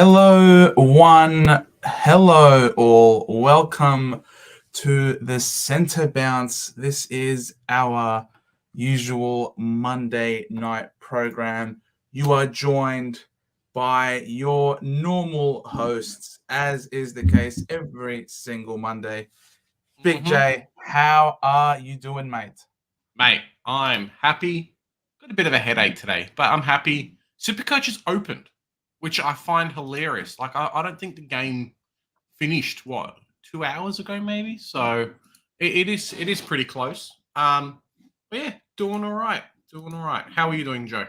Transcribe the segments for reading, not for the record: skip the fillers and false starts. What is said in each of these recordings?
Hello, one. Hello, all. Welcome to the Center Bounce. This is our usual Monday night program. You are joined by your normal hosts, as is the case every single Monday. Big J, how are you doing, mate? Mate, I'm happy. Got a bit of a headache today, but I'm happy. Supercoach has opened, which I find hilarious. Like, I don't think the game finished, 2 hours ago, maybe? So it is pretty close. But yeah, doing all right. Doing all right. How are you doing, Joe?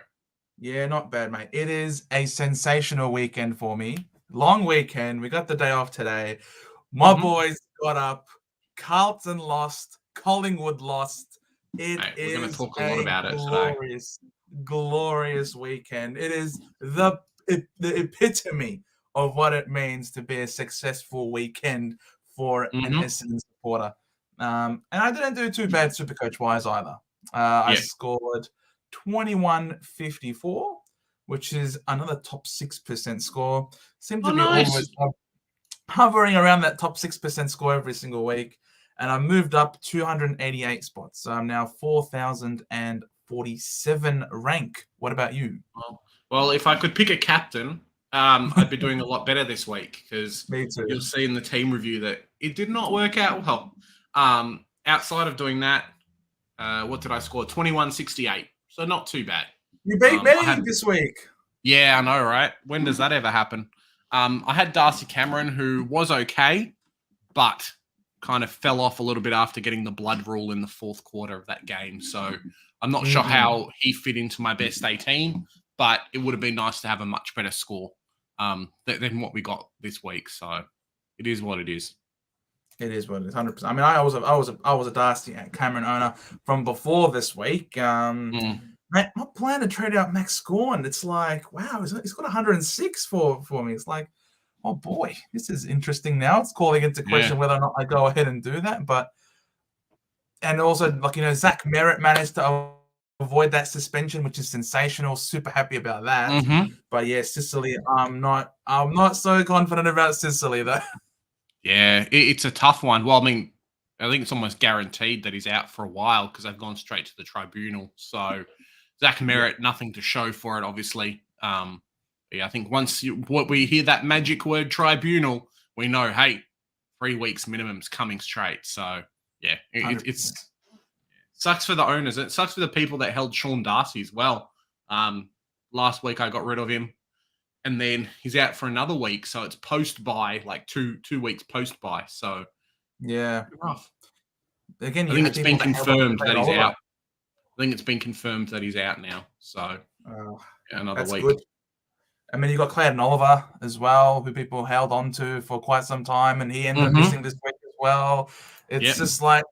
Yeah, not bad, mate. It is a sensational weekend for me. Long weekend. We got the day off today. My Mm-hmm. boys got up. Carlton lost. Collingwood lost. It Mate, we're going to is talk a lot a about it today. glorious, glorious weekend. It is the epitome of what it means to be a successful weekend for an Mm-hmm. Essendon supporter. And I didn't do too bad Supercoach wise either. I Yeah. scored 21.54, which is another top 6% score. Seem Oh, to be nice. always hovering around that top 6% score every single week. And I moved up 288 spots. So I'm now 4,047 rank. What about you? Well, if I could pick a captain, I'd be doing a lot better this week because Me too. you'll see in the team review that it did not work out well. Outside of doing that, what did I score? 21.68. So not too bad. You beat me I had, this week. yeah, I know, right? When does that ever happen? I had Darcy Cameron, who was okay, but kind of fell off a little bit after getting the blood rule in the fourth quarter of that game. So I'm not sure how he fit into my best 18, but it would have been nice to have a much better score than what we got this week. So it is what it is. It is what it is, 100%. I mean, I was a Darcy Cameron owner from before this week. Mate, my plan to trade out Max Scorn. It's like, wow, he's got 106 for me. It's like, oh boy, this is interesting now. It's calling into question Yeah. whether or not I go ahead and do that. And also, like, Zach Merritt managed to avoid that suspension, which is sensational. Super happy about that. Mm-hmm. But yeah, Sicily, I'm not so confident about Sicily though. Yeah, it's a tough one. Well, I mean, I think it's almost guaranteed that he's out for a while because they've gone straight to the tribunal. So Zach Merritt, nothing to show for it, obviously. Yeah, I think once we hear that magic word tribunal, we know, hey, 3 weeks minimum's coming straight. So yeah, it's sucks for the owners. It sucks for the people that held Sean Darcy as well. Last week I got rid of him, and then he's out for another week. So it's post buy, like two weeks post buy. So Yeah. rough. Again, I you think had it's people been that held on to confirmed Clayton that he's Oliver. out. I think it's been confirmed that he's out now. So another That's week. good. I mean, you got Clayton Oliver as well, who people held on to for quite some time, and he ended up missing this week as well. It's just like,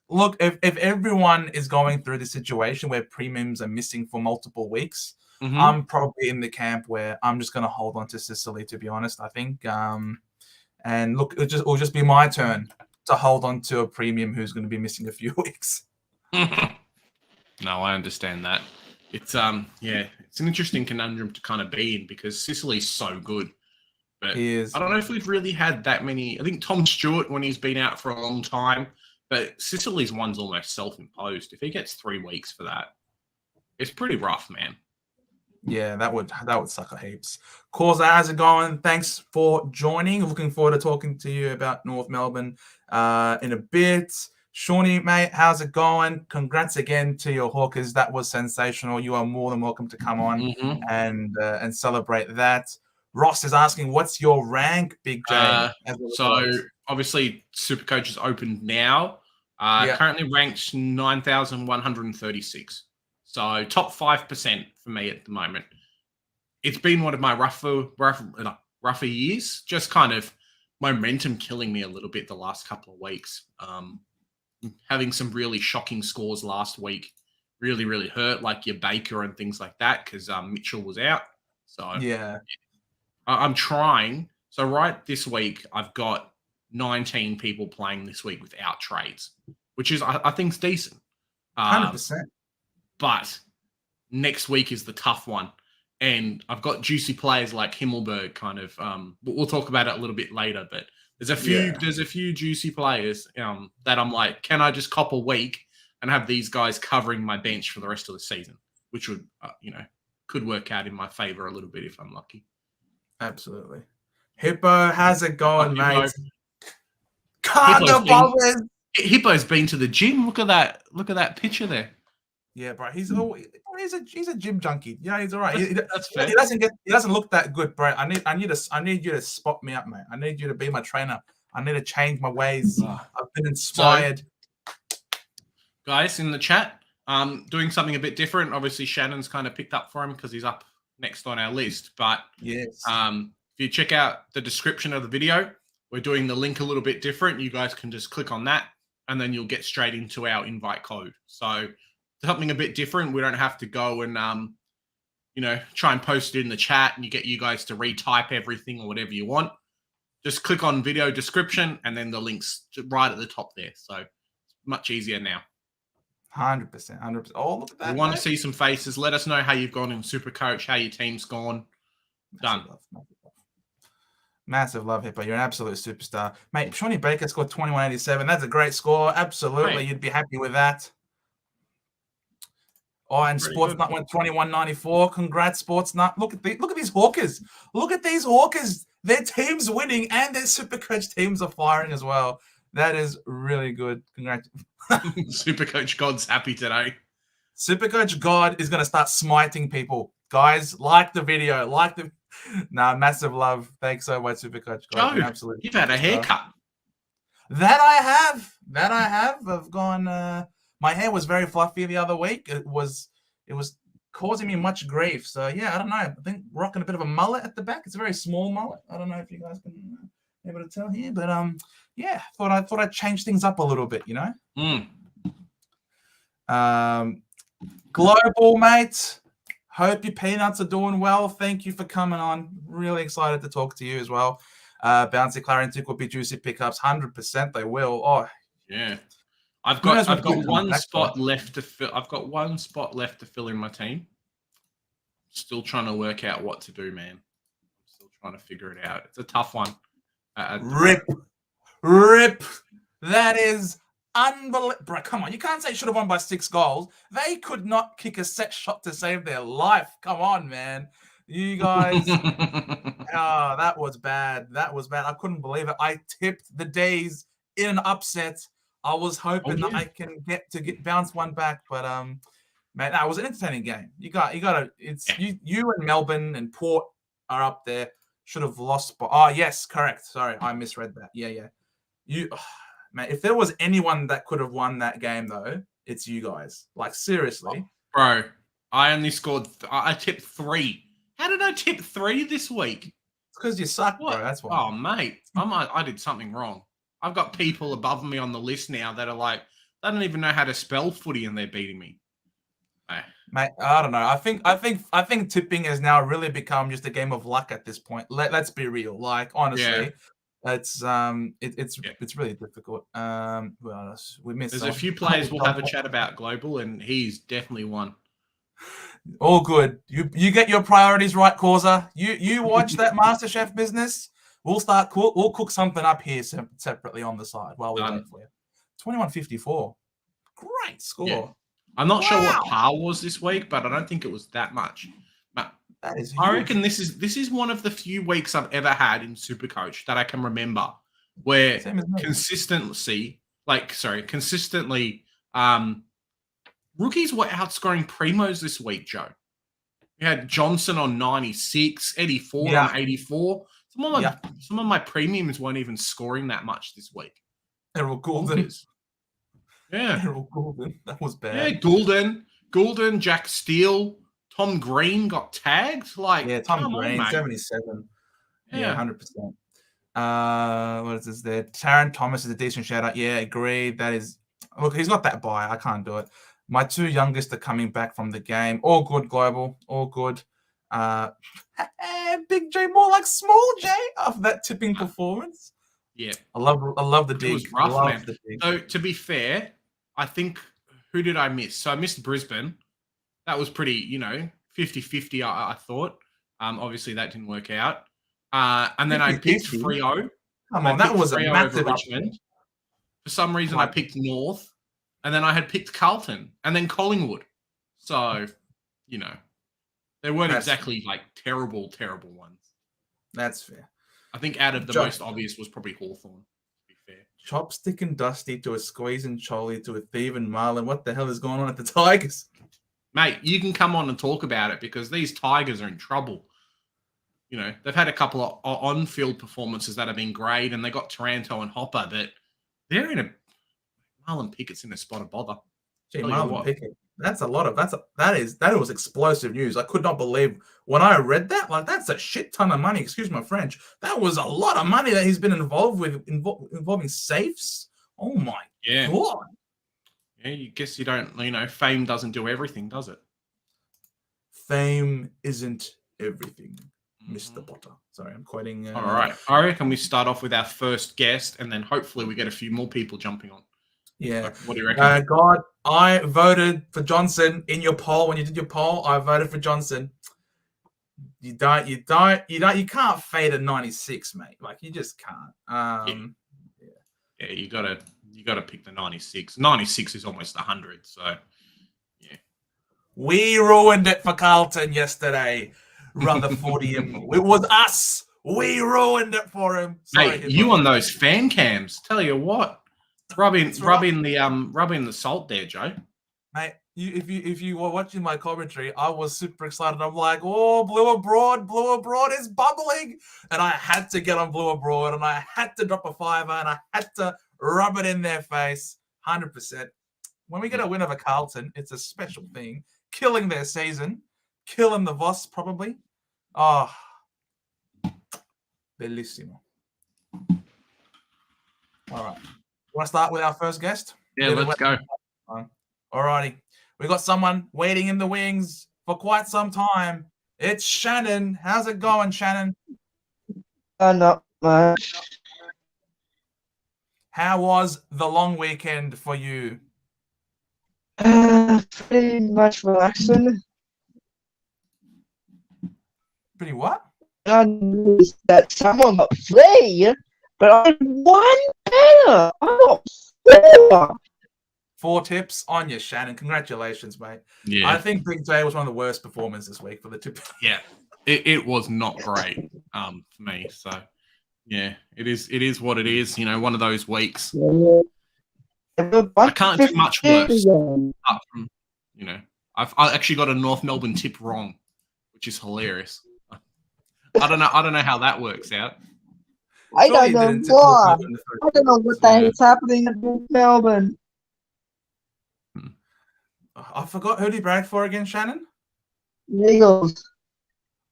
look, if everyone is going through the situation where premiums are missing for multiple weeks, I'm probably in the camp where I'm just going to hold on to Sicily, to be honest, I think. And look, it'll just be my turn to hold on to a premium who's going to be missing a few weeks. No, I understand that. It's it's an interesting conundrum to kind of be in because Sicily's so good. But He is. I don't know if we've really had that many. I think Tom Stewart when he's been out for a long time, but Sicily's one's almost self-imposed. If he gets 3 weeks for that, it's pretty rough, man. Yeah, that would suck a heaps. Causa, how's it going? Thanks for joining. Looking forward to talking to you about North Melbourne in a bit. Shawnee, mate, how's it going? Congrats again to your Hawkers. That was sensational. You are more than welcome to come on and celebrate that. Ross is asking, what's your rank, Big J? So obviously Supercoach is open now. Currently ranked 9,136. So top 5% for me at the moment. It's been one of my rougher years. Just kind of momentum killing me a little bit the last couple of weeks. Having some really shocking scores last week really, really hurt, like your Baker and things like that, because Mitchell was out. So yeah, I'm trying. So right this week, I've got 19 people playing this week without trades, which is I think is decent. 100%. But next week is the tough one And I've got juicy players like Himmelberg kind of. We'll talk about it a little bit later, but there's a few juicy players that I'm like, can I just cop a week and have these guys covering my bench for the rest of the season, which would could work out in my favor a little bit if I'm lucky. Absolutely. Hippo, how's it going, mate? Hippo's been to the gym. Look at that picture there. Yeah, bro. He's a gym junkie. Yeah, he's all right. That's fair. He doesn't look that good, bro. I need you to spot me up, mate. I need you to be my trainer. I need to change my ways. I've been inspired. So, guys in the chat, doing something a bit different. Obviously, Shannon's kind of picked up for him because he's up next on our list. But yes, if you check out the description of the video, we're doing the link a little bit different. You guys can just click on that, and then you'll get straight into our invite code. So something a bit different. We don't have to go and try and post it in the chat and get you guys to retype everything or whatever you want. Just click on video description and then the link's right at the top there. So it's much easier now. 100%. Oh, look at that. We want to see some faces. Let us know how you've gone in Supercoach, how your team's gone. Done. Massive love, Hippo. You're an absolute superstar. Mate, Shawnee Baker scored 21.87. That's a great score. Absolutely. You'd be happy with that. Oh, and Sportsnut went 21.94. Congrats, Sportsnut. Look at these Hawkers. Look at these Hawkers. Their team's winning and their Supercoach teams are firing as well. That is really good. Congrats. Supercoach God's happy today. Supercoach God is going to start smiting people. Guys, like the video. Massive love. Thanks so much, Supercoach God. Joe, absolutely. You've had a haircut. That I have. I've gone... my hair was very fluffy the other week. It was causing me much grief. So yeah, I don't know. I think rocking a bit of a mullet at the back. It's a very small mullet. I don't know if you guys can be able to tell here, but yeah, thought I'd change things up a little bit, Global, mate. Hope your peanuts are doing well. Thank you for coming on. Really excited to talk to you as well. Bouncy Clarentic will be juicy pickups. 100% they will. Oh yeah. I've got one spot left to fill. I've got one spot left to fill in my team. Still trying to work out what to do, man. Still trying to figure it out. It's a tough one. Rip. That is unbelievable. Bro, come on. You can't say should have won by 6 goals. They could not kick a set shot to save their life. Come on, man. You guys. That was bad. I couldn't believe it. I tipped the Days in an upset. I was hoping that I can get bounce one back, but man, it was an entertaining game. You got to. It's you and Melbourne and Port are up there. Should have lost, but yes, correct. Sorry, I misread that. Yeah. You, man, if there was anyone that could have won that game though, it's you guys. Like seriously, bro. I only scored. I tipped 3. How did I tip 3 this week? It's because you suck, bro. That's why. Oh, mate, I did something wrong. I've got people above me on the list now that are like, they don't even know how to spell footy and they're beating me. Mate, I don't know. I think tipping has now really become just a game of luck at this point. Let's be real. Like honestly, it's really difficult. Who else? We missed. There's a few players we'll have a chat about Global, and he's definitely one. All good. You get your priorities right, Causa. You watch that MasterChef business. We'll cook something up here separately on the side while we wait for you. 21.54. Great score. Yeah. I'm not sure what par was this week, but I don't think it was that much. That is huge. I reckon this is one of the few weeks I've ever had in Supercoach that I can remember where consistently rookies were outscoring primos this week, Joe. We had Johnson on 96, Eddie Ford on 84. Some of my premiums weren't even scoring that much this week. Errol Goulden. Yeah. Errol Goulden. That was bad. Yeah, Goulden, Jack Steele, Tom Green got tagged. Tom Green, 77. Yeah, 100%. What is this there? Taron Thomas is a decent shout out. Yeah, agreed. That is... Look, he's got that buy. I can't do it. My 2 youngest are coming back from the game. All good, Global. All good. Big J, more like small J after that tipping performance. Yeah, I love the dig. It was rough, man. So to be fair, I think who did I miss? So I missed Brisbane. That was pretty, 50-50, I thought. Obviously, that didn't work out. And then I picked 50-50? Freo. Come on, that was a Freo over massive Richmond. upset. For some reason, I picked North. And then I had picked Carlton. And then Collingwood. So, you know, they weren't exactly like terrible ones. That's fair. I think out of the most obvious was probably Hawthorn, to be fair. Chopstick and Dusty to a Squeeze and Charlie to a Thief and Marlon. What the hell is going on at the Tigers? Mate, you can come on and talk about it because these Tigers are in trouble. You know, they've had a couple of on-field performances that have been great, and they got Taranto and Hopper, but they're in a Marlon Pickett's in a spot of bother. Gee, Marlon Pickett. That was explosive news. I could not believe when I read that. Like, that's a shit ton of money. Excuse my French. That was a lot of money that he's been involved with, involving safes. Oh my God. Yeah, you guess you don't. You know, fame doesn't do everything, does it? Fame isn't everything, Mr. Potter. Sorry, I'm quoting. All right. I reckon we start off with our first guest, and then hopefully we get a few more people jumping on. Yeah. So what do you reckon? God, I voted for Johnson in your poll. When you did your poll, I voted for Johnson. You can't fade a 96, mate. Like, you just can't. Yeah, you gotta pick the 96. 96 is almost 100, so yeah. We ruined it for Carlton yesterday, Rutherfordium. It was us. We ruined it for him. Sorry, hey, you on those fan cams? Tell you what. Rubbing the salt there, Joe. Mate, if you were watching my commentary, I was super excited. I'm like, oh, Blue Abroad is bubbling. And I had to get on Blue Abroad, and I had to drop a fiver, and I had to rub it in their face. 100%. When we get a win over Carlton, it's a special thing. Killing their season. Killing the Voss, probably. Oh, bellissimo. All right. Want to start with our first guest? Yeah, let's go. All righty. We got someone waiting in the wings for quite some time. It's Shannon. How's it going, Shannon? Not much. How was the long weekend for you? Pretty much relaxing. Pretty what? I noticed that someone got 3, but I had 1 better. I got 4. 4 tips on you, Shannon. Congratulations, mate. Yeah. I think Big J was one of the worst performers this week for the tip. Yeah. It was not great for me. So yeah, it is what it is. You know, one of those weeks. I can't do much worse. Apart from, you know, I actually got a North Melbourne tip wrong, which is hilarious. I don't know how that works out. I don't know why. I don't know what the hell's happening in North Melbourne. I forgot, who did he brag for again, Shannon? The Eagles.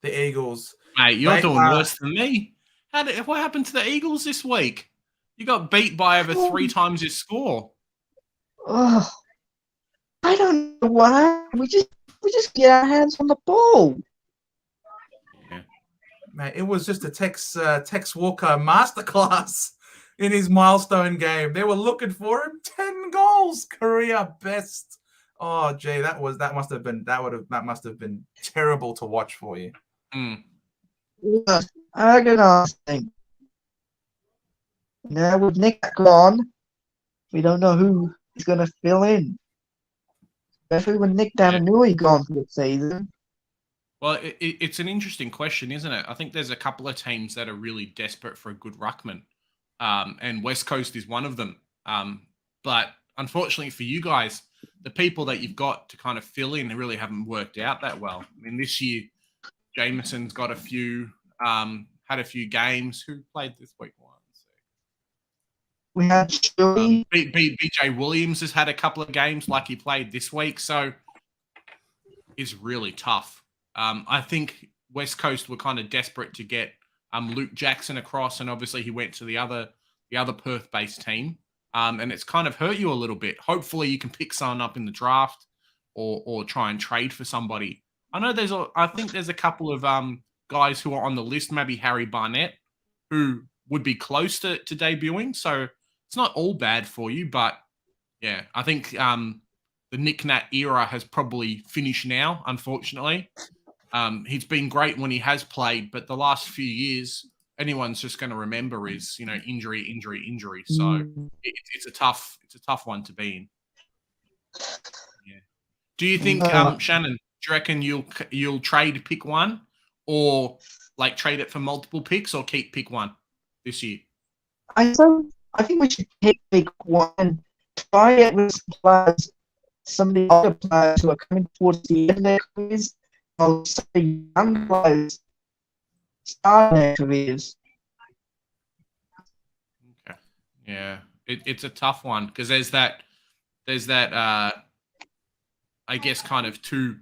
The Eagles. Mate, you're doing worse than me. What happened to the Eagles this week? You got beat by over 3 times your score. Oh, I don't know why. We just get our hands on the ball. Yeah. Mate, it was just a Tex Walker masterclass in his milestone game. They were looking for him. 10 goals, career best. Oh, gee, that must have been terrible to watch for you. Yes, agonizing. Now with Nick gone, we don't know who is going to fill in. Especially with Nick Damanui gone for the season. Well, it's an interesting question, isn't it? I think there's a couple of teams that are really desperate for a good ruckman, and West Coast is one of them. But unfortunately for you guys, the people that you've got to kind of fill in really haven't worked out that well. I mean, this year, Jameson's got had a few games. Who played this week? We had Stewie. BJ Williams has had a couple of games like he played this week, so it's really tough. I think West Coast were kind of desperate to get Luke Jackson across, and obviously he went to the other Perth-based team, and it's kind of hurt you a little bit. Hopefully you can pick someone up in the draft or try and trade for somebody. I know I think there's a couple of guys who are on the list, maybe Harry Barnett, who would be close to debuting, so it's not all bad for you, but yeah, I think Nick Nat era has probably finished now, unfortunately. He's been great when he has played, but the last few years, anyone's just going to remember is, injury. So it's a tough one to be in. Yeah. Do you think, Shannon? Do you reckon you'll trade pick one, or like trade it for multiple picks, or keep pick one this year? I think we should pick one. Try it with some of the other players who are coming towards the end of their careers. I'll say young players start their careers. Okay. Yeah, it's a tough one because there's that I guess kind of two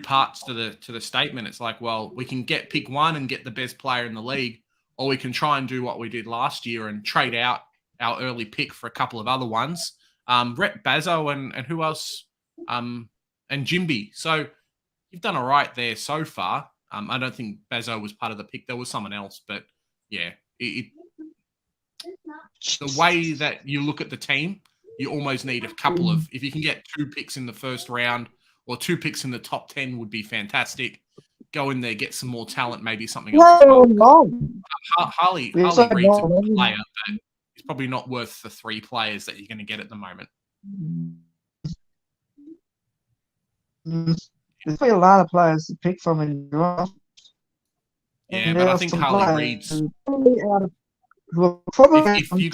parts to the statement. It's like, well, we can pick one and get the best player in the league, or we can try and do what we did last year and trade out our early pick for a couple of other ones. Rhett Bazzo and who else? And Jimby. So you've done all right there so far. I don't think Bazzo was part of the pick. There was someone else, but yeah, the way that you look at the team, you almost need a couple of, if you can get 2 picks in the first round or 2 picks in the top 10 would be fantastic. Go in there, get some more talent, maybe something else. Harley Reid's a good player, but he's probably not worth the 3 players that you're going to get at the moment. There's probably a lot of players to pick from in the draft. Yeah, but I think Harley Reid's. If you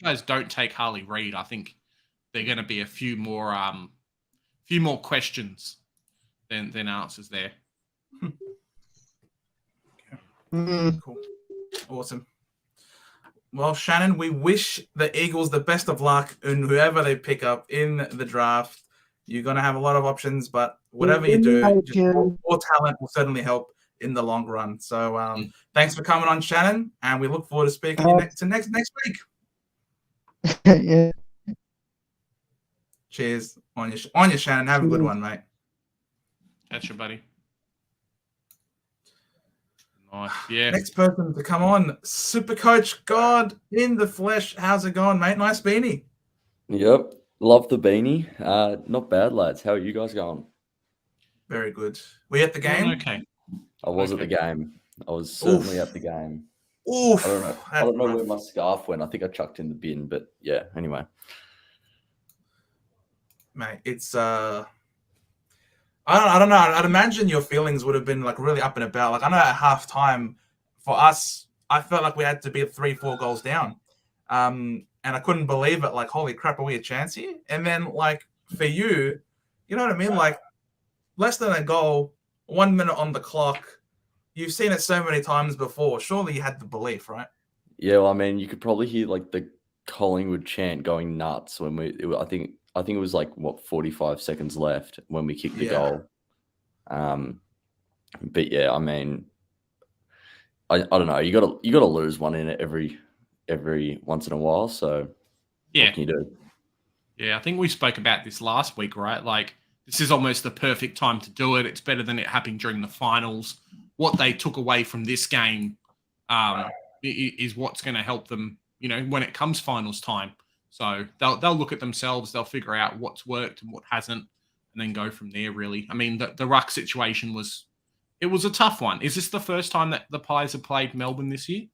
guys don't take Harley Reid, I think they're going to be a few more questions than answers there. Cool. Awesome. Well, Shannon, we wish the Eagles the best of luck in whoever they pick up in the draft. You're going to have a lot of options, but whatever you do, just more talent will certainly help in the long run. So thanks for coming on, Shannon, and we look forward to speaking to next week. Yeah. Cheers on your Shannon. Have a good one, mate. Catch you, buddy. Nice. Yeah. Next person to come on, Super Coach God in the flesh. How's it going, mate? Nice beanie. Yep. Love the beanie. Not bad, lads. How are you guys going? Very good. Were you at the game? Okay. I was at the game. I was certainly at the game. Oof. I don't know where my scarf went. I think I chucked in the bin, but yeah, anyway. Mate, it's I don't know. I'd imagine your feelings would have been like really up and about. Like I know at halftime for us, I felt like we had to be 3-4 goals down. And I couldn't believe it. Like, holy crap, are we a chance here? And then like for you, you know what I mean? Like less than a goal, 1 minute on the clock. You've seen it so many times before. Surely you had the belief, right? Yeah, well, I mean, you could probably hear like the Collingwood chant going nuts when I think it was like 45 seconds left when we kicked the goal. But yeah, I mean, I don't know. You gotta lose one in it every once in a while. So yeah, what can you do? Yeah, I think we spoke about this last week, right? Like this is almost the perfect time to do it. It's better than it happening during the finals. What they took away from this game is what's going to help them, when it comes finals time. So they'll look at themselves, they'll figure out what's worked and what hasn't, and then go from there, really. I mean, the ruck situation was a tough one. Is this the first time that the Pies have played Melbourne this year?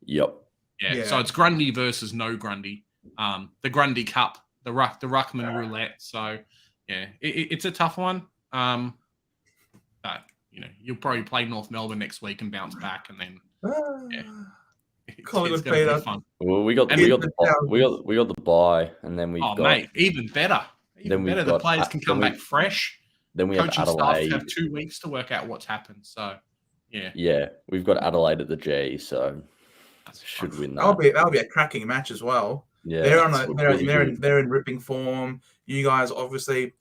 Yep. Yeah. So it's Grundy versus no Grundy. The Grundy Cup, the Ruckman Roulette. So, yeah, it's a tough one. But, you'll probably play North Melbourne next week and bounce back, and then, yeah. It's going to be fun. Well, we got the bye, and then mate, even better. The players can come back fresh. Then we have Adelaide. Staff have 2 weeks to work out what's happened. So, yeah. Yeah, we've got Adelaide at the G, so should win that. That'll be a cracking match as well. Yeah, they're in ripping form. You guys obviously,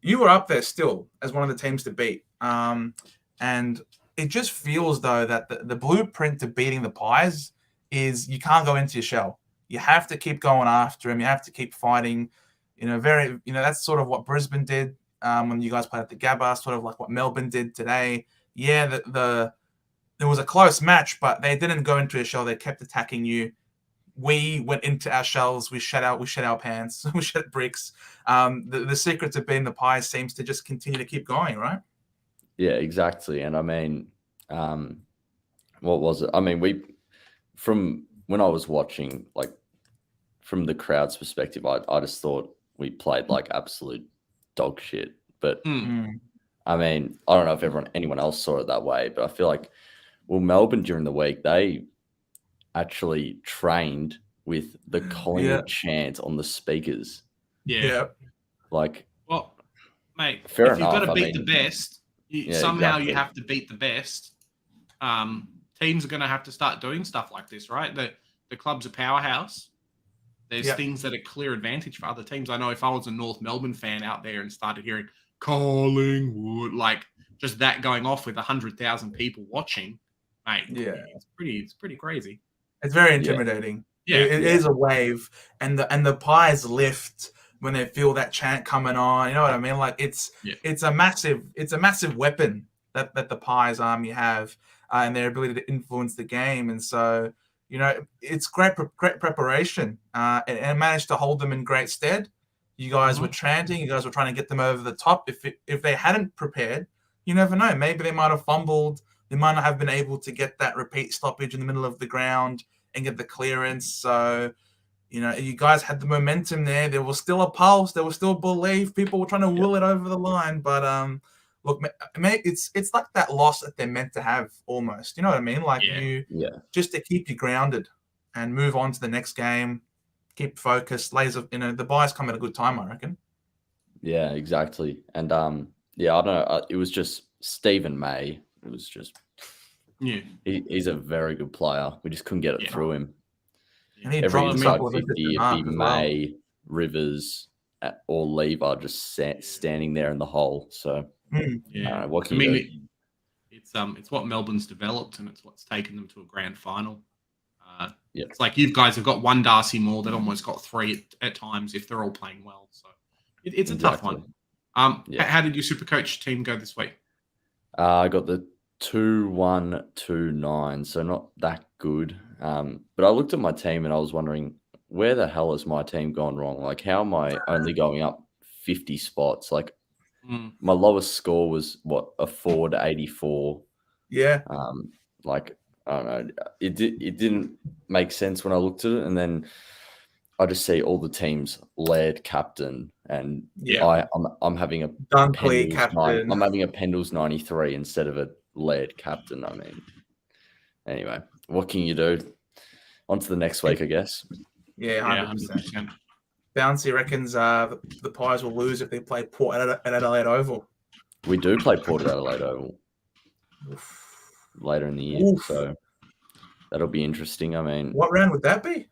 you were up there still as one of the teams to beat. And it just feels though that the blueprint to beating the Pies is you can't go into your shell. You have to keep going after him. You have to keep fighting. That's sort of what Brisbane did when you guys played at the Gabba, sort of like what Melbourne did today. Yeah, there was a close match, but they didn't go into a shell. They kept attacking you. we went into our shells, we shed our pants, we shed bricks. The secret to being the Pies seems to just continue to keep going, right? Yeah, exactly. And I mean, what was it? I mean, from when I was watching, like from the crowd's perspective, I just thought we played like absolute dog shit. But I mean, I don't know if anyone else saw it that way, but I feel like, well, Melbourne during the week, they actually trained with the Collingwood chant on the speakers. Yeah. Like, well, mate, fair if you've got enough. to I beat the mean, best, somehow you have to beat the best. Teams are going to have to start doing stuff like this, right? The club's a powerhouse. There's things that are clear advantage for other teams. I know if I was a North Melbourne fan out there and started hearing Collingwood, like just that going off with 100,000 people watching, mate, it's pretty crazy. It's very intimidating. Yeah, it is a wave, and the Pies lift when they feel that chant coming on. You know what I mean? Like it's a massive weapon that the Pies army have, and their ability to influence the game. And so, you know, it's great preparation, and managed to hold them in great stead. You guys were chanting. You guys were trying to get them over the top. If they hadn't prepared, you never know. Maybe they might have fumbled. They might not have been able to get that repeat stoppage in the middle of the ground and get the clearance. So, you know, you guys had the momentum there. There was still a pulse. There was still belief. People were trying to will it over the line. But look, mate, it's like that loss that they're meant to have almost. You know what I mean? Like just to keep you grounded and move on to the next game. Keep focused. The buys come at a good time, I reckon. Yeah, exactly. And I don't know. It was just Stephen May. It was just he's a very good player. We just couldn't get it through him. And he every dropped inside 50, it'd be May, Rivers, or Lever just standing there in the hole. So what can you do? It's what Melbourne's developed, and it's what's taken them to a grand final. Yep. It's like you guys have got one Darcy Moore that almost got three at times if they're all playing well. So it's a tough one. How did your Supercoach team go this week? I got the 2-1-2-9, so not that good. But I looked at my team and I was wondering, where the hell has my team gone wrong? Like, how am I only going up 50 spots? Like, my lowest score was a 4-84. Yeah. Like, I don't know. It didn't make sense when I looked at it, and then I just see all the teams led captain, and I'm having a Dunkley captain. I'm having a Pendles 93 instead of a led captain. I mean, anyway, what can you do? On to the next week, I guess. Yeah, 100%. Bouncy reckons the Pies will lose if they play Port at Adelaide Oval. We do play Port at Adelaide Oval later in the year, so that'll be interesting. I mean, what round would that be?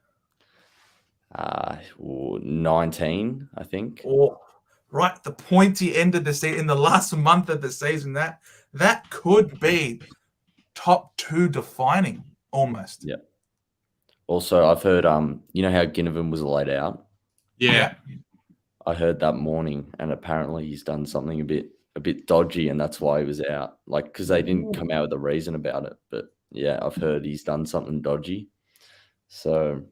19, I think. Oh, right, the pointy end of the season, in the last month of the season. That could be top 2 defining almost. Yeah. Also, I've heard you know how Ginnivan was laid out? Yeah. I heard that morning, and apparently he's done something a bit dodgy, and that's why he was out. Like, because they didn't come out with a reason about it. But yeah, I've heard he's done something dodgy. So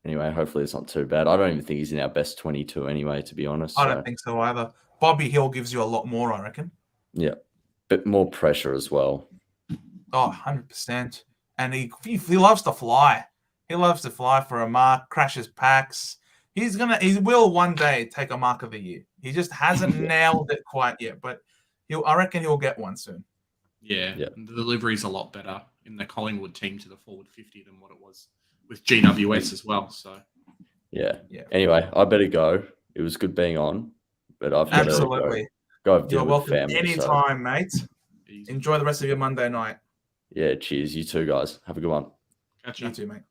anyway, hopefully it's not too bad. I don't even think he's in our best 22 anyway, to be honest. I don't think so either. Bobby Hill gives you a lot more, I reckon. Yeah. Bit more pressure as well. Oh, 100%. And he loves to fly. He loves to fly for a mark, crashes packs. He will one day take a mark of the year. He just hasn't nailed it quite yet, but I reckon he'll get one soon. Yeah. And the delivery's a lot better in the Collingwood team to the forward 50 than what it was with GWS as well. So yeah. Anyway, I better go. It was good being on, but I've got to go deal with family. Anytime, mate. Enjoy the rest of your Monday night. Yeah, cheers. You too, guys. Have a good one. Gotcha. You too, mate.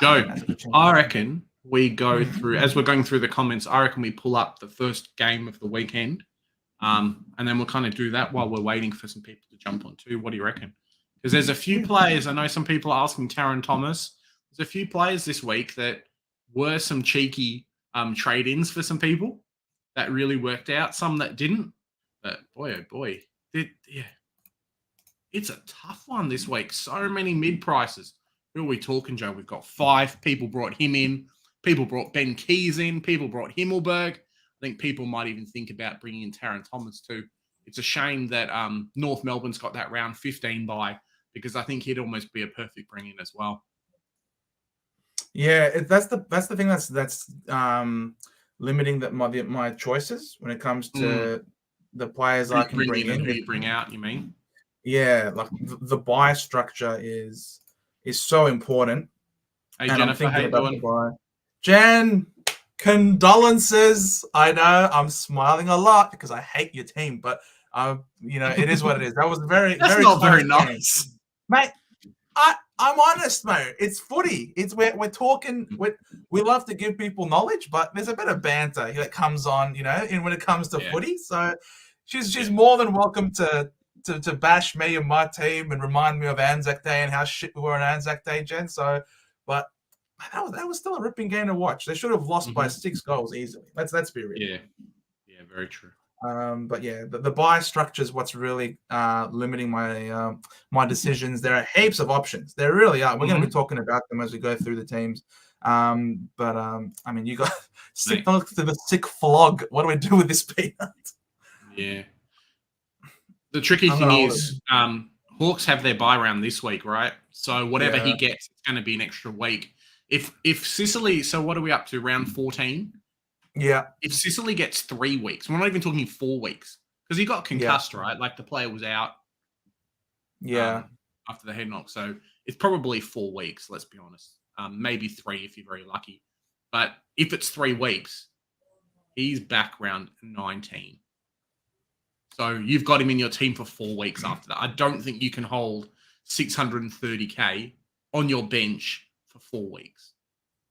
Joe, I reckon we go through, as we're going through the comments, I reckon we pull up the first game of the weekend, and then we'll kind of do that while we're waiting for some people to jump on too. What do you reckon? Because there's a few players, I know some people are asking Taron Thomas, there's a few players this week that were some cheeky trade-ins for some people that really worked out, some that didn't. But boy, oh boy, it's a tough one this week. So many mid-prices. Who are we talking, Joe? We've got 5 people brought him in. People brought Ben Keys in. People brought Himmelberg. I think people might even think about bringing in Taron Thomas too. It's a shame that North Melbourne's got that round 15 bye, because I think he'd almost be a perfect bring in as well. Yeah, that's the thing that's limiting my choices when it comes to the players I can bring in. Who you bring out, you mean? Yeah, like the buy structure is so important. Hey, and Jennifer, how you doing? The buy. Jen, condolences. I know I'm smiling a lot because I hate your team, but it is what it is. That was That's very not very game. nice, mate. I'm honest, mate. It's footy. It's we're talking. We love to give people knowledge, but there's a bit of banter that comes on, when it comes to footy. So she's more than welcome to bash me and my team and remind me of Anzac Day and how shit we were on Anzac Day, Jen. So, but that was still a ripping game to watch. They should have lost by 6 goals easily. Let's be real. Yeah, very true. But yeah, the buy structure is what's really limiting my my decisions. There are heaps of options. There really are. We're going to be talking about them as we go through the teams. But I mean, you got sick to the sick flog. What do we do with this peanut? Yeah. The tricky thing is, Hawks have their bye round this week, right? So whatever he gets, it's going to be an extra week. If Sicily, so what are we up to? Round 14? Yeah. If Sicily gets 3 weeks, we're not even talking 4 weeks, because he got concussed, right? Like the player was out. Yeah. After the head knock, so it's probably 4 weeks. Let's be honest. Maybe 3 if you're very lucky. But if it's 3 weeks, he's back round 19. So you've got him in your team for 4 weeks after that. I don't think you can hold 630K on your bench for 4 weeks.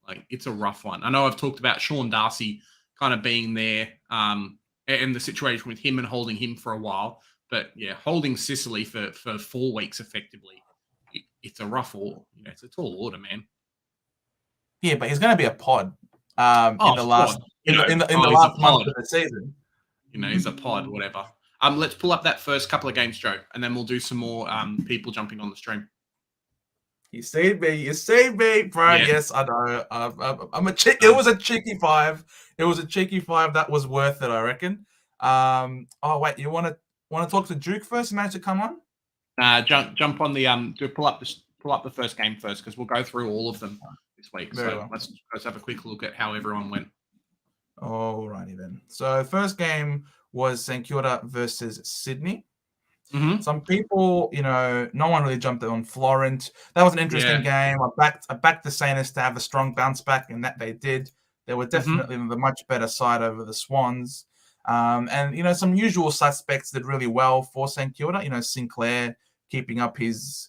Like, it's a rough one. I know I've talked about Sean Darcy kind of being there and the situation with him and holding him for a while. But, yeah, holding Sicily for 4 weeks effectively, it's a rough order. It's a tall order, man. Yeah, but he's going to be a pod in the last month of the season. He's a pod, whatever. Let's pull up that first couple of games, Joe, and then we'll do some more people jumping on the stream. You see me, bro. Yeah. Yes, I know. I'm a chick. It was a cheeky 5. It was a cheeky 5 that was worth it, I reckon. Oh wait, you want to talk to Duke first? Manage to come on. Jump on the pull up the first game first, because we'll go through all of them this week. Very so well. let's have a quick look at how everyone went. Alrighty then. So first game was St Kilda versus Sydney. Mm-hmm. Some people, no one really jumped on Florent. That was an interesting game. I backed the Saints to have a strong bounce back, and that they did. They were definitely the much better side over the Swans. And some usual suspects did really well for St Kilda. Sinclair keeping up his.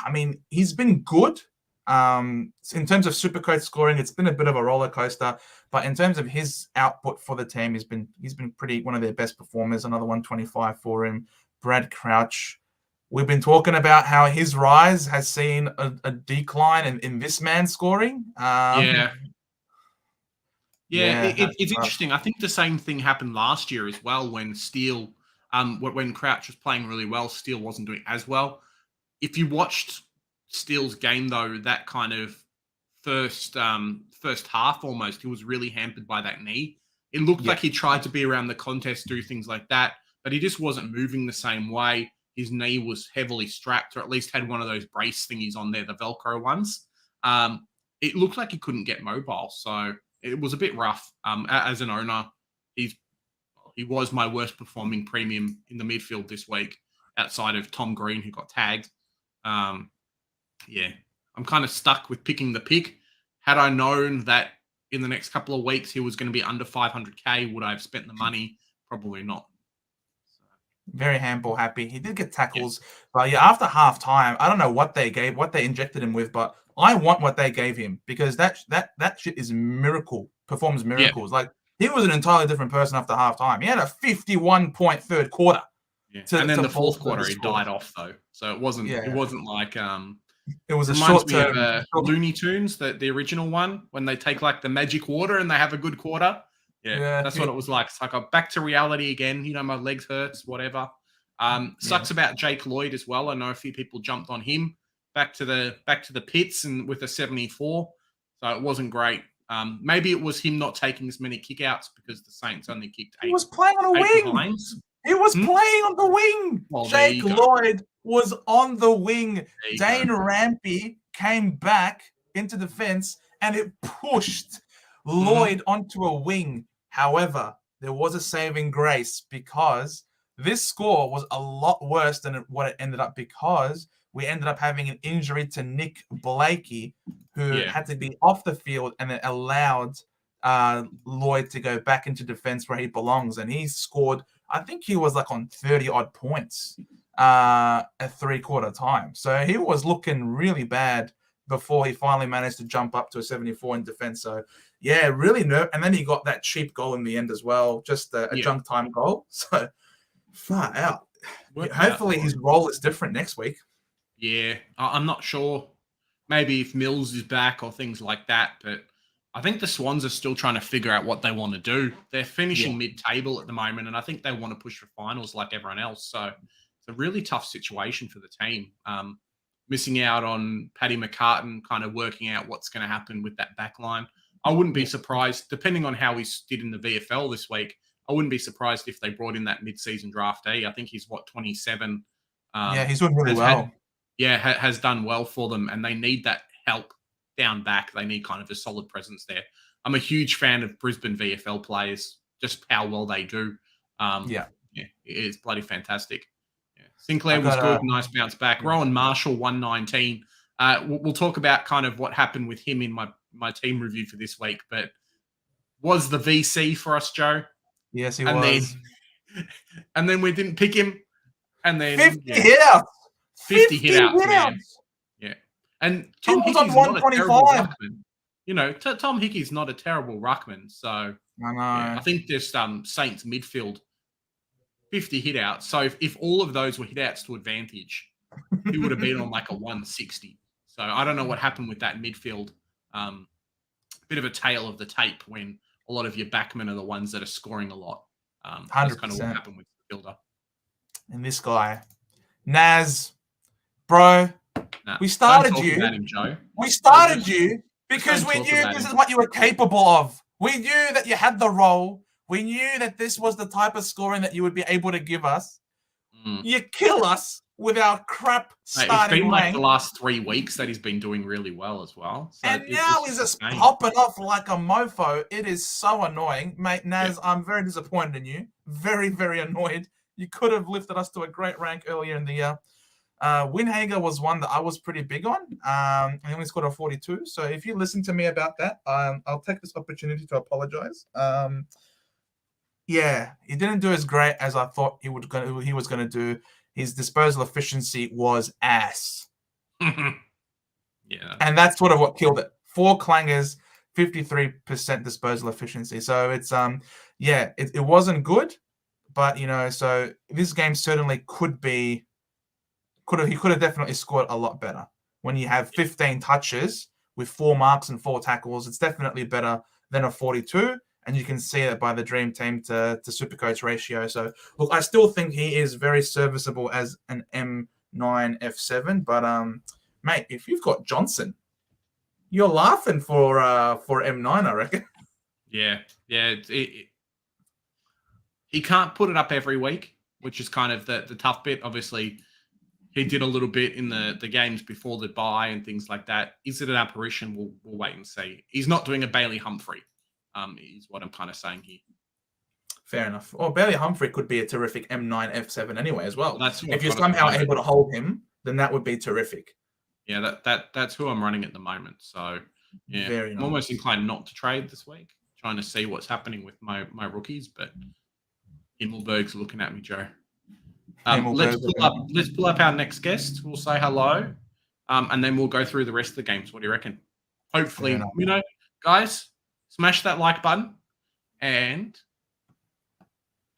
I mean, he's been good. In terms of Supercoach scoring, it's been a bit of a roller coaster. But in terms of his output for the team, he's been pretty one of their best performers. Another 125 for him. Brad Crouch. We've been talking about how his rise has seen a decline in this man's scoring. It's interesting. I think the same thing happened last year as well when Steele, when Crouch was playing really well, Steele wasn't doing as well. If you watched Steele's game, though, that kind of first half almost, he was really hampered by that knee. It looked like he tried to be around the contest, do things like that, but he just wasn't moving the same way. His knee was heavily strapped, or at least had one of those brace thingies on there, the Velcro ones. It looked like he couldn't get mobile, so it was a bit rough. As an owner, he was my worst performing premium in the midfield this week, outside of Tom Green, who got tagged. I'm kind of stuck with picking the pick. Had I known that in the next couple of weeks he was going to be under 500K, would I have spent the money? Probably not. Very handball happy. He did get tackles, but after half time, I don't know what they injected him with, but I want what they gave him, because that shit is performs miracles. Like, he was an entirely different person after half time. He had a 51-point third quarter. Yeah. And then the fourth quarter he died off though. So it wasn't like it was a short term Looney Tunes, the original one, when they take like the magic water and they have a good quarter. That's what it was like. It's like I'm back to reality again. My legs hurts, whatever. Sucks about Jake Lloyd as well. I know a few people jumped on him. back to the pits and with a 74. So it wasn't great. Maybe it was him not taking as many kickouts because the Saints only kicked 8. He was playing on a wing. Behinds. He was playing on the wing. Well, Jake Lloyd was on the wing. Dane Rampy came back into defense and it pushed Lloyd onto a wing. However, there was a saving grace because this score was a lot worse than what it ended up because we ended up having an injury to Nick Blakey, who had to be off the field, and it allowed Lloyd to go back into defense where he belongs. And he scored, I think he was like on 30-odd points at three-quarter time. So he was looking really bad before he finally managed to jump up to a 74 in defense. So, yeah, really nerve. And then he got that cheap goal in the end as well, just a junk time goal. So, far out. Hopefully his role is different next week. Yeah, I'm not sure. Maybe if Mills is back or things like that. But I think the Swans are still trying to figure out what they want to do. They're finishing mid-table at the moment, and I think they want to push for finals like everyone else. So it's a really tough situation for the team. Missing out on Paddy McCartan, kind of working out what's going to happen with that back line. I wouldn't be surprised, depending on how he did in the VFL this week, I wouldn't be surprised if they brought in that mid-season draftee. I think he's, 27? He's doing really well. Has done well for them, and they need that help down back. They need kind of a solid presence there. I'm a huge fan of Brisbane VFL players, just how well they do. It's bloody fantastic. Yeah. Sinclair was good, nice bounce back. Rowan Marshall, 119. We'll talk about kind of what happened with him in my team review for this week, but was the VC for us, Joe? Yes, he was. And then we didn't pick him, and then 50 hit outs. 50 hit outs, man. Yeah. And Tom Hickey's not a terrible ruckman. You know, Tom Hickey's not a terrible ruckman. So I know. Yeah, I think this Saints midfield, 50 hit outs. So if all of those were hit outs to advantage, he would have been on like a 160. So I don't know what happened with that midfield. Bit of a tale of the tape when a lot of your backmen are the ones that are scoring a lot. 100%. That's kind of what happened with the builder. And this guy, Naz, bro, we started you. Him, Joe. We started you because we knew this is what you were capable of. We knew that you had the role. We knew that this was the type of scoring that you would be able to give us. You kill us with our crap starting It's been like rank. the last 3 weeks that he's been doing really well as well. So and now he's just popping off like a mofo. It is so annoying. Mate, Naz, I'm very disappointed in you. Very, very annoyed. You could have lifted us to a great rank earlier in the year. Winhager was one that I was pretty big on. He only scored a 42. So if you listen to me about that, I'll take this opportunity to apologize. Yeah, he didn't do as great as I thought he was going to do. His disposal efficiency was ass. Yeah. And that's sort of what killed it. 4 clangers, 53% disposal efficiency. So it's it wasn't good, but so this game certainly he could have definitely scored a lot better. When you have 15 touches with 4 marks and 4 tackles, it's definitely better than a 42. And you can see that by the Dream Team to Supercoach ratio. So, look, I still think he is very serviceable as an M9 F7. But, mate, if you've got Johnson, you're laughing for M9, I reckon. Yeah. He can't put it up every week, which is kind of the tough bit. Obviously, he did a little bit in the games before the bye and things like that. Is it an apparition? We'll wait and see. He's not doing a Bailey Humphrey. Is what I'm kind of saying here. Fair enough. Or Bailey Humphrey could be a terrific M9 F7 anyway as well. If you're somehow able to hold him, then that would be terrific. Yeah, that's who I'm running at the moment. So yeah, Very nice. I'm almost inclined not to trade this week, trying to see what's happening with my rookies. But Himmelberg's looking at me, Joe. Let's pull up our next guest. We'll say hello, and then we'll go through the rest of the games. What do you reckon? Hopefully, guys. Smash that like button and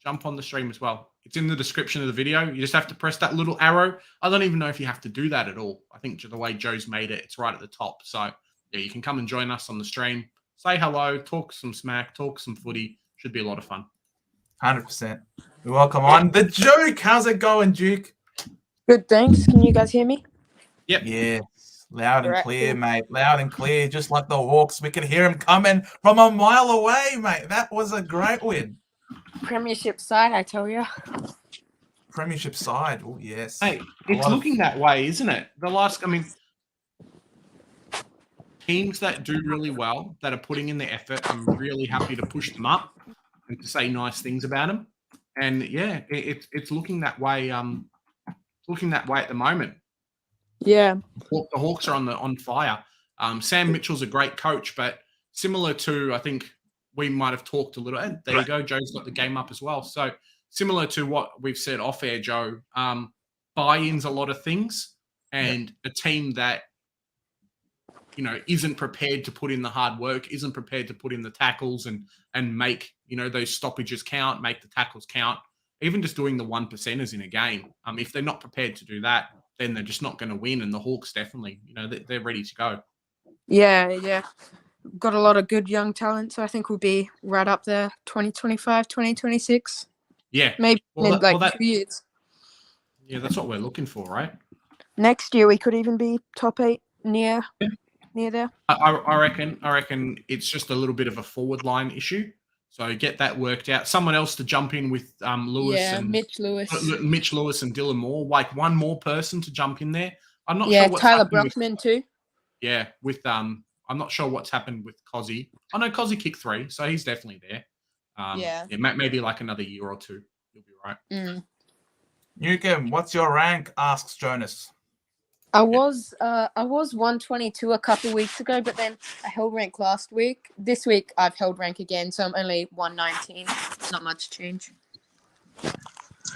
jump on the stream as well. It's in the description of the video. You just have to press that little arrow. I don't even know if you have to do that at all. I think the way Joe's made it, it's right at the top. So, yeah, you can come and join us on the stream. Say hello, talk some smack, talk some footy. Should be a lot of fun. 100%. Welcome on. The Duke. How's it going, Duke? Good, thanks. Can you guys hear me? Yep. Yes. Loud and Correct. clear, mate. Loud and clear, just like the Hawks. We can hear him coming from a mile away, mate. That was a great win. Premiership side, I tell you. Premiership side. Oh, yes. Hey, it's looking that way, isn't it? Teams that do really well, that are putting in the effort, I'm really happy to push them up and to say nice things about them. And yeah, it's looking that way. Looking that way at the moment. Yeah. The Hawks are on fire. Sam Mitchell's a great coach, but similar to, I think we might have talked a little. And there you go, Joe's got the game up as well. So similar to what we've said off air, Joe. Buy-ins a lot of things, and a team that isn't prepared to put in the hard work, isn't prepared to put in the tackles and make those stoppages count, make the tackles count. Even just doing the 1%ers in a game. If they're not prepared to do that, then they're just not going to win. And the Hawks definitely, they're ready to go. Yeah. Got a lot of good young talent, so I think we'll be right up there 2025, 2026. Yeah. Maybe in 2 years. Yeah, that's what we're looking for, right? Next year we could even be top 8 near there. I reckon it's just a little bit of a forward line issue. So get that worked out. Someone else to jump in with Lewis and Mitch Lewis and Dylan Moore. Like one more person to jump in there. I'm not sure. sure. Tyler Brockman too. Yeah, with I'm not sure what's happened with Cozzy. I know Cozzy kicked 3, so he's definitely there. Maybe like another year or two, you'll be right. Newcomb, what's your rank? Asks Jonas. I was 122 a couple weeks ago, but then I held rank last week. This week I've held rank again, so I'm only 119. Not much change.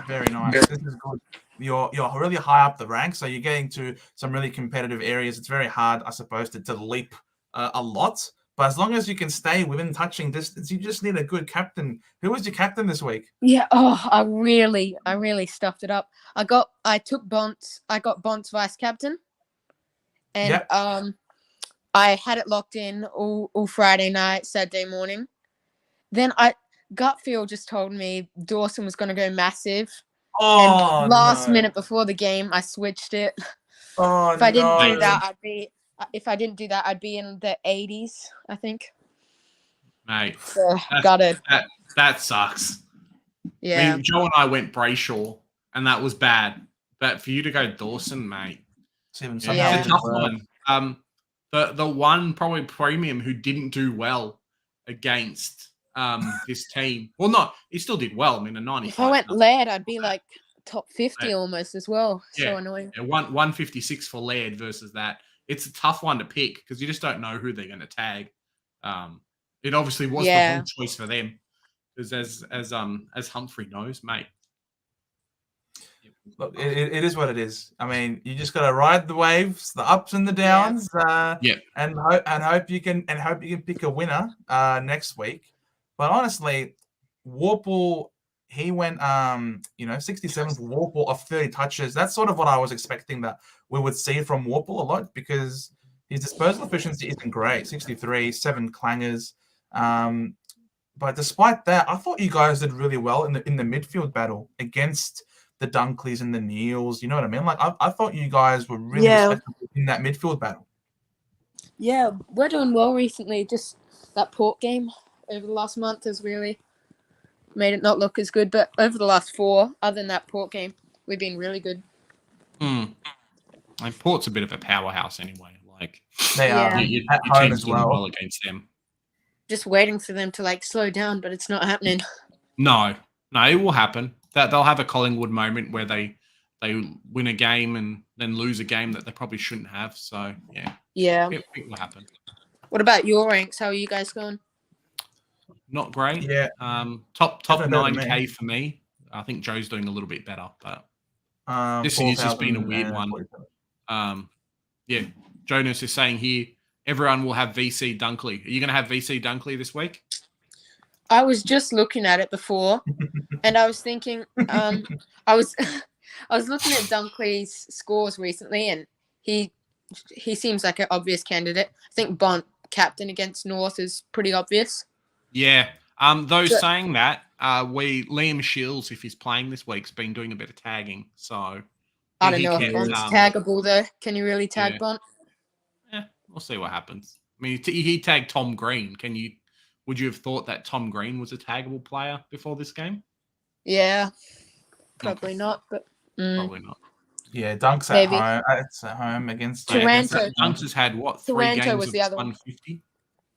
Very nice. This is good. You're really high up the rank, so you're getting to some really competitive areas. It's very hard, I suppose, to leap a lot. But as long as you can stay within touching distance, you just need a good captain. Who was your captain this week? Yeah. Oh, I really stuffed it up. I got Bont's vice captain, and I had it locked in all Friday night, Saturday morning. Then gut feel just told me Dawson was going to go massive. Oh, and last minute before the game, I switched it. Oh, if I didn't do that, I'd be in the 80s, I think. Mate, so, gutted. That sucks. Yeah. I mean, Joe and I went Brayshaw, and that was bad. But for you to go Dawson, mate, it's a tough one. The one probably premium who didn't do well against this team. Well, not he still did well. I mean, a 95. If I went Laird, I'd be like top 50 almost as well. So annoying. Yeah, 156 for Laird versus that. It's a tough one to pick because you just don't know who they're going to tag. It obviously was the wrong choice for them because as Humphrey knows, mate. Look, it is what it is. I mean, you just got to ride the waves, the ups and the downs, and hope you can pick a winner next week. But honestly, Warple, he went 67 for Warple of 30 touches. That's sort of what I was expecting that we would see from Warple a lot because his disposal efficiency isn't great. 63, 7 clangers. But despite that, I thought you guys did really well in the midfield battle against the Dunkleys and the Neils. You know what I mean? Like I thought you guys were really respectable in that midfield battle. Yeah, we're doing well recently. Just that Port game over the last month has really made it not look as good. But over the last 4, other than that Port game, we've been really good. Like Port's a bit of a powerhouse anyway. Like they are your home team's as doing well. well against them. Just waiting for them to slow down, but it's not happening. No, it will happen. That they'll have a Collingwood moment where they win a game and then lose a game that they probably shouldn't have. So yeah, it will happen. What about your ranks? How are you guys going? Not great. Yeah. Top 9K for me. I think Joe's doing a little bit better, but this year's just been a weird one. Jonas is saying here, everyone will have VC Dunkley. Are you going to have VC Dunkley this week? I was just looking at it before, and I was thinking, I was looking at Dunkley's scores recently, and he seems like an obvious candidate. I think Bont captain against North is pretty obvious. Yeah. Saying that, Liam Shields, if he's playing this week, has been doing a bit of tagging. So I don't know He if can, Bont's taggable though. Can you really tag yeah. Bont? Yeah, we'll see what happens. I mean, he tagged Tom Green. Would you have thought that Tom Green was a taggable player before this game? Yeah, probably not, but probably not. Yeah, Dunk's at home. It's at home against Toronto. Dunks has had what, 3 Toronto games was of the other 150?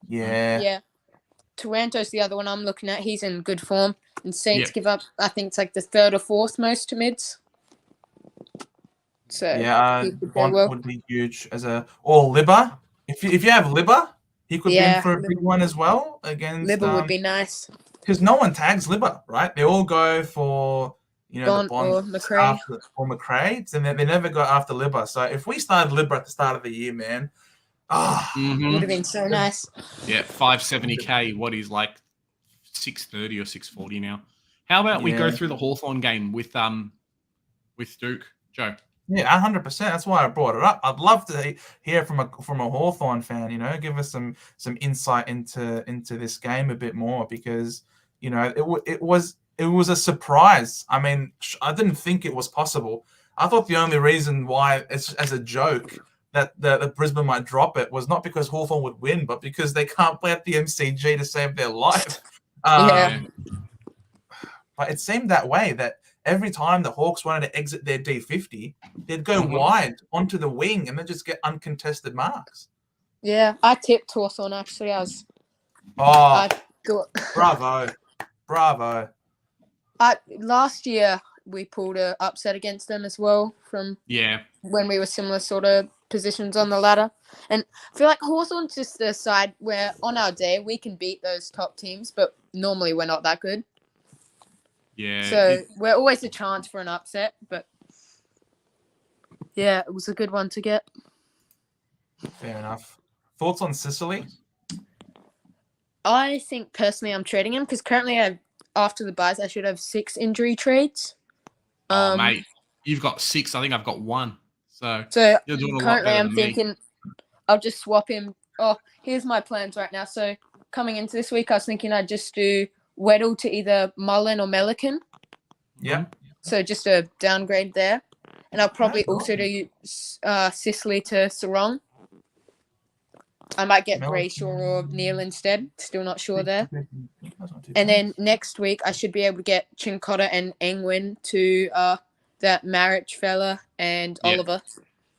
Yeah. Yeah. Toronto's the other one I'm looking at. He's in good form. And Saints give up, I think it's like the 3rd or 4th most to mids. So yeah, Bont would be huge as or Libba. If you have Libba, he could be in for a big one as well against. Libba would be nice because no one tags Libba, right? They all go for Bont the Bont or McRae. or McRae, and they never go after Libba. So if we started Libba at the start of the year, man, would have been so nice. Yeah, 570k. What is like 630 or 640 now? How about we go through the Hawthorn game with Duke, Joe? Yeah, 100%. That's why I brought it up. I'd love to hear from a Hawthorn fan. Give us some insight into this game a bit more because it was a surprise. I mean, I didn't think it was possible. I thought the only reason why it's as a joke that the Brisbane might drop it was not because Hawthorn would win, but because they can't play at the MCG to save their life. But it seemed that way, that every time the Hawks wanted to exit their D50, they'd go wide onto the wing and then just get uncontested marks. Yeah, I tipped Hawthorn actually. Bravo. Last year we pulled a upset against them as well from when we were similar sort of positions on the ladder. And I feel like Hawthorn's just the side where on our day we can beat those top teams, but normally we're not that good. Yeah. So we're always a chance for an upset, but yeah, it was a good one to get. Fair enough. Thoughts on Sicily? I think personally I'm trading him because currently after the buys I should have 6 injury trades. Mate, you've got 6. I think I've got 1. So you're doing a lot currently better I'm thinking I'll just swap him. Oh, here's my plans right now. So coming into this week, I was thinking I'd just do Weddle to either Mullen or Melican. Yeah. So just a downgrade there. And I'll probably also do Sicily to Sarong. I might get Brayshaw or Neil instead. Still not sure there. And then next week, I should be able to get Chincotta and Engwin to that Marich fella and Oliver.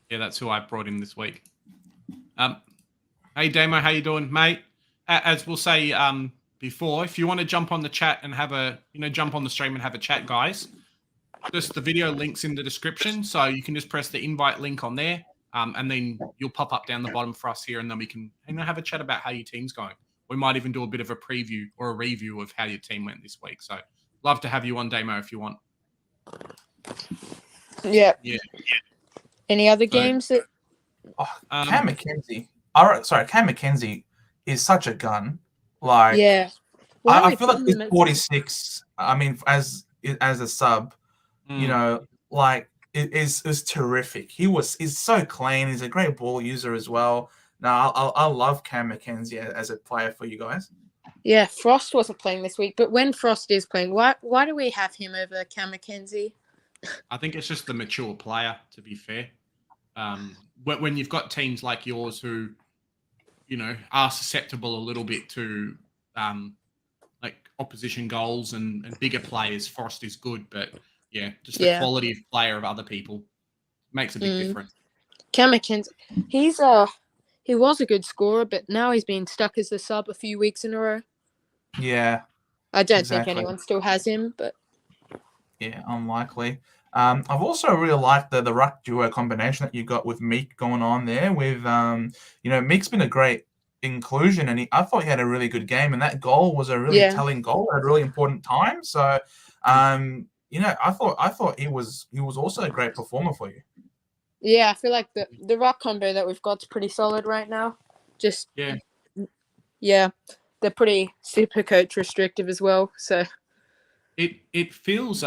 Yeah, that's who I brought in this week. Hey, Damo, how you doing, mate? As we'll say before, if you want to jump on the chat and have jump on the stream and have a chat, guys, just the video link's in the description, so you can just press the invite link on there, and then you'll pop up down the bottom for us here, and then we can have a chat about how your team's going. We might even do a bit of a preview or a review of how your team went this week. So love to have you on, Damo, if you want. Yeah. Any other games that? Cam McKenzie. Cam McKenzie is such a gun. Like, I feel like he's 46. I mean, as a sub, is terrific. He's so clean. He's a great ball user as well. Now, I love Cam McKenzie as a player for you guys. Yeah, Frost wasn't playing this week, but when Frost is playing, why do we have him over Cam McKenzie? I think it's just the mature player, to be fair. When you've got teams like yours who, are susceptible a little bit to like opposition goals and bigger players, Frost is good, but just the quality of player of other people makes a big difference. Cam McKenzie, he was a good scorer, but now he's been stuck as the sub a few weeks in a row. Yeah. I don't think anyone still has him, but yeah, unlikely. I've also really liked the ruck duo combination that you got with Meek going on there. With Meek's been a great inclusion, and I thought he had a really good game, and that goal was a really telling goal at a really important time. So, I thought he was also a great performer for you. Yeah, I feel like the ruck combo that we've got is pretty solid right now. Just they're pretty super coach restrictive as well. So it feels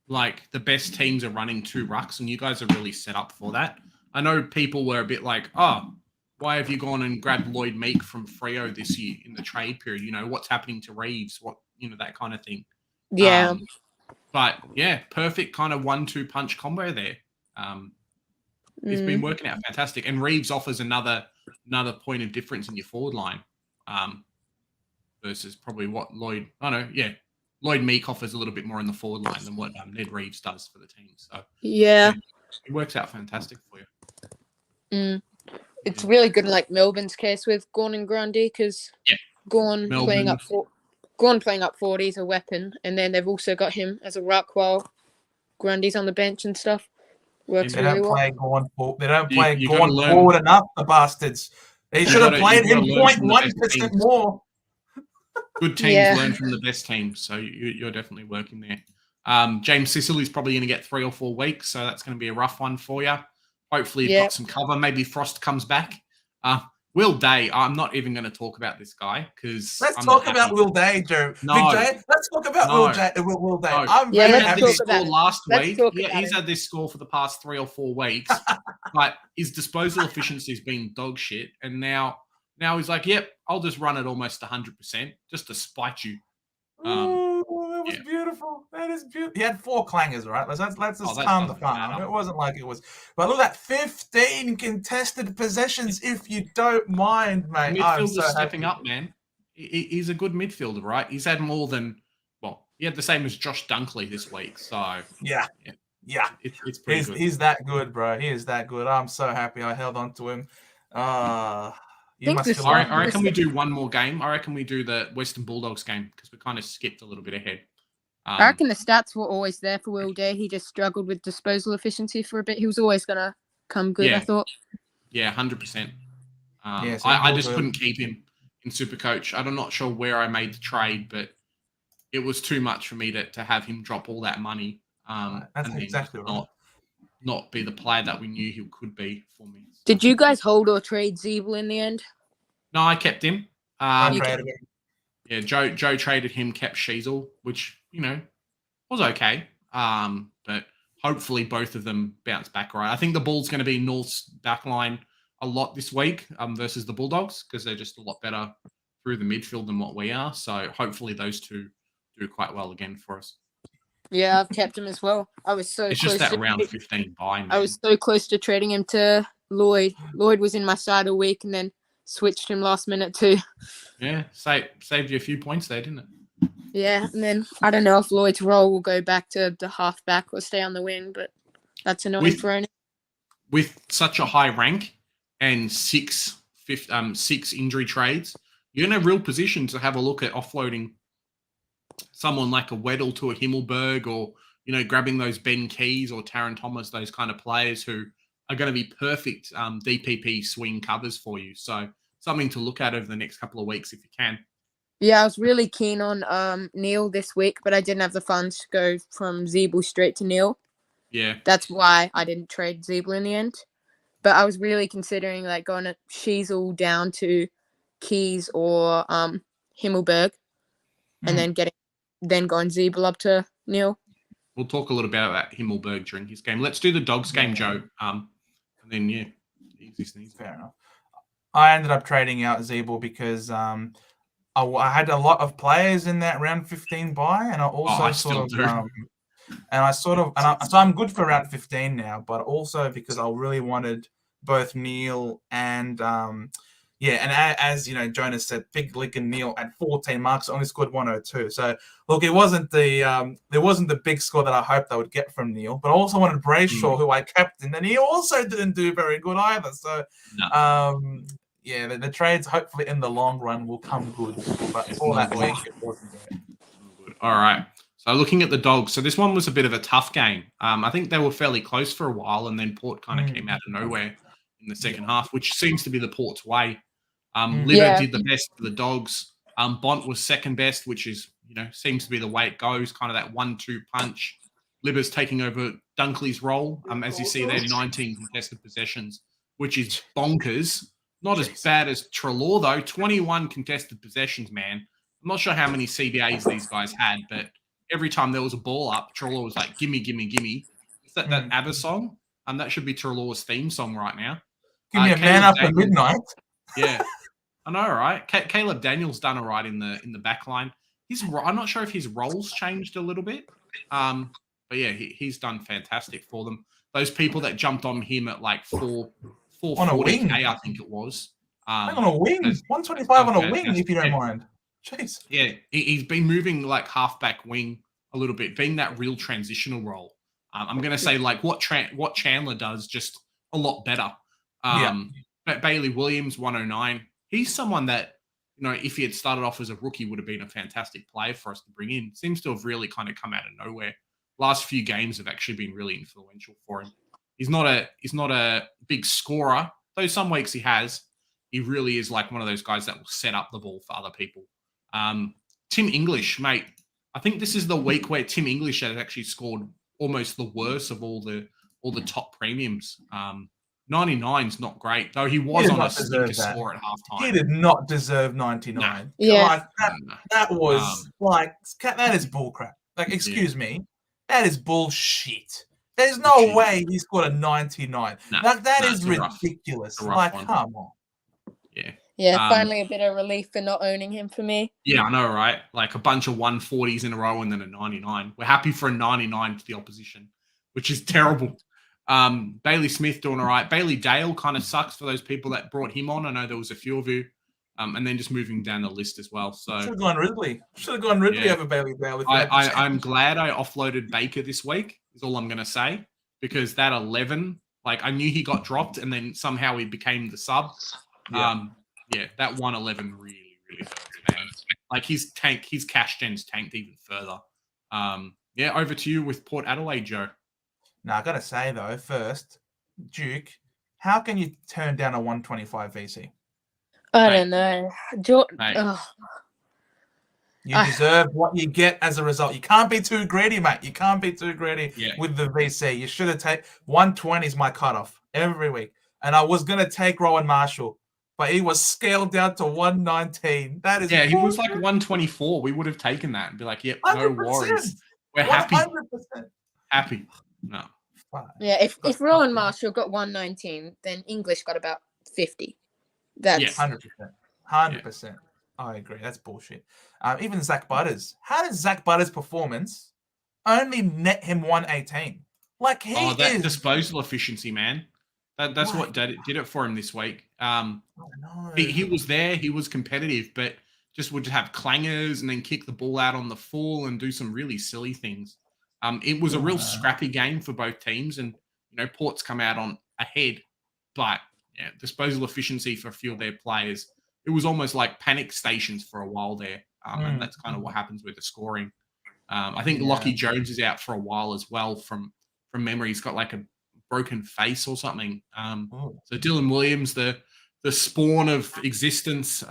like the best teams are running 2 rucks, and you guys are really set up for that. I know people were a bit like, oh, why have you gone and grabbed Lloyd Meek from Freo this year in the trade period? What's happening to Reeves? What, that kind of thing. Yeah. But yeah, perfect kind of 1-2 punch combo there. It's been working out fantastic. And Reeves offers another point of difference in your forward line versus probably what Lloyd. Oh no, yeah, Lloyd Meek offers a little bit more in the forward line than what Ned Reeves does for the team. So yeah, it works out fantastic for you. It's really good in like Melbourne's case with Gawn and Grundy because Gawn playing up 40 is a weapon, and then they've also got him as a ruck while Grundy's on the bench and stuff. Works really well. They don't play Gawn forward enough, the bastards. They should have played him 0.1% more. Good teams learn from the best teams, so you're definitely working there. James Sicily's probably going to get 3 or 4 weeks, so that's going to be a rough one for you. Hopefully you've got some cover. Maybe Frost comes back. Will Day, I'm not even going to talk about this guy because let's talk about Will Day, Joe. No. Let's talk about Will Day. No. I'm very happy. happy. Score last week. He's had this score for the past 3 or 4 weeks, but his disposal efficiency has been dog shit, and now he's like, "Yep, I'll just run it almost 100% just to spite you." That was beautiful. That is beautiful. He had 4 clangers, right? Let's just calm the farm. It wasn't like it was. But look at that, 15 contested possessions, if you don't mind, mate. Midfielder's stepping up, man. He's a good midfielder, right? He's had more than, he had the same as Josh Dunkley this week. So yeah. It's pretty good. He's that good, bro. He is that good. I'm so happy I held on to him. I reckon we do one more game. I reckon we do the Western Bulldogs game because we kind of skipped a little bit ahead. I reckon the stats were always there for Will Day. He just struggled with disposal efficiency for a bit. He was always going to come good, I thought. Yeah, 100%. I just couldn't keep him in Supercoach. I'm not sure where I made the trade, but it was too much for me to have him drop all that money. That's exactly right. Not be the player that we knew he could be for me. Did you guys hold or trade Zeeble in the end? No, I kept him. I traded him. Yeah, Joe traded him, kept Sheasel, which, was okay. But hopefully both of them bounce back right. I think the Bulls going to be North's backline a lot this week versus the Bulldogs because they're just a lot better through the midfield than what we are. So hopefully those two do quite well again for us. Yeah, I've kept him as well. I was so it's close. It's just that round 15 buy, man. I was so close to trading him to Lloyd. Lloyd was in my side all week and then switched him last minute too. Yeah, saved you a few points there, didn't it? Yeah, and then I don't know if Lloyd's role will go back to the halfback or stay on the wing, but that's annoying for him. With such a high rank and six injury trades, you're in a real position to have a look at offloading someone like a Weddle to a Himmelberg or, grabbing those Ben Keys or Taron Thomas, those kind of players who are going to be perfect DPP swing covers for you. So something to look at over the next couple of weeks if you can. Yeah, I was really keen on Neil this week, but I didn't have the funds to go from Zeeble straight to Neil. Yeah. That's why I didn't trade Zeeble in the end. But I was really considering going at Sheasel down to Keys or Himmelberg and then going Zeeble up to Neil. We'll talk a little bit about Himmelberg during his game. Let's do the Dogs game, Joe. And then, easy sneeze. Fair enough. I ended up trading out Zeeble because I had a lot of players in that round 15 buy, and I also so I'm good for round 15 now, but also because I really wanted both Neil and as Jonas said, Big Lick and Neil at 14 marks only scored 102. So look, it wasn't the big score that I hoped I would get from Neil, but I also wanted Brayshaw, who I captained, and he also didn't do very good either. So the trades hopefully in the long run will come good, but for that week it wasn't good. All right. So looking at the Dogs, so this one was a bit of a tough game. I think they were fairly close for a while, and then Port kind of came out of nowhere in the second half, which seems to be the Port's way. Libba did the best for the Dogs. Bont was second best, which is, seems to be the way it goes, kind of that 1-2 punch. Libba's taking over Dunkley's role. As you see there, 19 contested possessions, which is bonkers. Not as bad as Treloar, though. 21 contested possessions, man. I'm not sure how many CBAs these guys had, but every time there was a ball up, Treloar was like, gimme, gimme, gimme. Is that ABBA song? That should be Treloar's theme song right now. Give me a man after midnight. Yeah. I know, right? Caleb Daniels done all right in the back line. I'm not sure if his role's changed a little bit. But yeah, he's done fantastic for them. Those people that jumped on him at like On a wing. 440K, I think it was. On a wing, 125 on a wing, if you don't mind. Jeez. Yeah, he's been moving like halfback wing a little bit, being that real transitional role. I'm going to say like what Chandler does, just a lot better. But Bailey Williams, 109. He's someone that, if he had started off as a rookie, would have been a fantastic player for us to bring in. Seems to have really kind of come out of nowhere. Last few games have actually been really influential for him. He's not a big scorer, though some weeks he has. He really is like one of those guys that will set up the ball for other people. Tim English, mate. I think this is the week where Tim English has actually scored almost the worst of all the top premiums. 99's not great, though he was on a stinker score at halftime. He did not deserve 99. No. Yeah. That was that is bullcrap. Like, excuse me, that is bullshit. There's no way he scored a 99. That is ridiculous. Like, come on. Yeah. Yeah, finally a bit of relief for not owning him for me. Yeah, I know, right? Like a bunch of 140s in a row and then a 99. We're happy for a 99 to the opposition, which is terrible. Bailey Smith doing all right. Bailey Dale kind of sucks for those people that brought him on. I know there was a few of you. And then just moving down the list as well. So should have gone Ridley. Over Bailey Dale. I'm glad I offloaded Baker this week, is all I'm going to say. Because that 11, like I knew he got dropped and then somehow he became the sub. That 111 really, really hurts, man. Like his cash gen's tanked even further. Over to you with Port Adelaide, Joe. Now, I got to say, though, first, Duke, how can you turn down a 125 VC? I don't know. You deserve what you get as a result. You can't be too greedy, mate. You can't be too greedy with the VC. You should have taken 120 is my cutoff every week. And I was going to take Rowan Marshall, but he was scaled down to 119. That is he was like 124. We would have taken that and be like, yep, 100%. No worries. We're happy. 100%. Happy. No. Yeah, if Rowan Marshall got 119, then English got about 50. That's 100%. 100%. I agree. That's bullshit. Even Zach Butters. How did Zach Butters' performance only net him 118? Like that disposal efficiency, man. That's what did it for him this week. He was there. He was competitive, but just would have clangers and then kick the ball out on the full and do some really silly things. It was a real scrappy game for both teams, and Port's come out on ahead, but disposal efficiency for a few of their players. It was almost like panic stations for a while there, and that's kind of what happens with the scoring. I think Lockie Jones is out for a while as well from memory. He's got like a broken face or something. So Dylan Williams, the spawn of existence,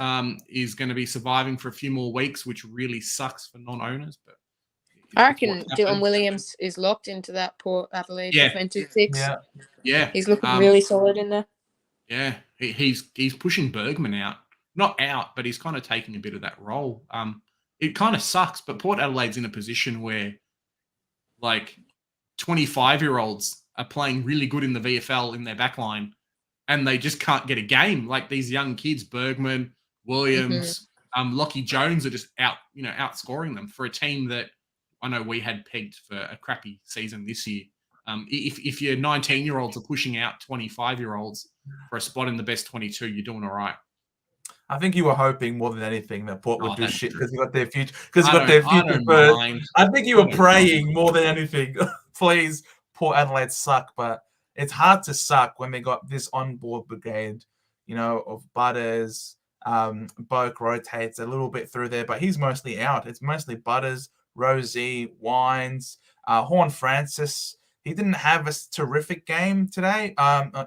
is going to be surviving for a few more weeks, which really sucks for non-owners. But I reckon Dylan Williams is locked into that Port Adelaide defensive six. Yeah. He's looking really solid in there. Yeah, he's pushing Bergman out. Not out, but he's kind of taking a bit of that role. It kind of sucks, but Port Adelaide's in a position where, like, 25-year-olds are playing really good in the VFL in their backline, and they just can't get a game. Like these young kids, Bergman, Williams, Lockie Jones are just outscoring them for a team that I know we had pegged for a crappy season this year. If your 19-year-olds are pushing out 25-year-olds for a spot in the best 22, you're doing all right. I think you were hoping more than anything that Port would do shit because you got their future. Because you got their future first. I think you were praying more than anything. Please, Port Adelaide suck, but it's hard to suck when they got this on-board brigade, of Butters. Boak rotates a little bit through there, but he's mostly out. It's mostly Butters, Rosie, Wines, Horn Francis. He didn't have a terrific game today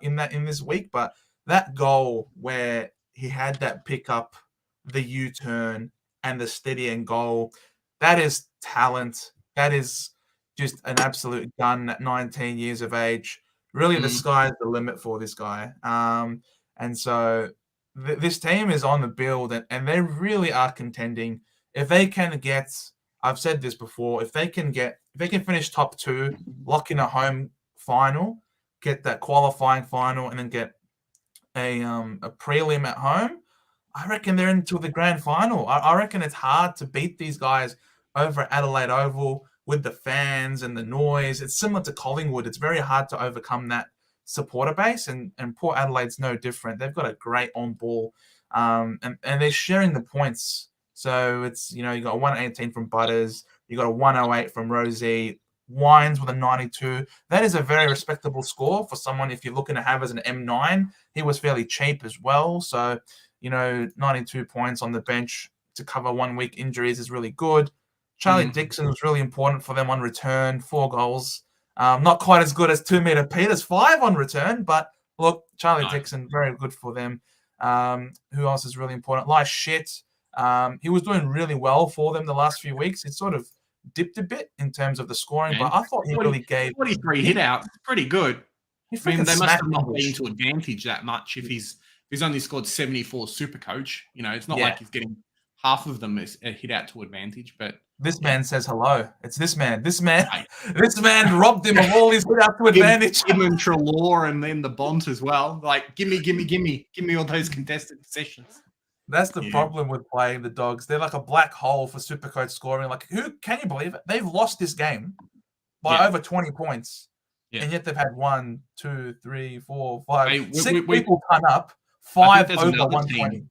in this week, but that goal where he had that pickup, the U-turn, and the steady and goal, that is talent. That is just an absolute gun at 19 years of age. Really, the sky's the limit for this guy. And so this team is on the build, and they really are contending. If they can get, I've said this before, if they can finish top 2, lock in a home final, get that qualifying final, and then get a prelim at home, I reckon they're into the grand final. I reckon it's hard to beat these guys over at Adelaide Oval. with the fans and the noise. It's similar to Collingwood. It's very hard to overcome that supporter base, and Port Adelaide's no different. They've got a great on ball, and they're sharing the points. So it's, you got a 118 from Butters, you got a 108 from Rosie, Wines with a 92. That is a very respectable score for someone if you're looking to have as an M9. He was fairly cheap as well. So, 92 points on the bench to cover 1 week injuries is really good. Charlie Dixon was really important for them on return, 4 goals. Not quite as good as 2 meter Peters, 5 on return, but look, Charlie Dixon, very good for them. Who else is really important? Lai Shit. He was doing really well for them the last few weeks. It sort of dipped a bit in terms of the scoring, but I thought he really gave 43 hit out. Pretty good. I mean, they must have not been to advantage that much if he's only scored 74 super coach. It's not like he's getting half of them as a hit out to advantage, but this man says hello. It's this man. This man robbed him of all his hit out to advantage. Him and Trelaw and then the Bont as well. Like, give me all those contested possessions. That's the problem with playing the Dogs. They're like a black hole for Supercoach scoring. Like, who can you believe it? They've lost this game by over 20 points, and yet they've had 1, 2, 3, 4, 5, 6 people turn up. 5 over 120. I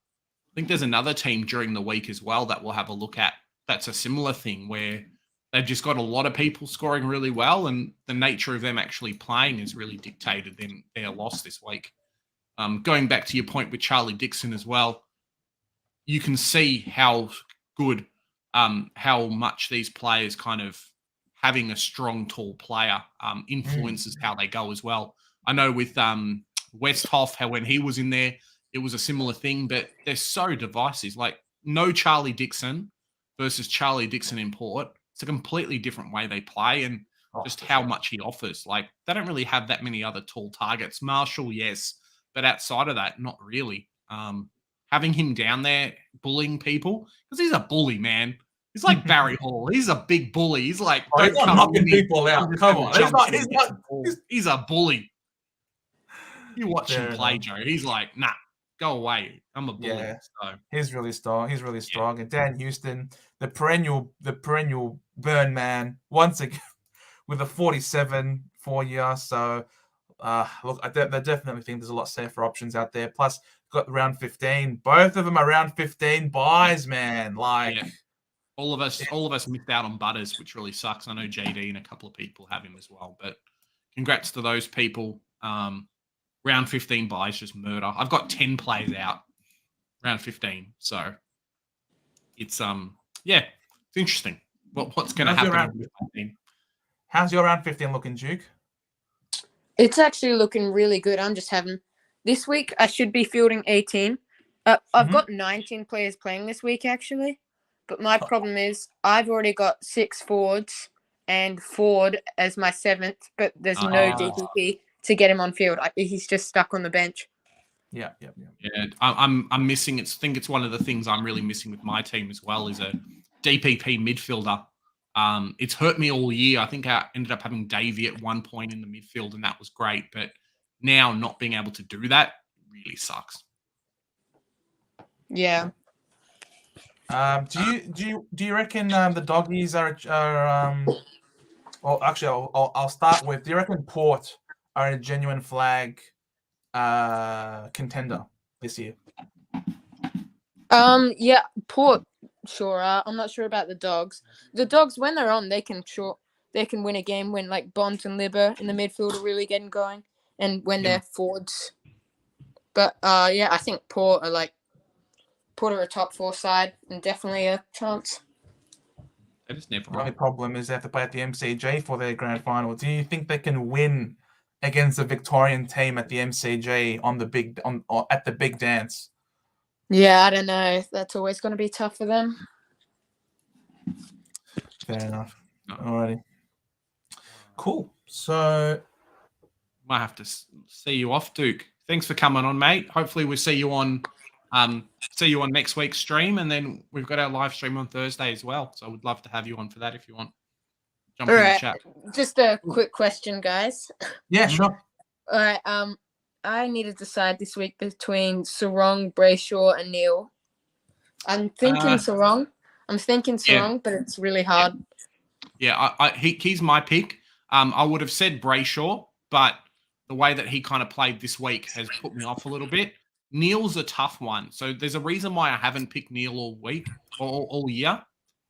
think there's another team during the week as well that we'll have a look at. That's a similar thing where they've just got a lot of people scoring really well, and the nature of them actually playing has really dictated their loss this week. Going back to your point with Charlie Dixon as well, you can see how good, how much these players kind of having a strong, tall player influences how they go as well. I know with Westhoff, how when he was in there, it was a similar thing, but they're so divisive. Like, no Charlie Dixon versus Charlie Dixon in Port. It's a completely different way they play and just how much he offers. Like, they don't really have that many other tall targets. Marshall, yes, but outside of that, not really. Having him down there bullying people, because he's a bully, man. He's like Barry Hall. He's a big bully. He's like, he's not knocking people out. Come on. He's a bully. You watch him play, Joe. He's like, nah, go away. I'm a bully. Yeah. So. He's really strong. And Dan Houston, the perennial burn man, once again with a 47 4-year. So look, I definitely think there's a lot safer options out there. Plus, got round 15. Both of them are round 15 buys, man. All of us missed out on Butters, which really sucks. I know JD and a couple of people have him as well, but congrats to those people. Round 15 buys, just murder. I've got 10 players out round 15, so it's it's interesting. What's going to happen with my team? How's your round 15 looking, Duke? It's actually looking really good. I'm just having this week. I should be fielding 18. I've got 19 players playing this week actually, but my problem is I've already got 6 forwards and Ford as my 7th, but there's no DPP to get him on field. He's just stuck on the bench. Yeah. I'm missing. I think it's one of the things I'm really missing with my team as well is a DPP midfielder. It's hurt me all year. I think I ended up having Davey at one point in the midfield, and that was great. But now not being able to do that really sucks. Yeah. Do you reckon the Doggies are well, actually, I'll start with. Do you reckon Port are a genuine flag contender this year? Yeah, Port sure are. I'm not sure about the Dogs. The Dogs, when they're on, they can win a game when like Bont and Libber in the midfield are really getting going, and when they're forwards. But I think Port are a top 4 side and definitely a chance. The only problem is they have to play at the MCG for their grand final. Do you think they can win against the Victorian team at the MCG at the big dance? Yeah, I don't know. That's always going to be tough for them. Fair enough. Alrighty. Cool. So might have to see you off, Duke. Thanks for coming on, mate. Hopefully we'll see you on next week's stream, and then we've got our live stream on Thursday as well. So I would love to have you on for that if you want. Jump in the chat. Just a quick question, guys. Yeah, sure. All right. I need to decide this week between Sarong, Brayshaw, and Neil. I'm thinking Sarong. But it's really hard. Yeah, he's my pick. I would have said Brayshaw, but the way that he kind of played this week has put me off a little bit. Neil's a tough one. So there's a reason why I haven't picked Neil all week or all year.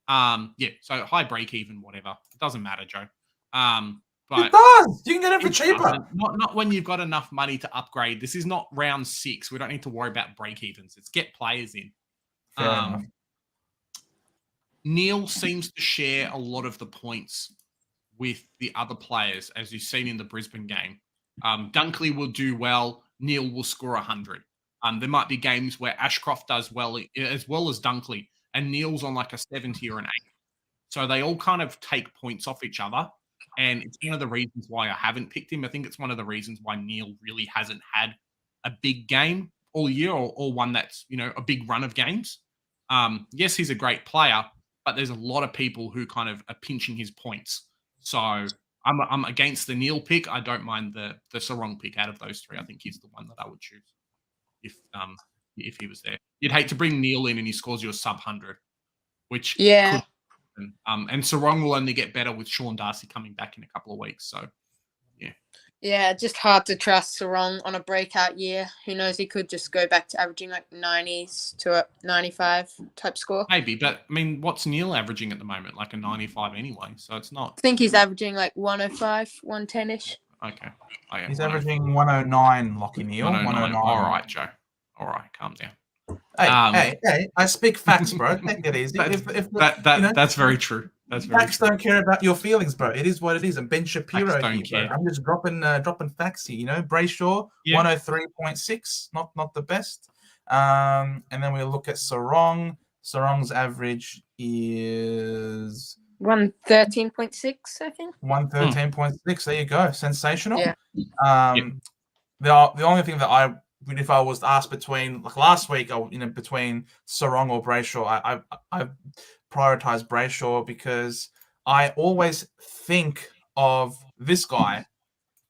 So high break even, whatever. It doesn't matter, Joe. But it does. You can get it for cheaper. Not when you've got enough money to upgrade. This is not round 6. We don't need to worry about break evens. It's get players in. Fair enough. Neil seems to share a lot of the points with the other players, as you've seen in the Brisbane game. Dunkley will do well. Neil will score 100. There might be games where Ashcroft does well as Dunkley, and Neil's on like a 70 or an 80. So they all kind of take points off each other. And it's one of the reasons why I haven't picked him. I think it's one of the reasons why Neil really hasn't had a big game all year or one that's, a big run of games. Yes, he's a great player, but there's a lot of people who kind of are pinching his points. So I'm against the Neil pick. I don't mind the Sarong pick out of those 3. I think he's the one that I would choose if he was there. You'd hate to bring Neil in and he scores you a sub 100, which could happen. And Sarong will only get better with Sean Darcy coming back in a couple of weeks. So yeah, just hard to trust Sarong on a breakout year. Who knows? He could just go back to averaging like 90s to a 95 type score. Maybe, but I mean, what's Neil averaging at the moment? Like a 95 anyway, so it's not. I think he's averaging like 105, 110-ish. Okay. He's averaging 109, Lockie Neil. 109. All right, Joe. All right, calm down. Hey! I speak facts, bro. Take it easy. That's very true. That's very facts true. Don't care about your feelings, bro. It is what it is. And Ben Shapiro Facts don't here, care. bro. I'm just dropping facts here. Brayshaw, 103.6, not the best. And then we look at Sarong. Sarong's average is 113.6, I think. 113.6. There you go. Sensational. Yeah. The only thing that if I was asked between, like last week, between Sarong or Brayshaw, I prioritize Brayshaw because I always think of this guy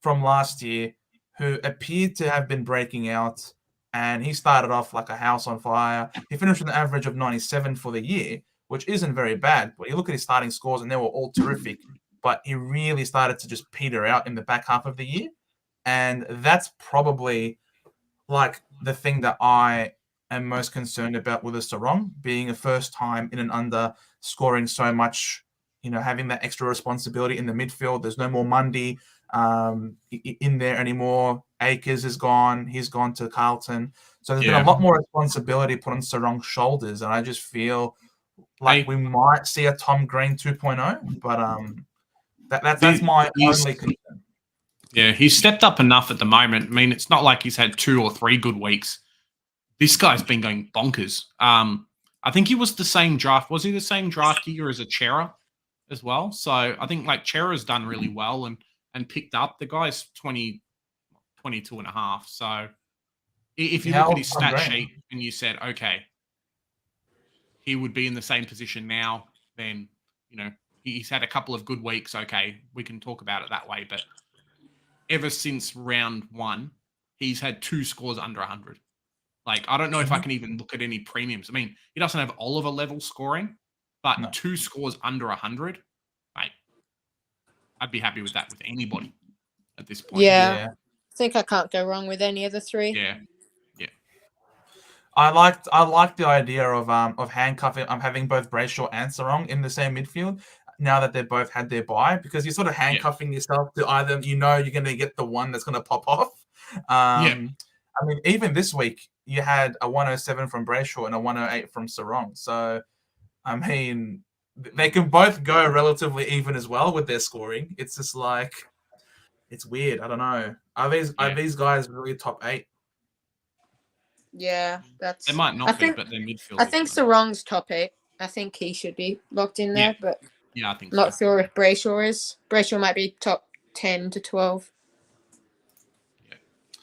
from last year who appeared to have been breaking out, and he started off like a house on fire. He finished with an average of 97 for the year, which isn't very bad. But you look at his starting scores, and they were all terrific. But he really started to just peter out in the back half of the year, and that's probably like the thing that I am most concerned about with a Sarong, being a first time in and under, scoring so much, having that extra responsibility in the midfield. There's no more Mundy in there anymore. Akers is gone. He's gone to Carlton. So there's been a lot more responsibility put on Sarong's shoulders. And I just feel like we might see a Tom Green 2.0, but that's my only concern. Yeah, he's stepped up enough at the moment. I mean, it's not like he's had 2 or 3 good weeks. This guy's been going bonkers. I think he was the same draft. Was he the same draft year as a Chera as well? So I think like Chera's done really well and picked up. The guy's 22 and a half. So if you look at his stat sheet and you said, okay, he would be in the same position now, then, he's had a couple of good weeks. Okay, we can talk about it that way. But ever since round 1, he's had 2 scores under 100. Like, I don't know if I can even look at any premiums. I mean, he doesn't have Oliver level scoring, but 2 scores under 100, mate, I'd be happy with that with anybody at this point. Yeah. I think I can't go wrong with any of the 3. Yeah. I liked the idea of handcuffing. I'm having both Brayshaw and Sarong in the same midfield now that they both had their bye, because you're sort of handcuffing yourself to either, you're going to get the one that's going to pop off. I mean, even this week, you had a 107 from Brayshaw and a 108 from Sarong. So, I mean, they can both go relatively even as well with their scoring. It's just like, it's weird. I don't know. Are these guys really top 8? Yeah, that's. They might not be, but they're midfield. I think Sarong's top 8. I think he should be locked in there, but I think not sure if Brayshaw is. Brayshaw might be top 10 to 12.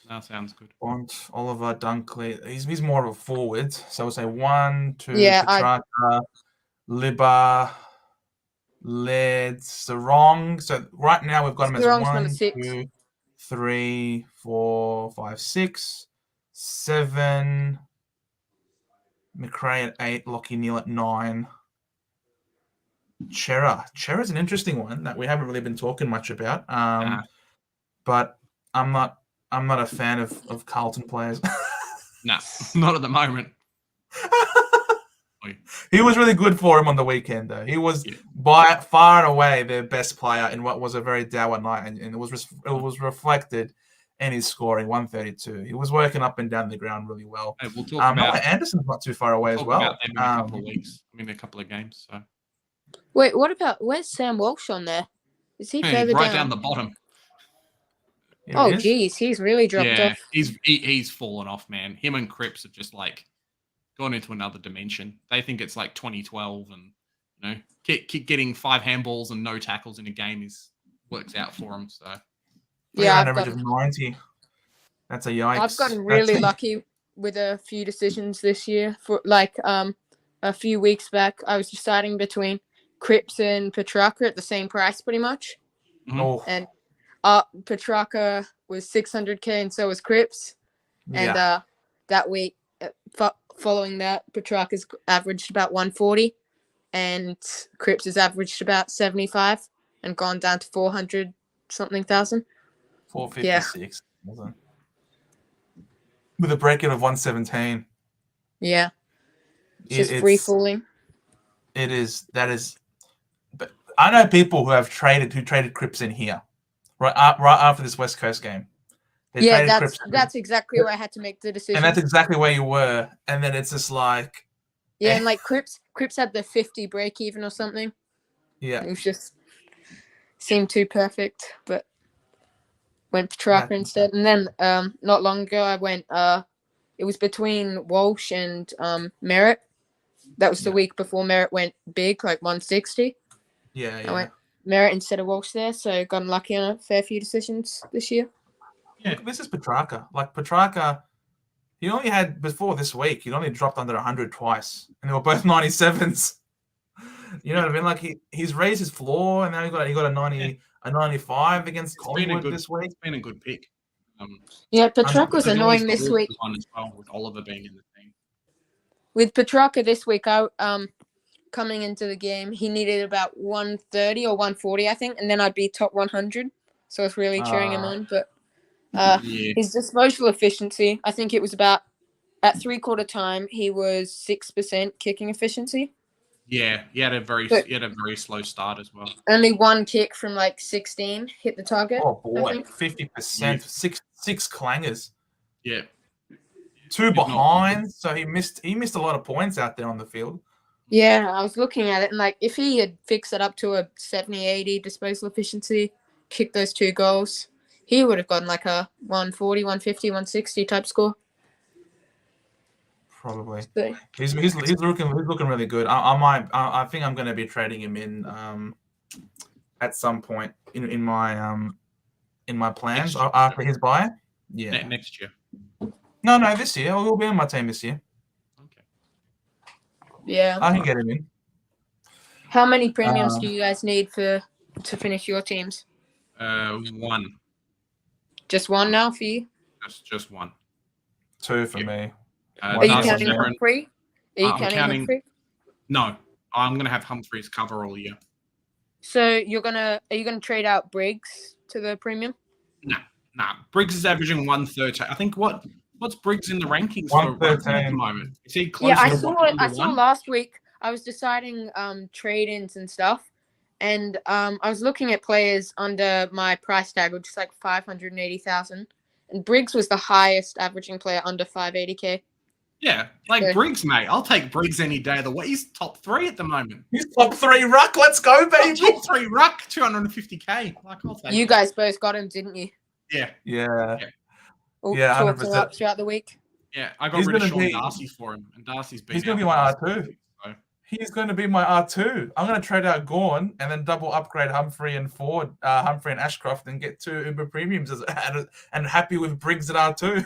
That sounds good. Bont, Oliver, Dunkley. He's more of a forward. So we'll say 1, 2, Petrarca, Libba, Led, Sarong. So right now we've got him as 1, 2, 3, 4, 5, 6, 7. McRae at 8, Lockie Neal at 9. Chera's an interesting one that we haven't really been talking much about. But I'm not a fan of Carlton players. Nah, not at the moment. He was really good for him on the weekend, though. He was by far and away their best player in what was a very dour night, and it was reflected in his scoring, 132. He was working up and down the ground really well. Hey, we'll talk about Noah Anderson's not too far away as well. About them in a couple of weeks. A couple of games. So. Wait, where's Sam Walsh on there? Is he further right down the bottom? Oh, geez, he's really dropped off. He's fallen off, man. Him and Cripps have just like gone into another dimension. They think it's like 2012, and getting 5 handballs and no tackles in a game works out for them. So yeah, an average of 90. That's a yikes. I've gotten really lucky with a few decisions this year. For a few weeks back, I was deciding between Cripps and Petrarca at the same price, pretty much. Oh. And Petrarca was 600K, and so was Cripps. And that week, following that, Petrarca's averaged about 140, and Cripps has averaged about 75, and gone down to 400 something thousand. 456. Yeah. With a break-in of 117. Yeah. It's just free falling. It is. That is. But I know people who traded Cripps in here, right after this West Coast game. That's exactly where I had to make the decision. And that's exactly where you were. And then it's just like. Yeah, and like Cripps had the 50 break even or something. Yeah. It was just seemed too perfect, but went Petrarca instead. And then not long ago I went it was between Walsh and Merritt. That was the week before Merritt went big, like 160. Yeah. I went Merritt instead of Walsh there, so got lucky on a fair few decisions this year. Yeah, this is Petrarca. Like Petrarca, he only had before this week. He only dropped under 100 twice, and they were both 97s. You know what I mean? Like he's raised his floor, and now he got a 95 against Collingwood this week. It's been a good pick. Petrarca was annoying this week. As well, with Oliver being in the team. With Petrarca this week, coming into the game, he needed about 130 or 140, I think, and then I'd be top 100. So it's really cheering him on. But his disposal efficiency, I think it was about at 3/4 time, he was 6% kicking efficiency. Yeah, he had a very slow start as well. Only one kick from like 16 hit the target. Oh boy, 50%, six clangers. Yeah. 2 behind, so he missed a lot of points out there on the field. Yeah, I was looking at it, and like if he had fixed it up to a 70-80 disposal efficiency, kicked those 2 goals, he would have gotten like a 140, 150, 160 type score. Probably. So, He's looking really good. I think I'm going to be trading him in at some point in my plans after his buy. Yeah. Next year. No, this year. He'll be on my team this year. Okay. Yeah. I can get him in. How many premiums do you guys need to finish your teams? 1. Just 1 now for you? Just 1. 2 for me. Are you counting Humphrey? Humphrey? No, I'm gonna have Humphreys cover all year. So are you gonna trade out Briggs to the premium? Nah. Briggs is averaging 113. I think what's Briggs in the rankings for at the moment? Is he close? Yeah, I saw last week. I was deciding trade-ins and stuff, and I was looking at players under my price tag, which is like 580,000, and Briggs was the highest averaging player under 580K. Yeah, Briggs, mate. I'll take Briggs any day of the week. He's top 3 at the moment. He's top 3 ruck. Let's go, baby. Top 3 ruck, 250K. I'll take you guys both got him, didn't you? Yeah. Yeah. Talked him up throughout the week. Yeah, I got rid of Sean Darcy for him, and Darcy's been. He's going to be my R2. So. He's going to be my R2. I'm going to trade out Gawn and then double upgrade Humphrey and Ford, Humphrey and Ashcroft, and get 2 Uber premiums and happy with Briggs at R2.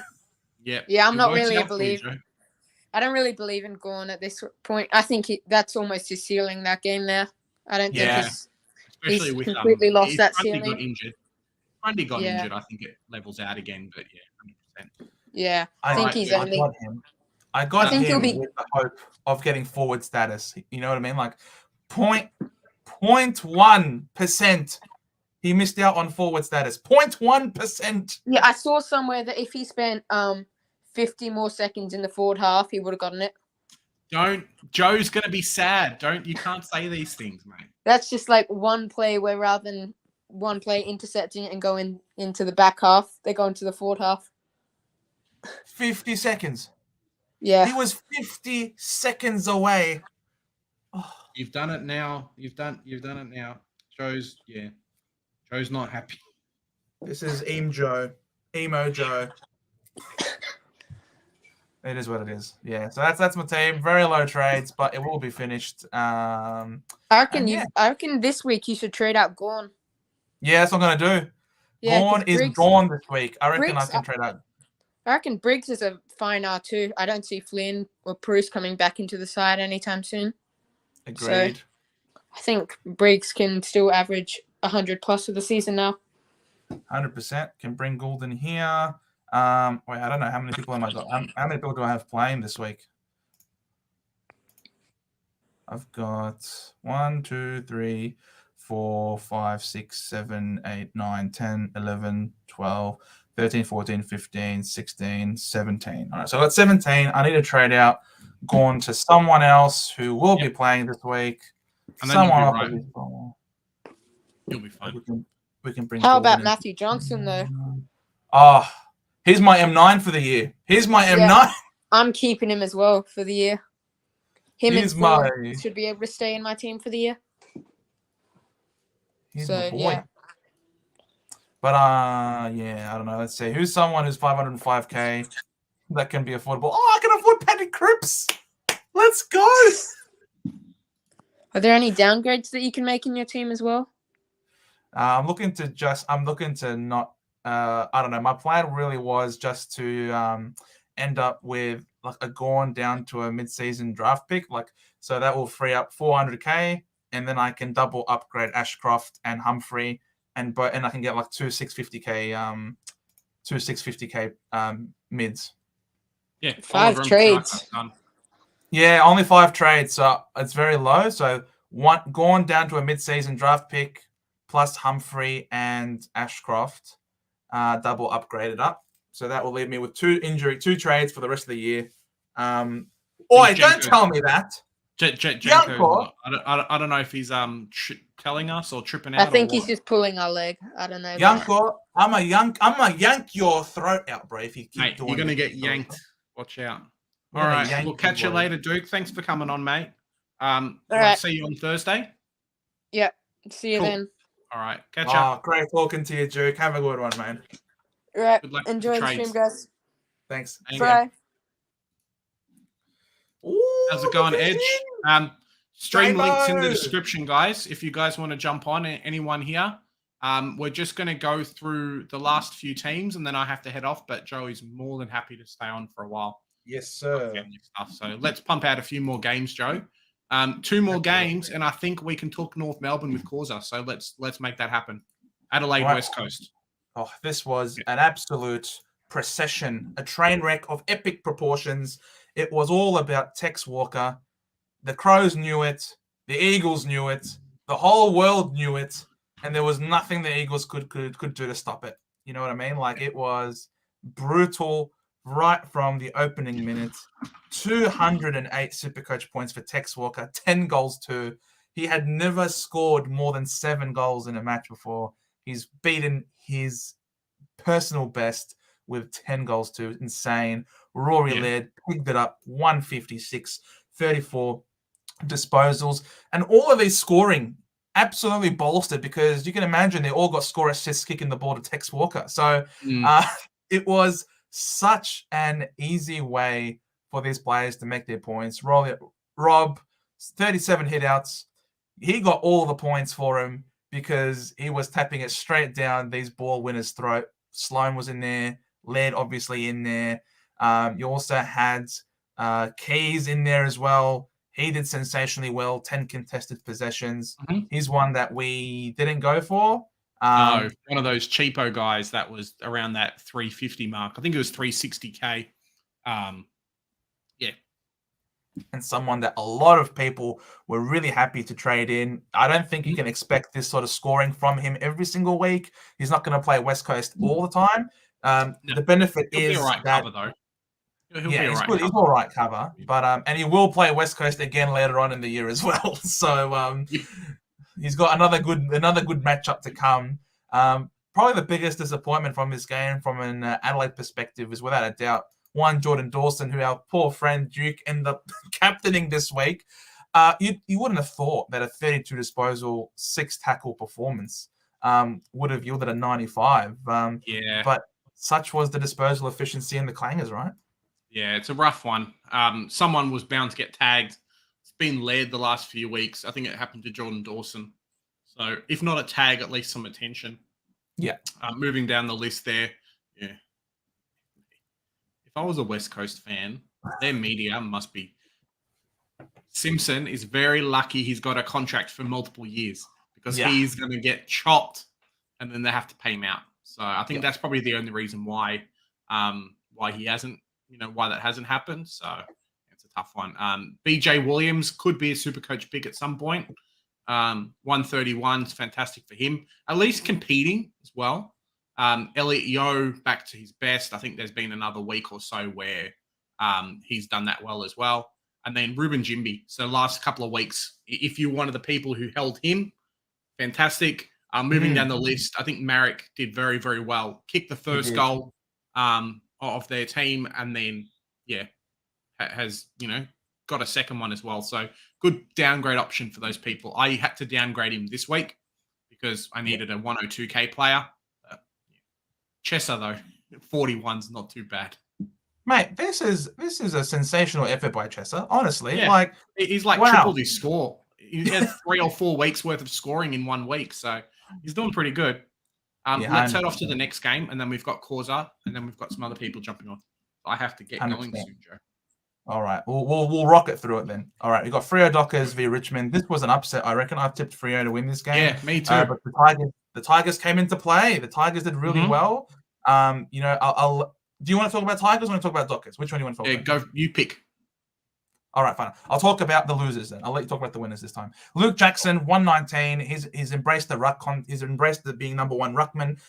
Yeah, I'm not really a believer. I don't really believe in Gawn at this point. I think that's almost his ceiling, that game there. I don't think he's completely lost that ceiling. Got injured. Grundy got injured. I think it levels out again, but 100%. Yeah, I think he's only. I got him with the hope of getting forward status. You know what I mean? Like point 0.1%. He missed out on forward status. 0.1%. Yeah, I saw somewhere that if he spent 50 more seconds in the forward half, he would have gotten it. Joe's gonna be sad. You can't say these things, mate. That's just like one play where rather than one play intercepting it and going into the back half, they go into the forward half. 50 seconds. Yeah. He was 50 seconds away. Oh. You've done it now. You've done it now. Joe's not happy. This is Emo Joe. It is what it is. Yeah. So that's my team. Very low trades, but it will be finished. I reckon this week you should trade out Gorn. Yeah, that's what I'm gonna do. Yeah, Gorn is gone this week. I reckon I can trade out. I reckon Briggs is a fine R2. I don't see Flynn or Bruce coming back into the side anytime soon. Agreed. So I think Briggs can still average 100 plus for the season now. 100% can bring Goulden here. Wait, I don't know how many people am I got. How many people do I have playing this week? I've got 1, 2, 3, 4, 5, 6, 7, 8, 9, 10, 11, 12, 13, 14, 15, 16, 17. All right, so I got 17. I need to trade out Gorn to someone else who will be playing this week. And someone you'll be fine. We can bring. How Gordon about in. Matthew Johnson though? Oh, he's my M9 for the year. Here's my M9. Yeah, I'm keeping him as well for the year. Him He's and Ford should be able to stay in my team for the year. He's so my boy. yeah. But yeah, I don't know. Let's see. Who's someone who's 505k that can be affordable? Oh, I can afford Paddy Cripps. Let's go. Are there any downgrades that you can make in your team as well? I'm looking to not. I don't know. My plan really was just to end up with like a Gorn down to a mid-season draft pick, so that will free up 400k, and then I can double upgrade Ashcroft and Humphrey, and I can get like two 650k mids. Yeah, 5 trades. Yeah, only 5 trades, so it's very low. So Gorn down to a mid-season draft pick, plus Humphrey and Ashcroft, double upgraded up. So that will leave me with 2 trades for the rest of the year. Don't tell me that. Janko, I don't know if he's telling us or tripping out. I think he's just pulling our leg. I don't know. Janko, I'm gonna yank your throat out, bro. If you keep doing, you're gonna get yanked. Watch out. All right, we'll catch you later, Duke. Thanks for coming on, mate. I'll see you on Thursday. Yeah, see you then. All right, catch up. Great talking to you, Duke. Have a good one, man. All right, enjoy the stream, guys. Thanks. Bye. Ooh, how's it going, Edge? Stream links in the description, guys. If you guys want to jump on, anyone here, we're just going to go through the last few teams, and then I have to head off. But Joey's more than happy to stay on for a while. Yes, sir. So let's pump out a few more games, Joe. 2 more games, and I think we can talk North Melbourne with Causa. So let's make that happen. Adelaide West Coast. Oh, this was an absolute procession, a train wreck of epic proportions. It was all about Tex Walker. The Crows knew it. The Eagles knew it. The whole world knew it. And there was nothing the Eagles could do to stop it. You know what I mean? Like, it was brutal right from the opening minutes. 208 Supercoach points for Tex Walker, 10 goals too. He had never scored more than 7 goals in a match before. He's beaten his personal best with 10 goals too. Insane. Rory Laird picked it up, 156, 34 disposals. And all of these scoring absolutely bolstered, because you can imagine they all got score assists kicking the ball to Tex Walker. So it was such an easy way for these players to make their points. Rob, 37 hitouts. He got all the points for him because he was tapping it straight down these ball winners' throat. Sloan was in there. Laird obviously in there. You also had Keys in there as well. He did sensationally well, 10 contested possessions. He's one that we didn't go for. No, one of those cheapo guys that was around that 350 mark. I think it was 360K. and someone that a lot of people were really happy to trade in. I don't think you can expect this sort of scoring from him every single week. He's not going to play West Coast all the time. No, the benefit he'll be is all right that cover though. He'll be yeah, all he's right good. He's cover. all right cover, but and he will play West Coast again later on in the year as well. So he's got another good matchup to come. Probably the biggest disappointment from this game, from an Adelaide perspective, is without a doubt one Jordan Dawson, who our poor friend Duke ended up captaining this week. You wouldn't have thought that a 32 disposal, 6 tackle performance would have yielded a 95. But such was the disposal efficiency in the Clangers, right? Yeah, it's a rough one. Someone was bound to get tagged. It's been led the last few weeks. I think it happened to Jordan Dawson. So if not a tag, at least some attention. Yeah. Moving down the list there. Yeah. If I was a West Coast fan, their media must be. Simpson is very lucky he's got a contract for multiple years, because he's going to get chopped and then they have to pay him out. So I think that's probably the only reason why he hasn't, why that hasn't happened. So it's a tough one. BJ Williams could be a super coach pick at some point. 131 is fantastic for him. At least competing as well. Elliot Yeo back to his best. I think there's been another week or so where he's done that well as well. And then Ruben Jimby. So last couple of weeks, if you're one of the people who held him, fantastic. Moving down the list, I think Marek did very, very well. Kicked the first goal of their team, and then, has, got a second one as well. So good downgrade option for those people. I had to downgrade him this week because I needed a 102K player. Chesser, though, 41's not too bad. Mate, this is a sensational effort by Chesser. Honestly, he's tripled his score. He had 3 or 4 weeks worth of scoring in 1 week, so he's doing pretty good. Let's head off to the next game, and then we've got Causa, and then we've got some other people jumping on. I have to get 100%. Going soon, Joe. All right, we'll rocket through it then. All right, we got Freo Dockers v Richmond. This was an upset. I reckon I tipped Freo to win this game. Yeah, me too. But the Tigers came into play. The Tigers did really well. Do you want to talk about Tigers or want to talk about Dockers? Which one do you want to talk about? Go. You pick. All right, fine. I'll talk about the losers then. I'll let you talk about the winners this time. Luke Jackson, 119. He's embraced the ruck. He's embraced the being number 1 ruckman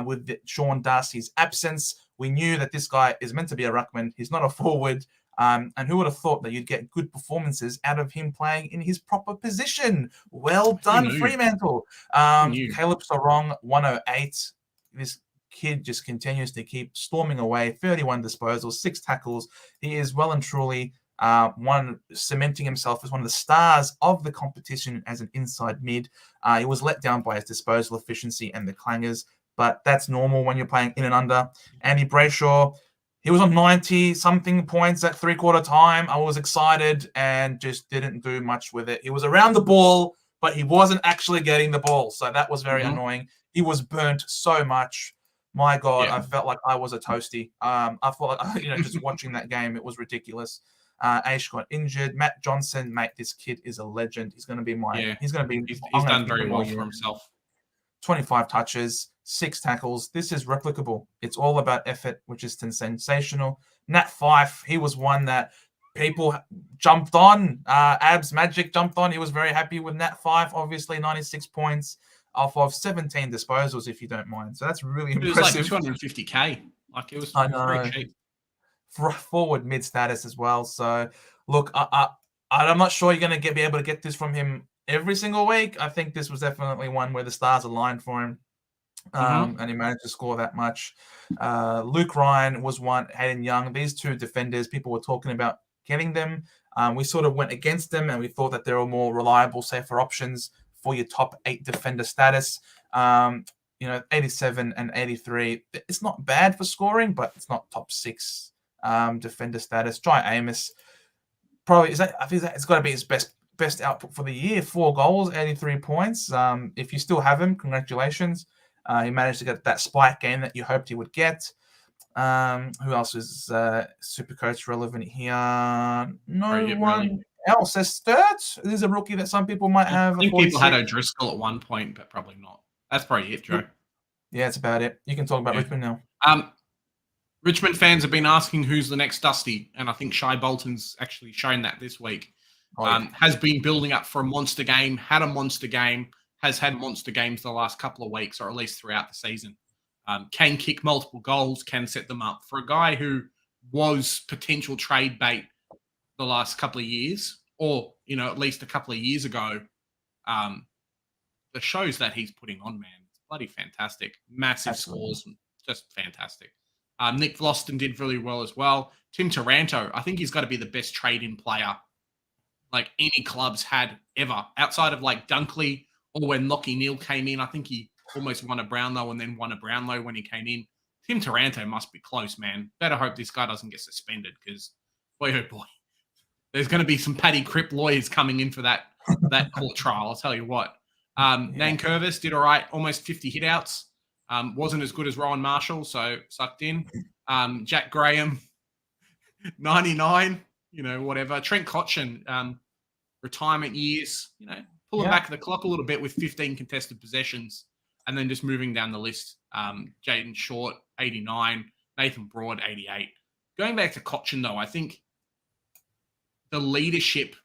with Sean Darcy's absence. We knew that this guy is meant to be a ruckman. He's not a forward. And who would have thought that you'd get good performances out of him playing in his proper position? Well done, Fremantle. Caleb Sarong, 108. This kid just continues to keep storming away. 31 disposals, 6 tackles. He is well and truly cementing himself as one of the stars of the competition as an inside mid. He was let down by his disposal efficiency and the clangers, but that's normal when you're playing in and under. Andy Brayshaw, he was on 90-something points at three-quarter time. I was excited and just didn't do much with it. He was around the ball, but he wasn't actually getting the ball, so that was very annoying. He was burnt so much. My God, I felt like I was a toasty. I felt like, just watching that game, it was ridiculous. Aish got injured. Matt Johnson, mate, this kid is a legend. He's going to be He's going to be. He's done very well for himself. 25 touches, 6 tackles. This is replicable. It's all about effort, which is sensational. Nat Fife, he was one that people jumped on. Abs Magic jumped on. He was very happy with Nat Fife. Obviously, 96 points off of 17 disposals, if you don't mind. So that's really impressive. It was like 250K. Like, it was very cheap. Forward mid status as well. So look, I'm not sure you're going to be able to get this from him every single week. I think this was definitely one where the stars aligned for him, and he managed to score that much. Luke Ryan was one. Hayden Young, these 2 defenders, people were talking about getting them. We sort of went against them, and we thought that they were more reliable, safer options for your top 8 defender status. 87 and 83. It's not bad for scoring, but it's not top 6 defender status. Jai Amos, probably I think it's got to be his best output for the year. 4 goals, 83 points. If you still have him, congratulations. He managed to get that spike game that you hoped he would get. Who else is Supercoach relevant here? No one else. There's Sturt. This is a rookie that some people might have. I think people had O'Driscoll at one point, but probably not. That's probably it, Joe. Yeah, that's about it. You can talk about Richmond now. Richmond fans have been asking who's the next Dusty, and I think Shai Bolton's actually shown that this week. Has been building up for a monster game, had a monster game, has had monster games the last couple of weeks, or at least throughout the season. Can kick multiple goals, can set them up. For a guy who was potential trade bait the last couple of years, or, at least a couple of years ago, the shows that he's putting on, man, it's bloody fantastic. Massive scores, just fantastic. Nick Vlosten did really well as well. Tim Taranto, I think he's got to be the best trade-in player like any club's had ever, outside of like Dunkley or when Lockie Neal came in. I think he almost won a Brownlow and then won a Brownlow when he came in. Tim Taranto must be close, man. Better hope this guy doesn't get suspended because, boy, oh boy, there's going to be some Paddy Crip lawyers coming in for that court trial, I'll tell you what. Nankervis did all right, almost 50 hitouts. Wasn't as good as Rowan Marshall, so sucked in. Jack Graham, 99, whatever. Trent Cotchin, retirement years, pulling back the clock a little bit with 15 contested possessions and then just moving down the list. Jaden Short, 89. Nathan Broad, 88. Going back to Cotchin, though, I think the leadership,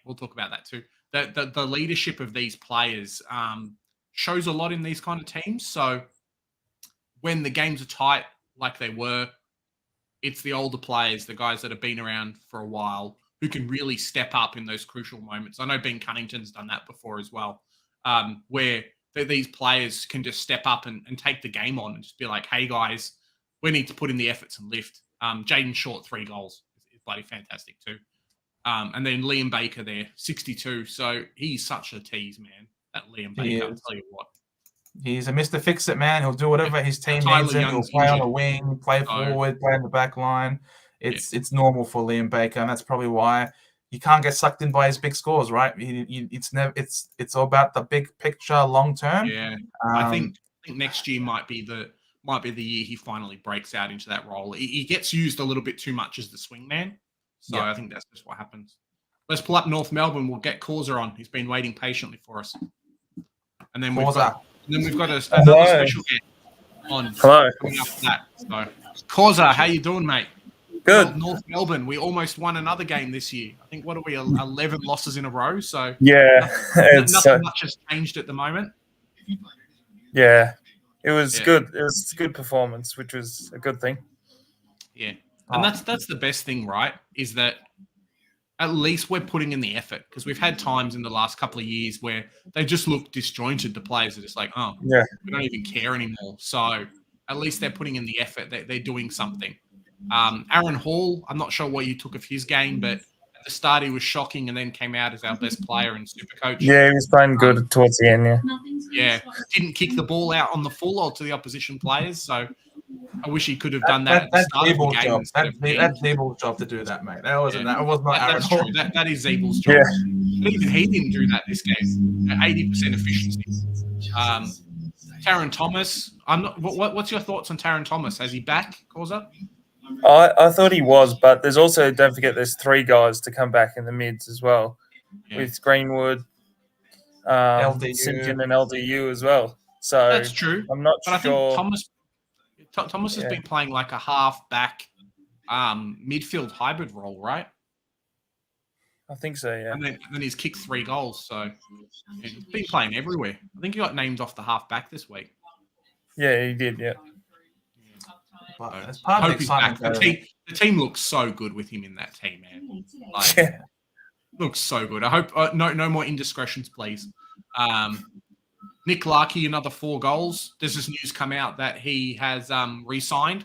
we'll talk about that too. The leadership of these players shows a lot in these kind of teams. So when the games are tight, like they were, it's the older players, the guys that have been around for a while, who can really step up in those crucial moments. I know Ben Cunnington's done that before as well, where these players can just step up and take the game on and just be like, hey, guys, we need to put in the efforts and lift. Jaden Short, 3 goals is bloody fantastic too. And then Liam Baker there, 62. So he's such a tease, man, that Liam Baker, I'll tell you what. He's a Mr. Fix-It, man. He'll do whatever his team needs him. He'll play on the wing, play forward, play in the back line. It's normal for Liam Baker, and that's probably why you can't get sucked in by his big scores, right? It's all about the big picture, long term. Yeah, I think next year might be the year he finally breaks out into that role. He gets used a little bit too much as the swingman, so I think that's just what happens. Let's pull up North Melbourne. We'll get Causa on. He's been waiting patiently for us, and then we've got another special guest on. Hello. Coming after that. So, Causa, how you doing, mate? Good. North Melbourne, we almost won another game this year. I think, 11 losses in a row. So nothing much has changed at the moment. Yeah, it was good. It was a good performance, which was a good thing. Yeah, and that's the best thing, right? Is that at least we're putting in the effort, because we've had times in the last couple of years where they just look disjointed. The players are just like, we don't even care anymore. So at least they're putting in the effort. They're doing something. Aaron Hall, I'm not sure what you took of his game, but at the start he was shocking and then came out as our best player and Supercoach. Yeah, he was playing good towards the end, Didn't kick the ball out on the full or to the opposition players, so I wish he could have done that. That's Zeebel's job. That's Zeebel's job to do that, mate. That was not Aaron Hall. True. That is Zeebel's job. But even he didn't do that this game. 80% efficiency. Taron Thomas. What's your thoughts on Taron Thomas? Has he back, Causa? I thought he was, but there's also, don't forget, there's 3 guys to come back in the mids as well, with Greenwood, Simpkin, and LDU as well. So that's true. I'm not sure. I think Thomas has been playing like a half-back midfield hybrid role, right? I think so, yeah. And then he's kicked 3 goals, so he's been playing everywhere. I think he got named off the half-back this week. Yeah, he did, yeah. That's part of the excitement. The team looks so good with him in that team, man. Looks so good. I hope no more indiscretions, please. Nick Larkey, another 4 goals. There's this news come out that he has re-signed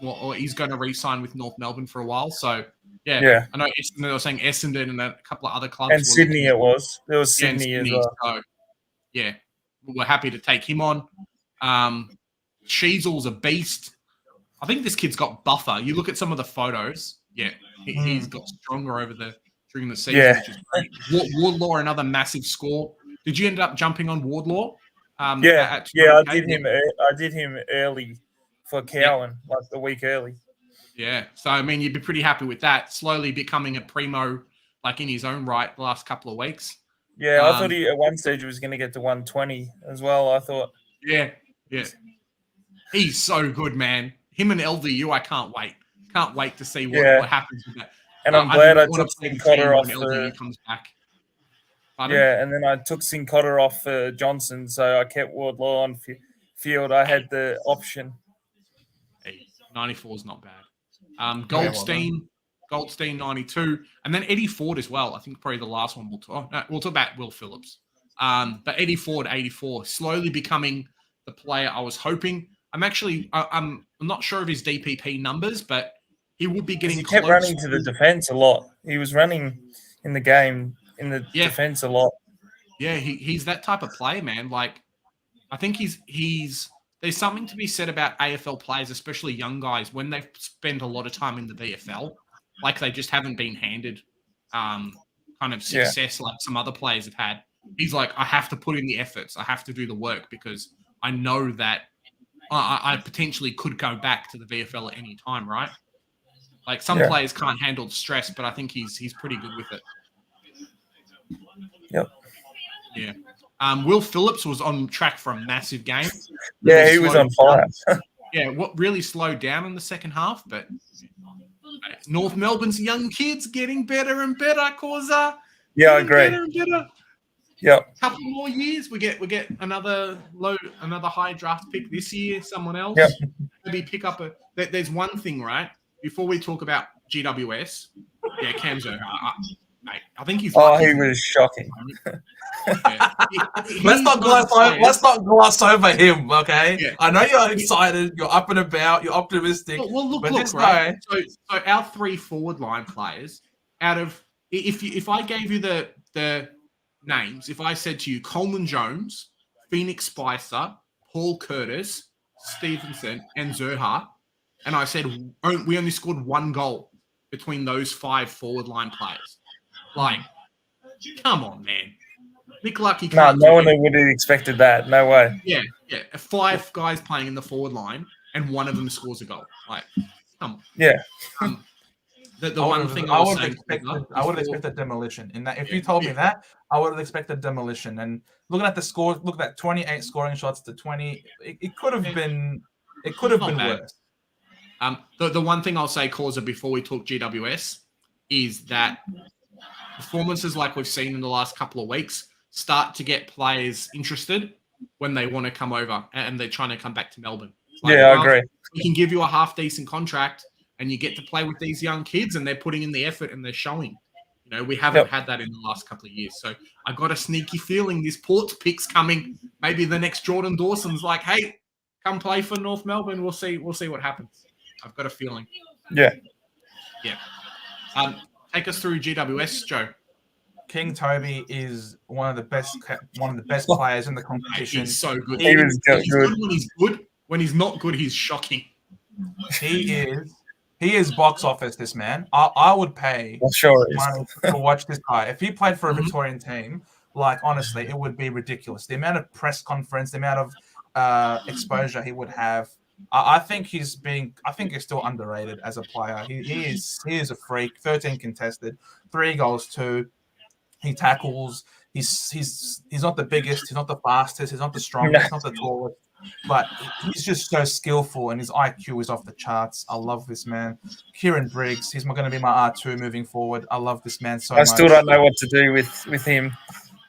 or he's going to re-sign with North Melbourne for a while. So I know they were saying Essendon and a couple of other clubs. And Sydney it was. There was Sydney as well. So, we're happy to take him on. Sheasel's a beast. I think this kid's got buffer. You look at some of the photos. Yeah, he's got stronger during the season, which is great. Wardlaw, another massive score. Did you end up jumping on Wardlaw? I did him early for Cowan, like the week early. Yeah, so I mean, you'd be pretty happy with that. Slowly becoming a primo, like in his own right, the last couple of weeks. Yeah, I thought he at one stage was going to get to 120 as well. I thought. Yeah. He's so good, man. him and LDU, I can't wait. Can't wait to see what happens with that. And I'm glad I took Sin Cotter off when LDU comes back. Pardon? Yeah, and then I took Sin Cotter off for Johnson, so I kept Wardlaw on field. I had the option. Hey, 94 is not bad. Goldstein 92, and then Eddie Ford as well. I think probably the last one we'll talk. No, we'll talk about Will Phillips. But Eddie Ford, 84, slowly becoming the player I was hoping. I'm not sure of his DPP numbers, but he would be getting. He kept running to the defense a lot. He was running in the game in the defense a lot. Yeah, he's that type of player, man. Like, I think he's. There's something to be said about AFL players, especially young guys, when they've spent a lot of time in the VFL, like they just haven't been handed kind of success like some other players have had. He's like, I have to put in the efforts. I have to do the work because I know that I potentially could go back to the VFL at any time, right? Like some players can't handle the stress, but I think he's pretty good with it. Yep. Yeah. Will Phillips was on track for a massive game. Yeah, he was on fire. Yeah, what really slowed down in the second half, but North Melbourne's young kids getting better and better, Causa. Yeah, I agree. Better and better. Yeah. Couple more years, we get another high draft pick this year. Someone else. Yep. Maybe pick up There's one thing, right? Before we talk about GWS, Cam Zohar. I think he's. Oh, he was shocking. Let's not gloss over him, okay? Yeah. I know you're excited, you're up and about, you're optimistic. Well, look, right? So our 3 forward line players, out of if I gave you the names, if I said to you Coleman Jones, Phoenix Spicer, Paul Curtis, Stevenson, and Zohar, and I said we only scored 1 goal between those 5 forward line players. Like, come on, man. Nick Lucky can't. No one would have expected that. No way. Yeah. 5 guys playing in the forward line, and one of them scores a goal. Like, come on. Yeah. The one thing I would have expected demolition. In that, if you told me that, I would have expected demolition. And looking at the scores, look at that 28 scoring shots to 20. It could have been. It could have been worse. The one thing I'll say, Causa, before we talk GWS, is that performances like we've seen in the last couple of weeks start to get players interested when they want to come over and they're trying to come back to Melbourne. Like, I agree. We can give you a half-decent contract and you get to play with these young kids and they're putting in the effort and they're showing. You know, we haven't had that in the last couple of years. So I got a sneaky feeling this Port pick's coming. Maybe the next Jordan Dawson's like, hey, come play for North Melbourne. We'll see what happens. I've got a feeling. Yeah. Take us through GWS, Joe. King Toby is one of the best players in the competition. He's so good. He was good when he's good. When he's not good, he's shocking. He is box office. This man, I would pay money to watch this guy. If he played for a Victorian team, like honestly, it would be ridiculous. The amount of press conference, the amount of exposure he would have. I think he's still underrated as a player. He is a freak. 13 contested, 3 goals, 2. He tackles. He's not the biggest. He's not the fastest. He's not the strongest. He's not the tallest. But he's just so skillful, and his IQ is off the charts. I love this man. Kieran Briggs. He's going to be my R2 moving forward. I love this man so much. I still don't know what to do with him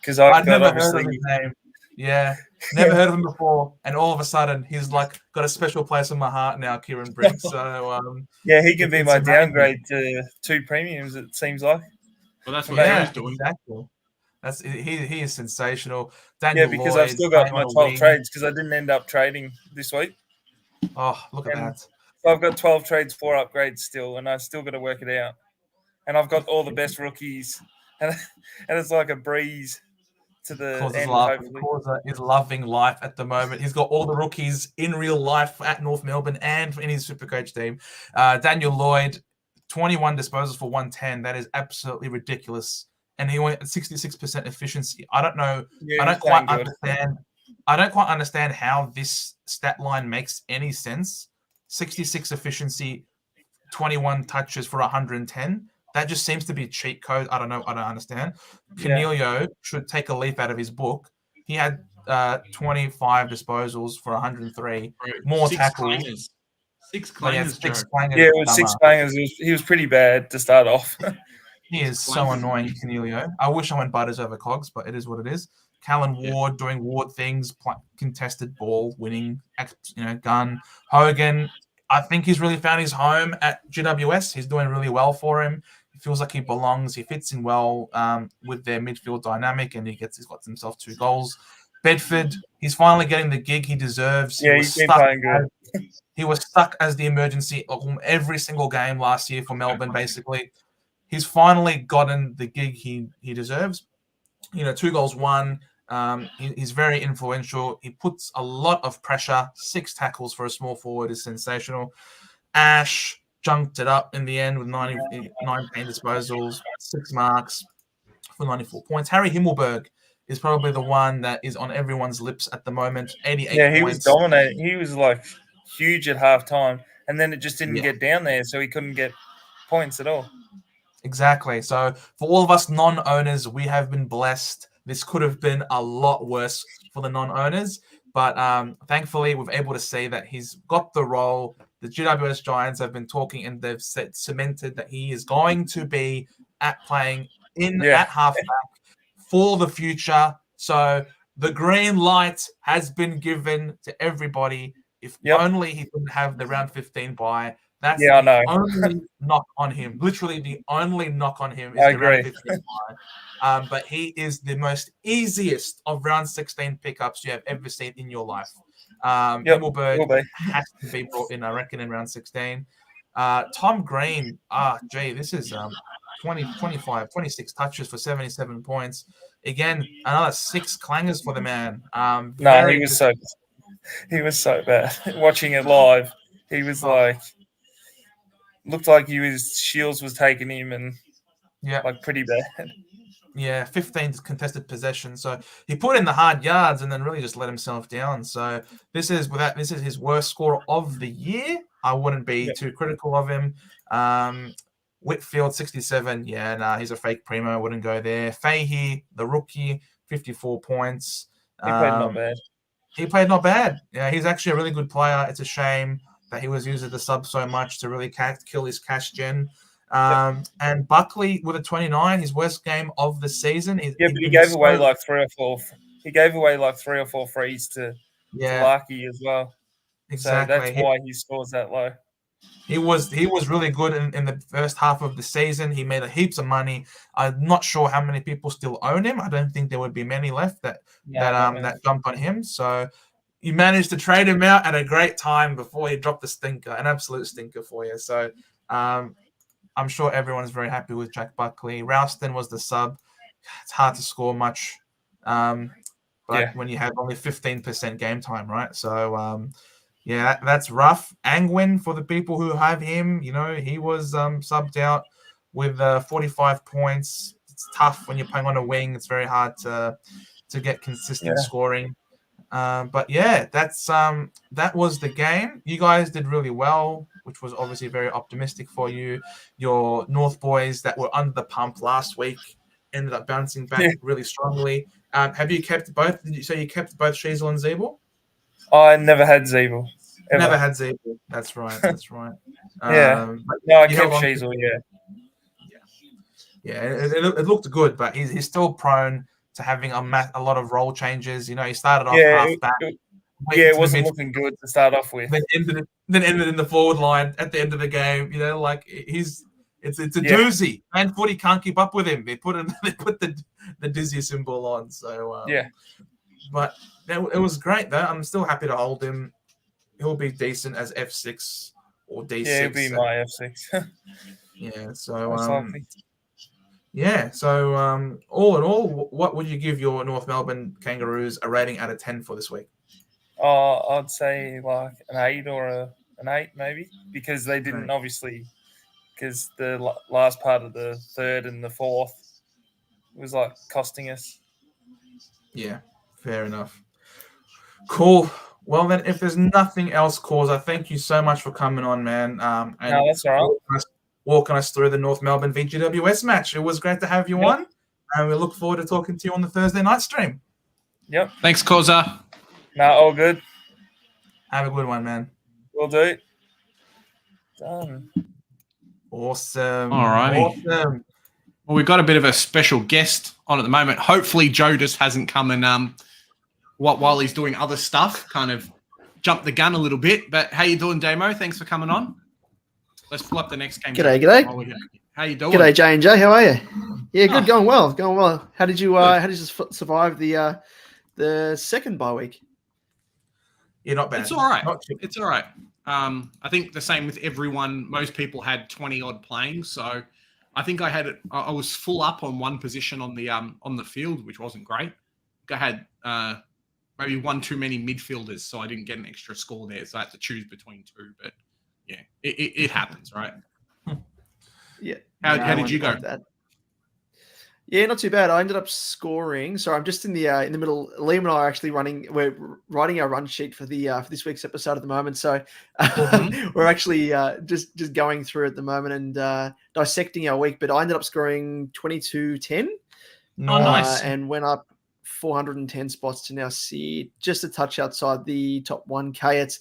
because I've never heard of his name. Yeah, never heard of him before, and all of a sudden he's like got a special place in my heart now, Kieran Briggs. So he can be my downgrade to 2 premiums. It seems like. Well, that's what he's doing. Exactly. He is sensational. Because I've still got my 12 trades because I didn't end up trading this week. Oh, look at that! So I've got 12 trades, 4 upgrades still, and I still got to work it out. And I've got all the best rookies, and it's like a breeze. To the end, Causa is loving life at the moment. He's got all the rookies in real life at North Melbourne and in his Supercoach team. Daniel Lloyd, 21 disposals for 110. That is absolutely ridiculous. And he went at 66% efficiency. I don't know. I don't quite understand how this stat line makes any sense. 66 efficiency, 21 touches for 110. That just seems to be a cheat code. I don't know. I don't understand. Cornelio should take a leaf out of his book. He had 25 disposals for 103. More tackles. 6 But yeah, clangers, 6 Joe. clangers. Yeah, it was 6 bangers. He was pretty bad to start off. He is so annoying, Cornelio. I wish I went Butters over Cogs, but it is what it is. Callan Ward doing Ward things, contested ball, winning, gun. Hogan, I think he's really found his home at GWS. He's doing really well for him. He feels like he belongs. He fits in well with their midfield dynamic, and he's got himself 2 goals. Bedford, he's finally getting the gig he deserves. Yeah, he's been playing good. He was stuck as the emergency every single game last year for Melbourne, basically. He's finally gotten the gig he deserves. 2 goals, 1. He's very influential. He puts a lot of pressure. 6 tackles for a small forward is sensational. Ash junked it up in the end with 19 disposals, 6 marks for 94 points. Harry Himmelberg is probably the one that is on everyone's lips at the moment. 88 points. Yeah, he was dominating. He was like huge at halftime, and then it just didn't get down there, so he couldn't get points at all. Exactly. So for all of us non-owners, we have been blessed. This could have been a lot worse for the non-owners, but thankfully we're able to see that he's got the role. The GWS Giants have been talking, and they've cemented that he is going to be playing at halfback for the future. So the green light has been given to everybody. If only he didn't have the round 15 bye. That's the only knock on him. Literally, the only knock on him is the round 15 bye. But he is the most easiest of round 16 pickups you have ever seen in your life. Himmelberg has to be brought in, I reckon, in round 16. Tom Green, this is 26 touches for 77 points. Again, another 6 clangers for the man. He was so bad. Watching it live, he was looked like Shields was taking him, and pretty bad. Yeah, 15 contested possession. So he put in the hard yards and then really just let himself down. So this is his worst score of the year. I wouldn't be too critical of him. Whitfield, 67. Yeah, he's a fake primo. I wouldn't go there. Fahey, the rookie, 54 points. He played not bad. He played not bad. Yeah, he's actually a really good player. It's a shame that he was used as the sub so much to really kill his cash gen. And Buckley with a 29, his worst game of the season. But he gave away like 3 or 4. He gave away like 3 or 4 frees to Larky as well. Exactly. So that's why he scores that low. He was really good in the first half of the season. He made heaps of money. I'm not sure how many people still own him. I don't think there would be many left that jumped on him. So you managed to trade him out at a great time before he dropped the stinker, an absolute stinker for you. So I'm sure everyone's very happy with Jack Buckley. Ralston was the sub. It's hard to score much, but when you have only 15% game time, right? So that's rough. Angwin, for the people who have him, he was subbed out with 45 points. It's tough when you're playing on a wing. It's very hard to get consistent scoring. But that was the game. You guys did really well, which was obviously very optimistic for you. Your North boys that were under the pump last week ended up bouncing back really strongly. Have you kept both? Did you say you kept both Sheasel and Zeeble? I never had Zeeble. Never had Zeeble. That's right. I kept Sheasel. It looked good, but he's still prone to having a lot of role changes. He started off halfback. It wasn't looking good to start off with. Then ended in the forward line at the end of the game. It's a doozy. And Footy can't keep up with him. They put the dizzy symbol on. So but it was great though. I'm still happy to hold him. He'll be decent as F6 or D6. Yeah, he'll be my F6. So all in all, what would you give your North Melbourne Kangaroos a rating out of 10 for this week? I'd say like an 8 or an 8 maybe, because they didn't because the last part of the third and the fourth was like costing us. Yeah, fair enough. Cool. Well, then, if there's nothing else, Causa, thank you so much for coming on, man. And that's all right. Walking us through the North Melbourne VGWS match. It was great to have you on, and we look forward to talking to you on the Thursday night stream. Yep. Thanks, Causa. No, all good. Have a good one, man. Will do. Done. Awesome. Alrighty. Awesome. Well, we've got a bit of a special guest on at the moment. Hopefully, Joe just hasn't come and while he's doing other stuff, kind of jumped the gun a little bit. But how you doing, Damo? Thanks for coming on. Let's pull up the next game. G'day, Joe, g'day. while we're here. How you doing? G'day, J and J. How are you? Yeah, good. Oh. Going well. Going well. How did you survive the second bye week? Yeah, not bad. It's all right. Not too- It's all right. I think the same with everyone. Most people had 20 odd playing, so I think I had it. I was full up on one position on the field, which wasn't great. I had maybe one too many midfielders, so I didn't get an extra score there. So I had to choose between two. But yeah, it happens, right? Yeah. How did you go? That. Yeah, not too bad. I ended up scoring. So I'm just in the middle. Liam and I are actually we're writing our run sheet for this week's episode at the moment. So we're actually just going through at the moment and dissecting our week. But I ended up scoring 22-10. Nice. And went up 410 spots to now see just a touch outside the top 1K.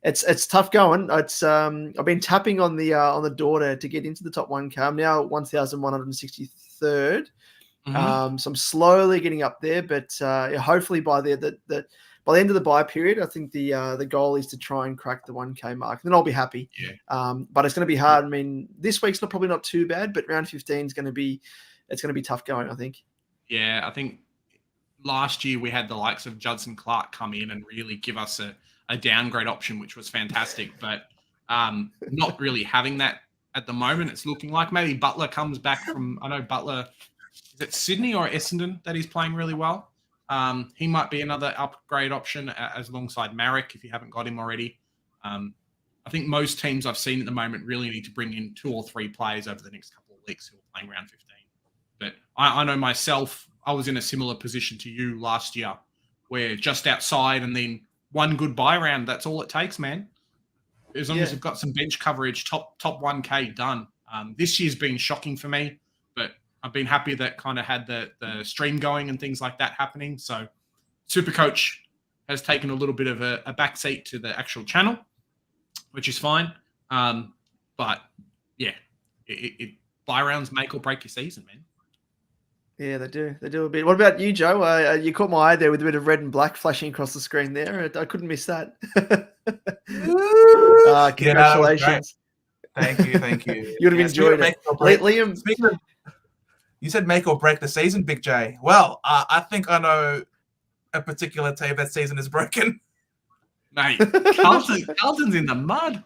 It's tough going. It's I've been tapping on the door to get into the top 1K. I'm now 1,163rd. So I'm slowly getting up there, but hopefully by the end of the bye period, I think the goal is to try and crack the 1K mark. Then I'll be happy. Yeah. But it's going to be hard. I mean, this week's probably not too bad, but round 15 is going to be tough going, I think. Yeah, I think last year we had the likes of Judson Clark come in and really give us a downgrade option, which was fantastic. But not really having that at the moment. It's looking like maybe Butler comes back from. I know Butler. Is it Sydney or Essendon that he's playing really well? He might be another upgrade option as alongside Marek if you haven't got him already. I think most teams I've seen at the moment really need to bring in 2 or 3 players over the next couple of weeks who are playing round 15. But I know myself, I was in a similar position to you last year where just outside and then one good buy round, that's all it takes, man. As long as you've got some bench coverage, top 1K done. This year's been shocking for me, but I've been happy that kind of had the stream going and things like that happening. So Supercoach has taken a little bit of a backseat to the actual channel, which is fine. But yeah, buy rounds make or break your season, man. Yeah, they do. They do a bit. What about you, Joe? You caught my eye there with a bit of red and black flashing across the screen there. I couldn't miss that. Congratulations. Thank you. You would have enjoyed it. Liam, you said make or break the season, Big J. Well, I think I know a particular team that season is broken. Mate, Carlton's in the mud.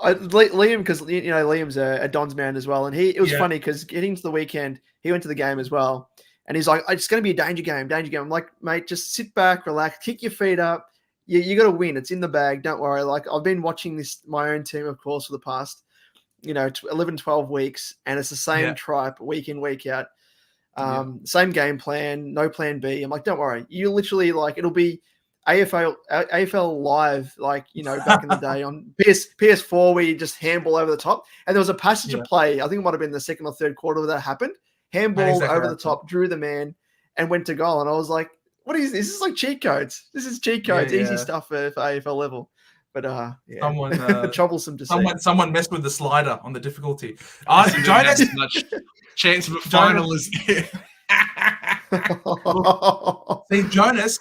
Liam, because Liam's a Don's man as well, and it was funny because getting to the weekend, he went to the game as well, and he's like, "It's going to be a danger game." I'm like, "Mate, just sit back, relax, kick your feet up. You got to win. It's in the bag. Don't worry." Like I've been watching my own team, of course, for the past 11, 12 weeks, and it's the same tripe week in, week out. Same game plan, no plan B. I'm like, don't worry. You literally it'll be AFL live, back in the day on PS4 where you just handball over the top. And there was a passage of play. I think it might have been the second or third quarter where that happened. Handball over the top, drew the man and went to goal. And I was like, what is this? This is like cheat codes. This is cheat codes. Easy stuff for AFL level. But someone troublesome to see. Someone messed with the slider on the difficulty. Jonas, as much chance of a final as see Jonas,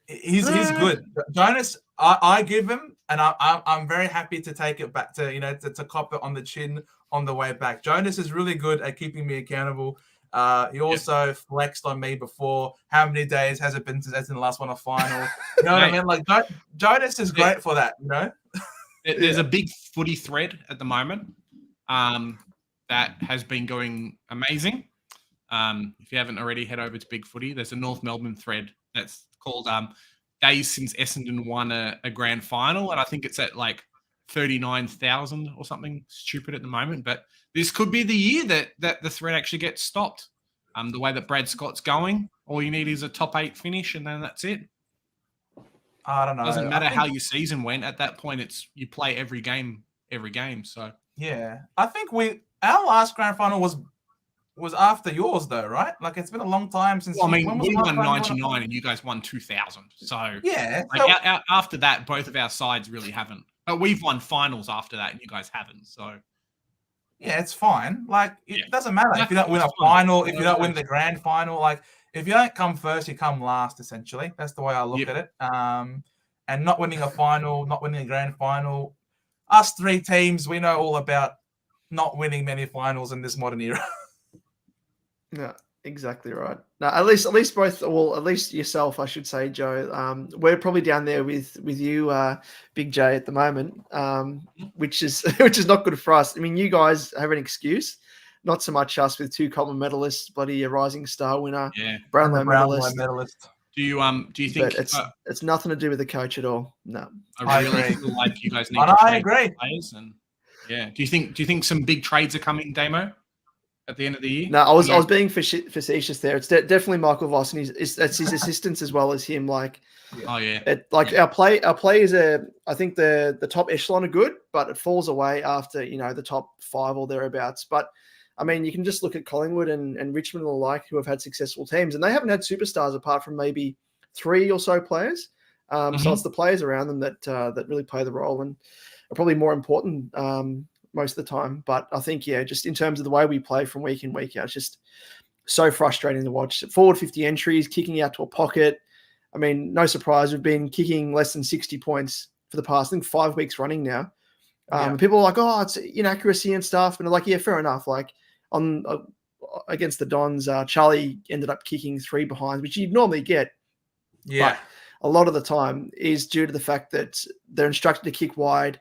he's good. Jonas, I give him, and I'm very happy to take it back to cop it on the chin on the way back. Jonas is really good at keeping me accountable. He also flexed on me before. How many days has it been since the last one a final? You know what I mean? Like Jonas is great for that. There's a big footy thread at the moment that has been going amazing. If you haven't already, head over to Big Footy. There's a North Melbourne thread that's called Days Since Essendon Won a Grand Final, and I think it's at like 39,000 or something stupid at the moment. But this could be the year that the thread actually gets stopped. The way that Brad Scott's going, all you need is a top 8 finish, and then that's it. I don't know. Doesn't matter how your season went. At that point, you play every game. So yeah, I think our last grand final was after yours though, right? Like it's been a long time since. Well, we won 99 and you guys won 2000. So yeah, after that, both of our sides really haven't But we've won finals after that, and you guys haven't. So yeah, it's fine. Like it doesn't matter if you don't win a It's fine. final, if you don't win the grand final. Like if you don't come first, you come last. Essentially, that's the way I look at it. And not winning a final, not winning a grand final. Us three teams, we know all about not winning many finals in this modern era. Yeah, exactly right. No, at least both, well, at least yourself, I should say, Joe. We're probably down there with you, Big J, at the moment, which is not good for us. I mean, you guys have an excuse, not so much us with 2 Coleman medalists, bloody a Rising Star winner, Brownlow medalist. Do you think it's nothing to do with the coach at all? No, I really feel like you guys need I to agree. Players and do you think some big trades are coming, Damo, at the end of the year? No, I was being facetious there. It's definitely Michael Voss, and it's his assistants as well as him. Like, our players are. I think the top echelon are good, but it falls away after the top 5 or thereabouts. But I mean, you can just look at Collingwood and Richmond and the like, who have had successful teams, and they haven't had superstars apart from maybe 3 or so players. So it's the players around them that really play the role and are probably more important most of the time. But I think, just in terms of the way we play from week in, week out, it's just so frustrating to watch. Forward 50 entries, kicking out to a pocket. I mean, no surprise, we've been kicking less than 60 points for the past, I think, 5 weeks running now. People are like, oh, it's inaccuracy and stuff. And like, yeah, fair enough. Like against the Dons, Charlie ended up kicking 3 behinds, which you'd normally get. Yeah. But a lot of the time is due to the fact that they're instructed to kick wide.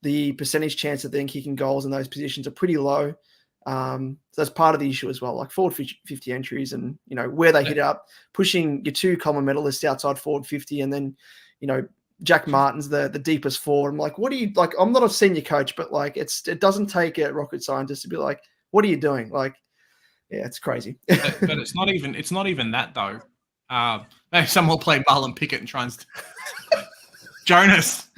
The percentage chance of them kicking goals in those positions are pretty low. So that's part of the issue as well. Like forward 50 entries and, where they hit up, pushing your 2 Coleman medalists outside forward 50. And then, Jack Martin's the deepest forward. I'm like, what are you like? I'm not a senior coach, but like, it doesn't take a rocket scientist to be like, what are you doing? Like, yeah, it's crazy. but it's not even that though. Maybe someone will play Marlon Pickett and try and Jonas.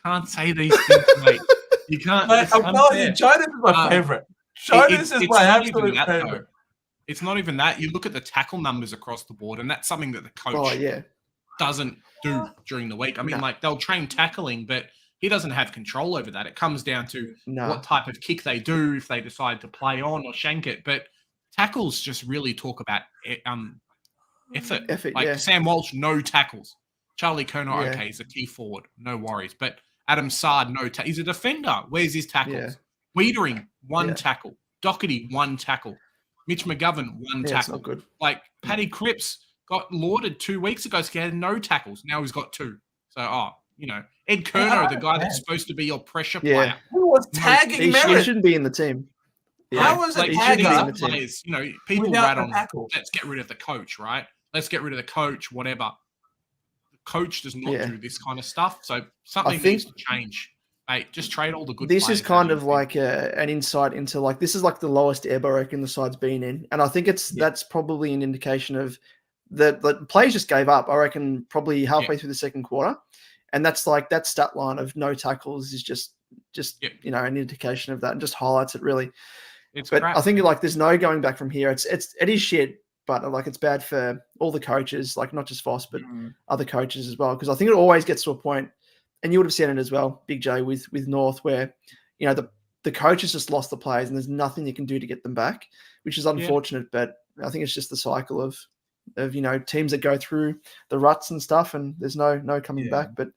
Can't say these things, mate. You can't. Mate, I'm telling you, Jonas is my favorite. Jonas is my absolute favorite. It's not even that. You look at the tackle numbers across the board, and that's something that the coach doesn't do during the week. I mean, like they'll train tackling, but he doesn't have control over that. It comes down to what type of kick they do, if they decide to play on or shank it. But tackles just really talk about effort. Like Sam Walsh, no tackles. Charlie Kerner, okay, he's a key forward, no worries. But Adam Sard, he's a defender. Where's his tackles? Wiedering, 1 tackle. Doherty, 1 tackle. Mitch McGovern, 1 tackle. It's not good. Like Paddy Cripps got lauded 2 weeks ago, so he had no tackles. Now he's got 2. So, Ed Kerno, the guy that's supposed to be your pressure player. Who was tagging He shouldn't be in the team. How was it tagger? Players, people rat on, let's get rid of the coach, right? Let's get rid of the coach, whatever. The coach does not do this kind of stuff. So something needs to change. Mate, just trade all the good players. This is kind of like an insight into like, this is like the lowest ebb I reckon the side's been in. And I think that's probably an indication of the players just gave up, I reckon, probably halfway through the second quarter. And that's like that stat line of no tackles is just an indication of that and just highlights it really. But crap. I think like there's no going back from here. It is shit, but like it's bad for all the coaches, like not just Voss, but other coaches as well. Because I think it always gets to a point, and you would have seen it as well, Big J, with North, where the coaches just lost the players and there's nothing you can do to get them back, which is unfortunate. But I think it's just the cycle of teams that go through the ruts and stuff, and there's no coming back. But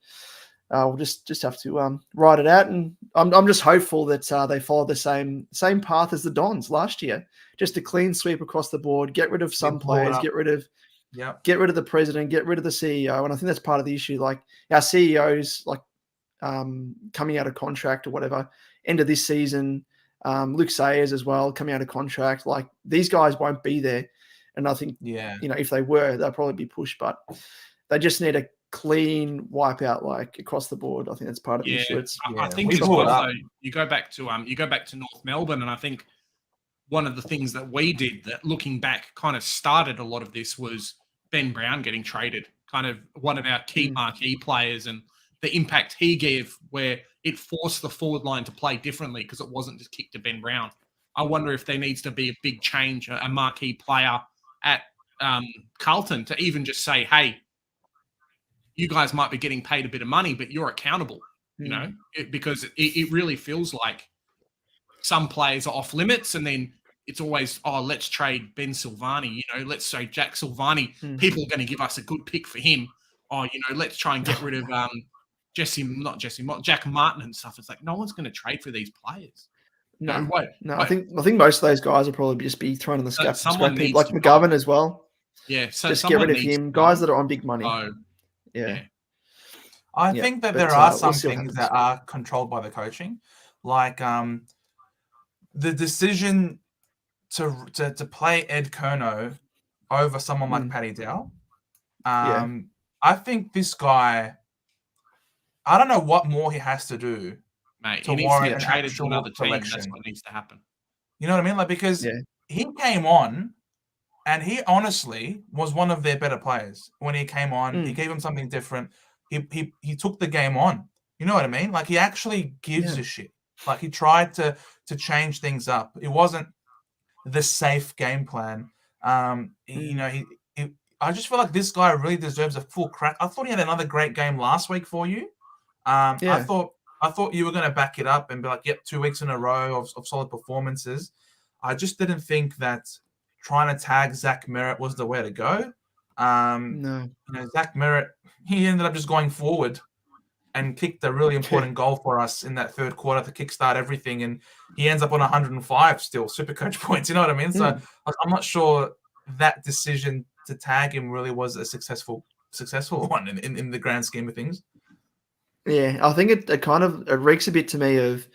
we'll just have to ride it out, and I'm just hopeful that they follow the same path as the Dons last year, just a clean sweep across the board, get rid of some players, get rid of the president, get rid of the CEO, and I think that's part of the issue. Like our CEOs, like coming out of contract or whatever, end of this season. Luke Sayers as well coming out of contract. Like these guys won't be there. And I think, if they were, they'll probably be pushed, but they just need a clean wipeout, like across the board. I think that's part of the issue. I think as well, though, you go back to North Melbourne, and I think one of the things that we did that, looking back, kind of started a lot of this was Ben Brown getting traded, kind of one of our key marquee players, and the impact he gave, where it forced the forward line to play differently because it wasn't just kick to Ben Brown. I wonder if there needs to be a big change, a marquee player at Carlton to even just say, hey, you guys might be getting paid a bit of money, but you're accountable. you know, because it really feels like some players are off limits, and then it's always, let's trade Ben Silvani, you know, let's say Jack Silvani. People are going to give us a good pick for him. Let's try and get rid of Jack Martin and stuff. It's like no one's going to trade for these players. No. I think most of those guys will probably just be thrown in the scrap heap, like McGovern as well. Yeah, so just get rid of him. Guys that are on big money. Yeah. I think that there are some things that are controlled by the coaching, like the decision to play Ed Curnow over someone like Paddy Dow. I think this guy, I don't know what more he has to do. Mate, he needs to get traded to another team. That's what needs to happen. You know what I mean? Like, because he came on and he honestly was one of their better players when he came on. He gave him something different. He took the game on. You know what I mean? Like, he actually gives a shit. Like, he tried to change things up. It wasn't the safe game plan. You know, I just feel like this guy really deserves a full crack. I thought he had another great game last week for you. I thought you were going to back it up and be like, yep, 2 weeks in a row of solid performances. I just didn't think that trying to tag Zach Merritt was the way to go. No. You know, Zach Merritt, he ended up just going forward and kicked a really important goal for us in that third quarter to kickstart everything. And he ends up on 105 still, Supercoach points. You know what I mean? So I'm not sure that decision to tag him really was a successful one in the grand scheme of things. Yeah, I think it kind of reeks a bit to me of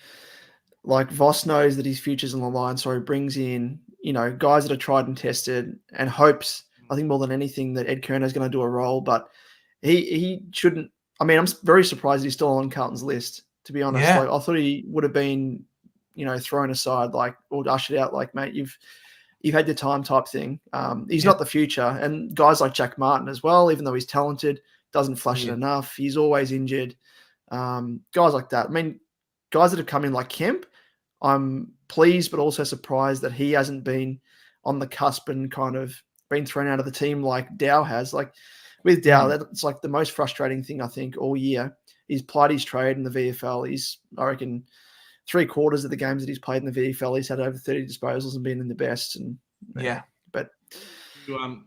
like Voss knows that his future's on the line, so he brings in, you know, guys that are tried and tested and hopes, I think more than anything, that Ed Curnow is going to do a role, but he shouldn't. I mean, I'm very surprised he's still on Carlton's list, to be honest. Yeah. Like, I thought he would have been, you know, thrown aside, like, or ushered out, like, mate, you've had your time type thing. He's not the future. And guys like Jack Martin as well, even though he's talented, doesn't flash it enough. He's always injured. Guys like that. I mean, guys that have come in like Kemp, I'm pleased but also surprised that he hasn't been on the cusp and kind of been thrown out of the team like Dow has. Like with Dow, that's like the most frustrating thing, I think, all year. He's plied his trade in the VFL. He's, I reckon, 3/4 of the games that he's played in the VFL, he's had over 30 disposals and been in the best. And but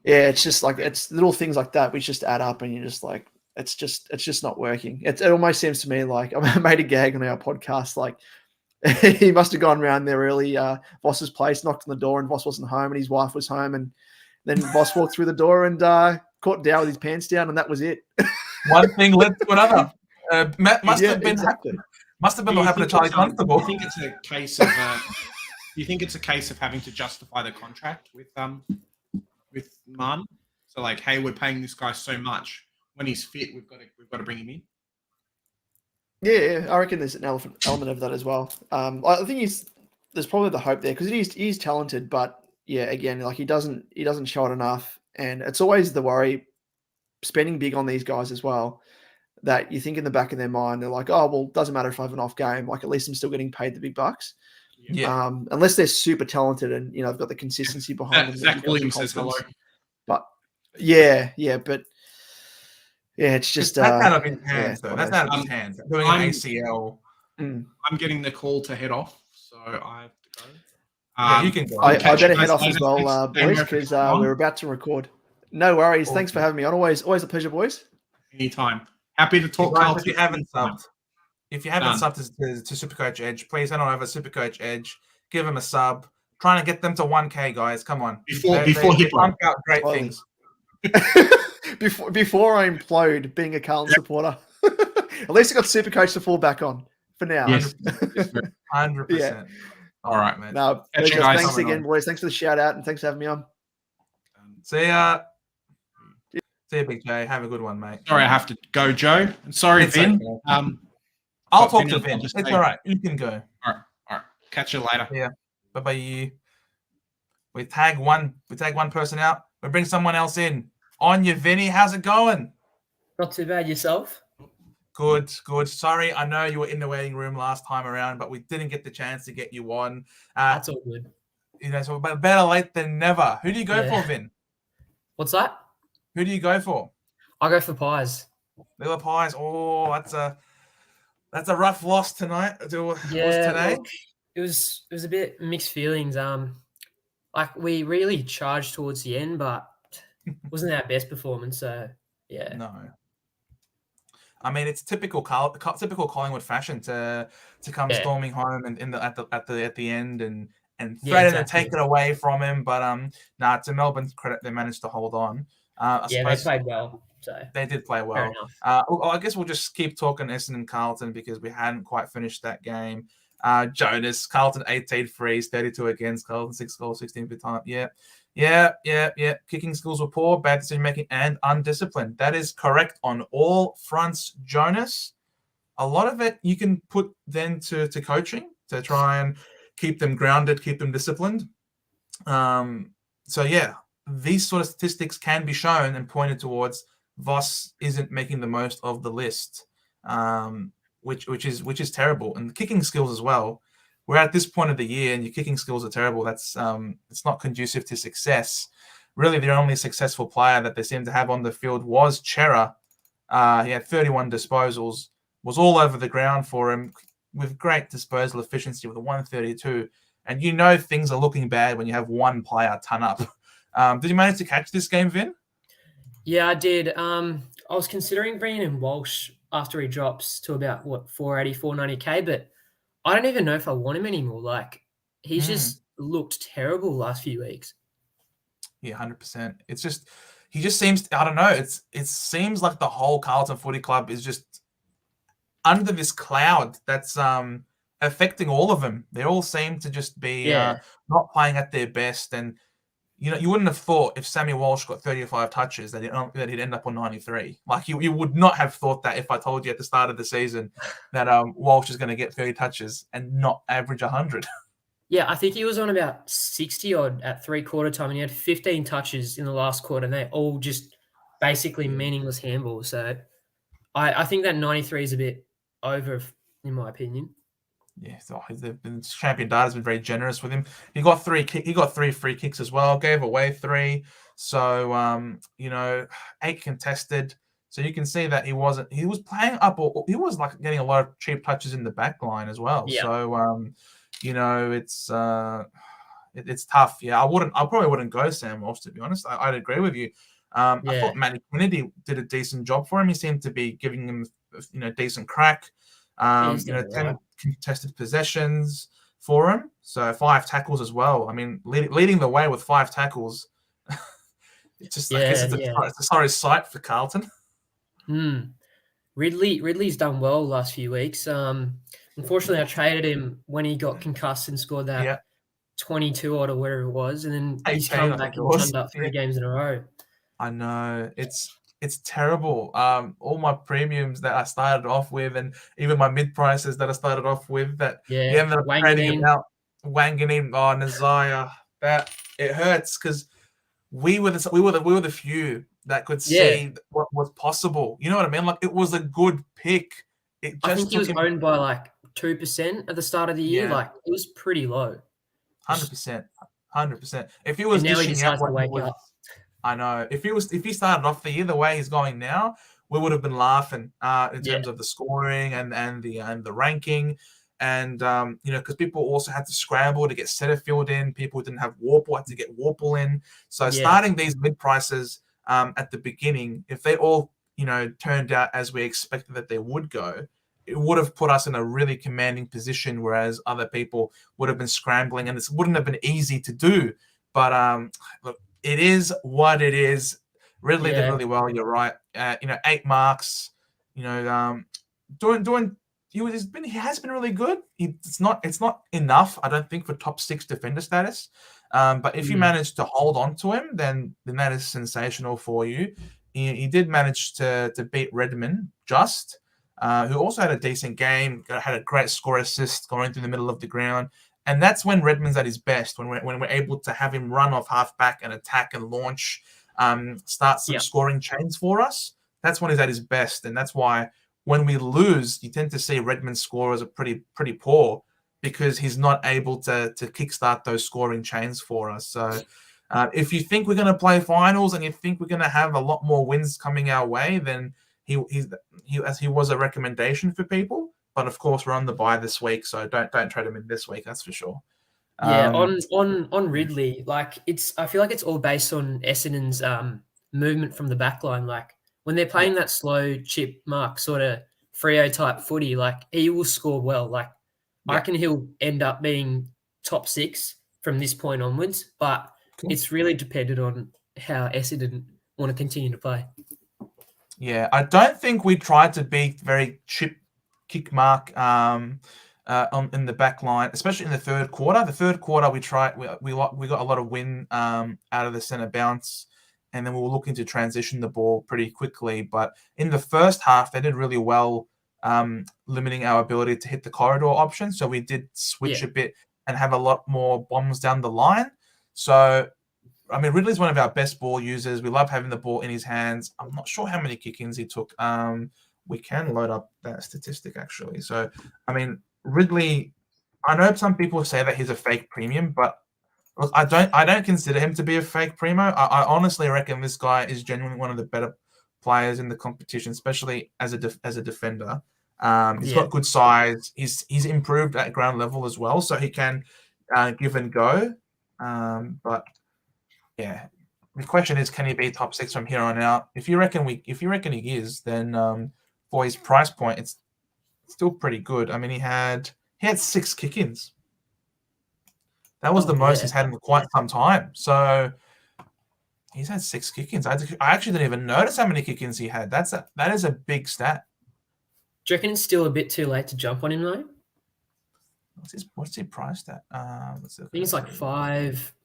it's just like, it's little things like that which just add up, and you're just like, it's just not working. It almost seems to me like I made a gag on our podcast, like he must have gone around there early, Voss's place, knocked on the door, and Voss wasn't home, and his wife was home, and then Voss walked through the door and caught Dow with his pants down, and that was it. One thing led to another. Matt must have been what happened to Charlie Constable. I think it's a case of. You think it's a case of having to justify the contract with Martin? So like, hey, we're paying this guy so much. When he's fit, we've got to bring him in. Yeah, I reckon there's an element of that as well. I think there's probably the hope there because he's talented, but yeah, again, like he doesn't show it enough, and it's always the worry spending big on these guys as well. That you think in the back of their mind, they're like, oh well, doesn't matter if I have an off game. Like at least I'm still getting paid the big bucks. Yeah. Unless they're super talented and you know they've got the consistency behind them. Zach Williams says hello. But it's just that's out of his hands, though. That's out of his hands. Doing an ACL. I'm getting the call to head off, so I have to go. You can go. I better head off as well, boys, because we're about to record. No worries. Awesome. Thanks for having me on. Always a pleasure, boys. Anytime. Happy to talk. If you haven't subbed to Supercoach Edge, please head on over to Supercoach Edge. Give them a sub. Trying to get them to 1K, guys. Come on. Before they pump out great things. Before I implode being a Carlton supporter. At least I got Supercoach to fall back on for now. Yes. 100%. Yeah. All right, man. No, thanks again, boys. Thanks for the shout out and thanks for having me on. See ya. See you, Big J. Have a good one, mate. Sorry, I have to go, Joe. Sorry, Vin. Okay. I'll talk to Vin. It's all right. You can go. All right. Catch you later. Yeah. Bye-bye. We tag one person out. We bring someone else in. On you, Vinny. How's it going? Not too bad. Yourself? Good. Sorry, I know you were in the waiting room last time around, but we didn't get the chance to get you on. That's all good. You know, so better late than never. Who do you go for, Vin? What's that? Who do you go for? I go for Pies. Little Pies. Oh, That's a rough loss tonight. Today. Look, it was a bit mixed feelings. Like we really charged towards the end, but wasn't our best performance. So yeah. No. I mean, it's typical Collingwood fashion to come storming home and at the end and threaten to take it away from him. But to Melbourne's credit, they managed to hold on. They played well. So they did play well. I guess we'll just keep talking Essendon and Carlton because we hadn't quite finished that game. Jonas, Carlton 18 frees, 32 against, Carlton 6 goals, 16 per time. Yeah. Kicking skills were poor, bad decision making, and undisciplined. That is correct on all fronts, Jonas. A lot of it you can put then to coaching to try and keep them grounded, keep them disciplined. These sort of statistics can be shown and pointed towards Voss isn't making the most of the list, which is terrible. And the kicking skills as well. We're at this point of the year and your kicking skills are terrible. That's it's not conducive to success. Really, the only successful player that they seem to have on the field was Chera. He had 31 disposals, was all over the ground for him with great disposal efficiency with a 132. And you know things are looking bad when you have one player ton up. Did you manage to catch this game, Vin? Yeah, I did. I was considering bringing in Walsh after he drops to about, 480, 490K, but I don't even know if I want him anymore. Like, he's just looked terrible the last few weeks. Yeah, 100%. It's just, he just seems, I don't know, it seems like the whole Carlton Footy Club is just under this cloud that's affecting all of them. They all seem to just be not playing at their best. And, you know, you wouldn't have thought if Sammy Walsh got 35 touches that he'd end up on 93. Like, you would not have thought that if I told you at the start of the season that Walsh is going to get 30 touches and not average 100. Yeah, I think he was on about 60 odd at 3/4 time, and he had 15 touches in the last quarter, and they're all just basically meaningless handballs. So I think that 93 is a bit over, in my opinion. Yeah, so Champion Data's been very generous with him. He got three free kicks as well, gave away 3. So 8 contested. So you can see that he was playing up, or he was like getting a lot of cheap touches in the back line as well. Yeah. So it's tough. Yeah, I probably wouldn't go Sam Walsh, to be honest. I'd agree with you. I thought Matty Kennedy did a decent job for him. He seemed to be giving him decent crack. 10 contested possessions for him, so 5 tackles as well. I mean, leading the way with 5 tackles. It's just it's a sorry sight for Carlton. Ridley's done well the last few weeks. Unfortunately, I traded him when he got concussed and scored that 22 odd or whatever it was, and then he's come back and turned up 3 games in a row. I know, it's terrible. All my premiums that I started off with, and even my mid prices that I started off with, that he ended up trading out, Wanganeen, Nazaya. That it hurts because we were the few that could see what was possible. You know what I mean? Like, it was a good pick. I think he was owned by like 2% at the start of the year. Like, it was pretty low. 100%. If he was dishing out what he was, I know. If he started off the year the way he's going now, we would have been laughing in terms of the scoring and the ranking, and because people also had to scramble to get Setterfield in. People didn't have Warple, had to get Warple in. So starting these mid prices at the beginning, if they all turned out as we expected that they would go, it would have put us in a really commanding position, whereas other people would have been scrambling, and this wouldn't have been easy to do. But look, it is what it is. Ridley did really well. You're right. 8 marks. Doing. He has been really good. It's not enough, I don't think, for top 6 defender status. But if you manage to hold on to him, then that is sensational for you. He did manage to beat Redmond who also had a decent game, had a great score assist going through the middle of the ground. And that's when Redmond's at his best, when we're able to have him run off halfback and attack and launch, start some scoring chains for us. That's when he's at his best. And that's why when we lose, you tend to see Redmond's scorers are pretty poor, because he's not able to kickstart those scoring chains for us. So if you think we're going to play finals and you think we're going to have a lot more wins coming our way, then he was a recommendation for people. but of course we're on the bye this week, so don't trade him in this week. That's for sure. Yeah, on Ridley, like I feel like it's all based on Essendon's movement from the back line. Like when they're playing that slow chip mark sort of Freo type footy, like he will score well. Like I reckon he'll end up being top 6 from this point onwards, but it's really dependent on how Essendon want to continue to play. Yeah, I don't think we tried to be very chip kick mark in the back line, especially in the third quarter. The third quarter we got a lot of win out of the centre bounce, and then we were looking to transition the ball pretty quickly. But in the first half, they did really well, limiting our ability to hit the corridor option. So we did switch a bit and have a lot more bombs down the line. So, I mean, Ridley's one of our best ball users. We love having the ball in his hands. I'm not sure how many kick-ins he took. We can load up that statistic, actually. So, I mean, Ridley, I know some people say that he's a fake premium, but look, I don't consider him to be a fake primo. I honestly reckon this guy is genuinely one of the better players in the competition, especially as a defender. He's got good size. He's improved at ground level as well, so he can give and go. But yeah, the question is, can he be top 6 from here on out? If you reckon he is, then for his price point, it's still pretty good. I mean, he had 6 kick-ins. That was the most he's had in quite some time. So he's had 6 kick-ins. I actually didn't even notice how many kick-ins he had. That is a big stat. Do you reckon it's still a bit too late to jump on him though? What's he priced at? I think it's like 505,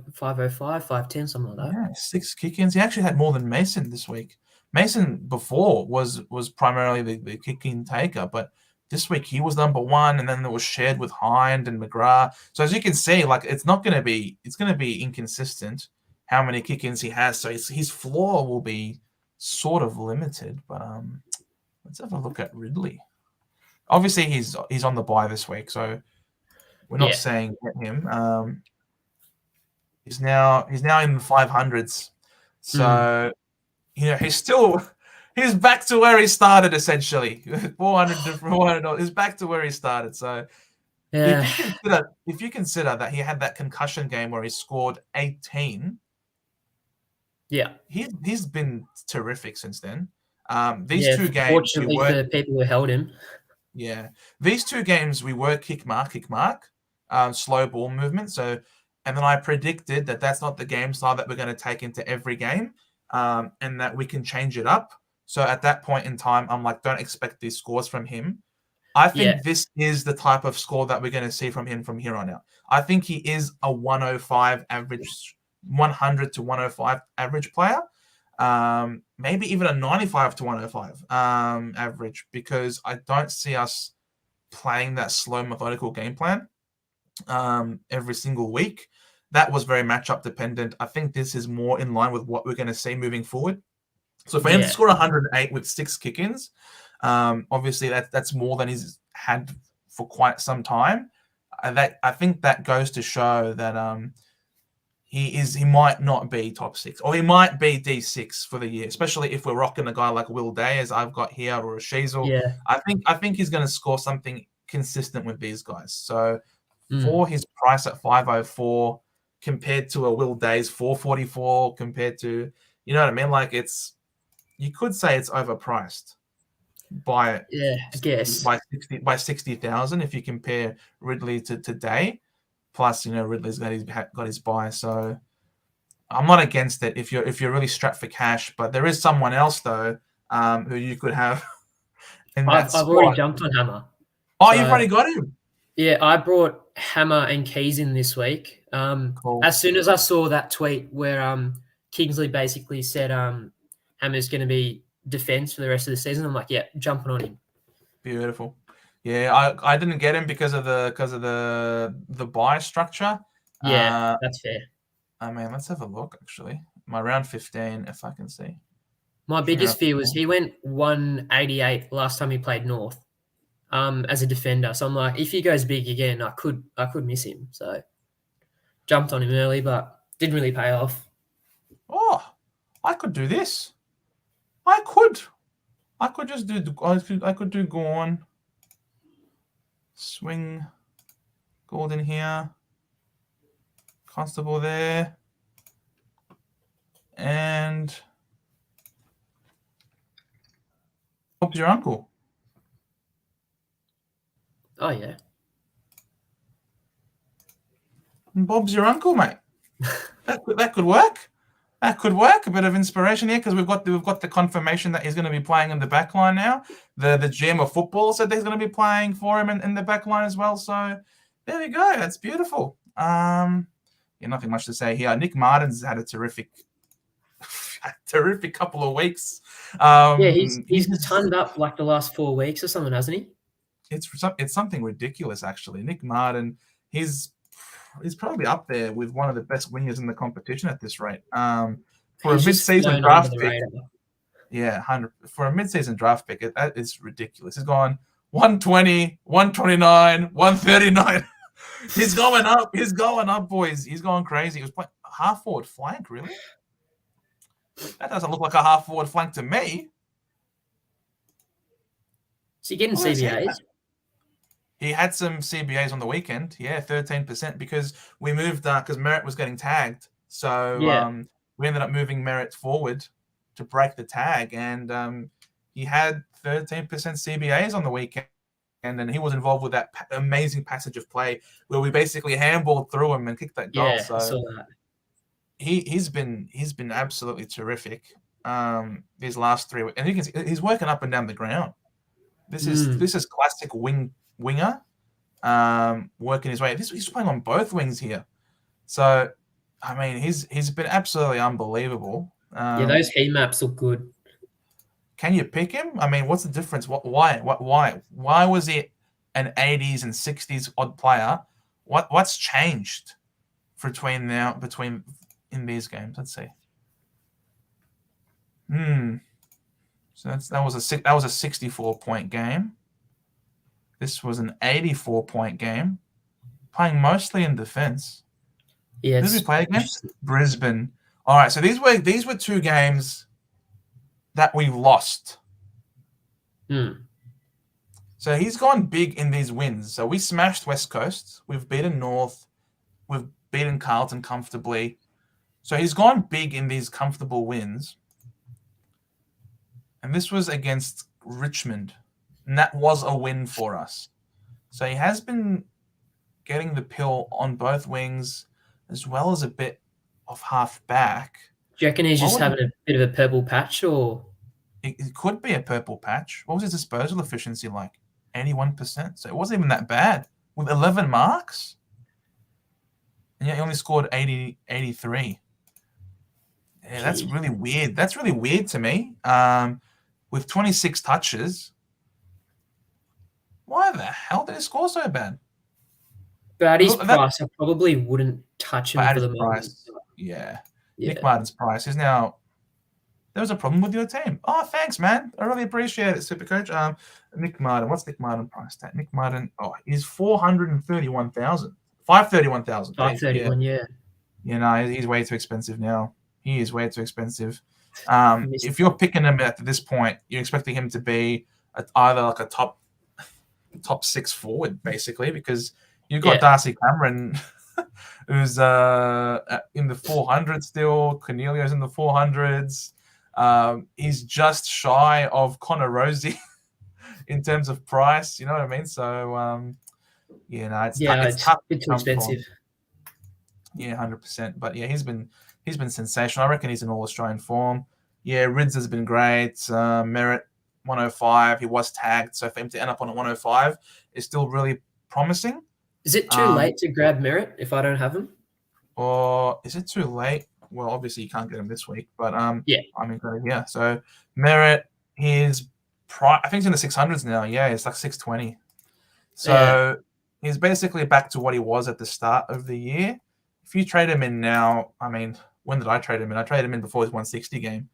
510, something like that. Yeah, 6 kick-ins. He actually had more than Mason this week. Mason before was primarily the kick-in taker, but this week he was number 1, and then it was shared with Hind and McGrath. So as you can see, like it's going to be inconsistent how many kick-ins he has. So his floor will be sort of limited. But let's have a look at Ridley. Obviously, he's on the bye this week, so we're not saying get him. He's now in the 500s, so he's back to where he started essentially. $400. He's back to where he started. So if you consider that he had that concussion game where he scored 18, he's been terrific since then. These 2 games, fortunately for people who held him. Yeah, these 2 games we were kick mark, slow ball movement. So, and then I predicted that that's not the game style that we're going to take into every game, and that we can change it up. So at that point in time, I'm like, don't expect these scores from him. I think this is the type of score that we're going to see from him from here on out. I think he is a 105 average, 100 to 105 average player. Maybe even a 95 to 105 average, because I don't see us playing that slow, methodical game plan every single week. That was very matchup dependent. I think this is more in line with what we're going to see moving forward. So for him to score 108 with 6 kick-ins, obviously that's more than he's had for quite some time. I think that goes to show that he might not be top 6, or he might be D6 for the year, especially if we're rocking a guy like Will Day, as I've got here, or a Sheasel. Yeah. I think he's going to score something consistent with these guys. So for his price at 504 compared to a Will Day's 444, compared to, you know what I mean? Like you could say it's overpriced by I guess by 60,000 if you compare Ridley to today. Plus, Ridley's got his buy, so I'm not against it if you're really strapped for cash. But there is someone else though who you could have. I've already jumped on Hammer. Oh, you've already got him. Yeah, I brought Hammer and Keys in this week. Cool. As soon as I saw that tweet where Kingsley basically said Hammer's going to be defense for the rest of the season, I'm like, jumping on him. Beautiful. Yeah, I didn't get him because of the buy structure. Yeah, that's fair. I mean, let's have a look. Actually, my round 15, if I can see. My biggest fear was he went 188 last time he played North, as a defender. So I'm like, if he goes big again, I could miss him. So jumped on him early, but didn't really pay off. Oh, I could do this. I could just do. I could do Gorn. swing Gordon here. Constable there. And Bob's your uncle. Oh, yeah. Bob's your uncle, mate. That could work. That could work. A bit of inspiration here because we've got the confirmation that he's going to be playing in the back line now. The GM of football said that he's going to be playing for him in the back line as well. So there we go. That's beautiful. Nothing much to say here. Nick Martin's had a terrific couple of weeks. He's turned up like the last 4 weeks or something, hasn't he? It's something ridiculous, actually. Nick Martin, he's probably up there with one of the best wingers in the competition at this rate. For a mid-season draft pick, yeah, 100 for a mid-season draft pick, that is ridiculous. He's gone 120, 129, 139. He's going up. He's going up, boys. He's going crazy. He was playing half forward flank, really? That doesn't look like a half forward flank to me. Is he getting CBAs? He had some CBAs on the weekend. Yeah, 13% because we moved because Merritt was getting tagged. So we ended up moving Merritt forward to break the tag, and he had 13% CBAs on the weekend. And then he was involved with that amazing passage of play where we basically handballed through him and kicked that goal. Yeah, so I saw that. He's been absolutely terrific these last 3 weeks, and you can see he's working up and down the ground. This is classic winger working his way. He's playing on both wings here, so I mean he's been absolutely unbelievable. Those heat maps look good. Can you pick him? I mean, what's the difference? Why was it an 80s and 60s odd player? What's changed between in these games? Let's see. So that was a 64-point game. This was an 84-point game. Playing mostly in defense. Yeah. Who did we play against? Brisbane. All right, so these were 2 games that we lost. So he's gone big in these wins. So we smashed West Coast. We've beaten North. We've beaten Carlton comfortably. So he's gone big in these comfortable wins. And this was against Richmond. And that was a win for us. So he has been getting the pill on both wings as well as a bit of half back. Do you reckon he's just having a bit of a purple patch, or? It could be a purple patch. What was his disposal efficiency like? 81%. So it wasn't even that bad. With 11 marks? And yet he only scored 83. Yeah, that's really weird. That's really weird to me. With 26 touches. Why the hell did he score so bad? But at his price, I probably wouldn't touch him for the moment. Yeah. Nick Martin's price is now. There was a problem with your team. Oh, thanks, man. I really appreciate it, Supercoach. Nick Martin. What's Nick Martin price tag? Nick Martin. Oh, he's 431,000. 531,000. 531, yeah. You know, he's way too expensive now. He is way too expensive. If you're picking him at this point, you're expecting him to be either like a top 6 forward, basically, because you've got Darcy Cameron, who's in the 400s still. Cornelio's in the 400s. He's just shy of Connor Rosie in terms of price. You know what I mean? So, it's tough. It's too expensive. Yeah, 100%. But yeah, he's been sensational. I reckon he's in all Australian form. Yeah, Rids has been great. Merritt 105. He was tagged, so for him to end up on a 105 is still really promising. Is it too late to grab Merritt if I don't have him? Or is it too late? Well, obviously you can't get him this week, but yeah. I mean, yeah. So Merritt, his price, I think he's in the 600s now. Yeah, it's like 620. So he's basically back to what he was at the start of the year. If you trade him in now, I mean, when did I trade him in? I traded him in before his 160 game.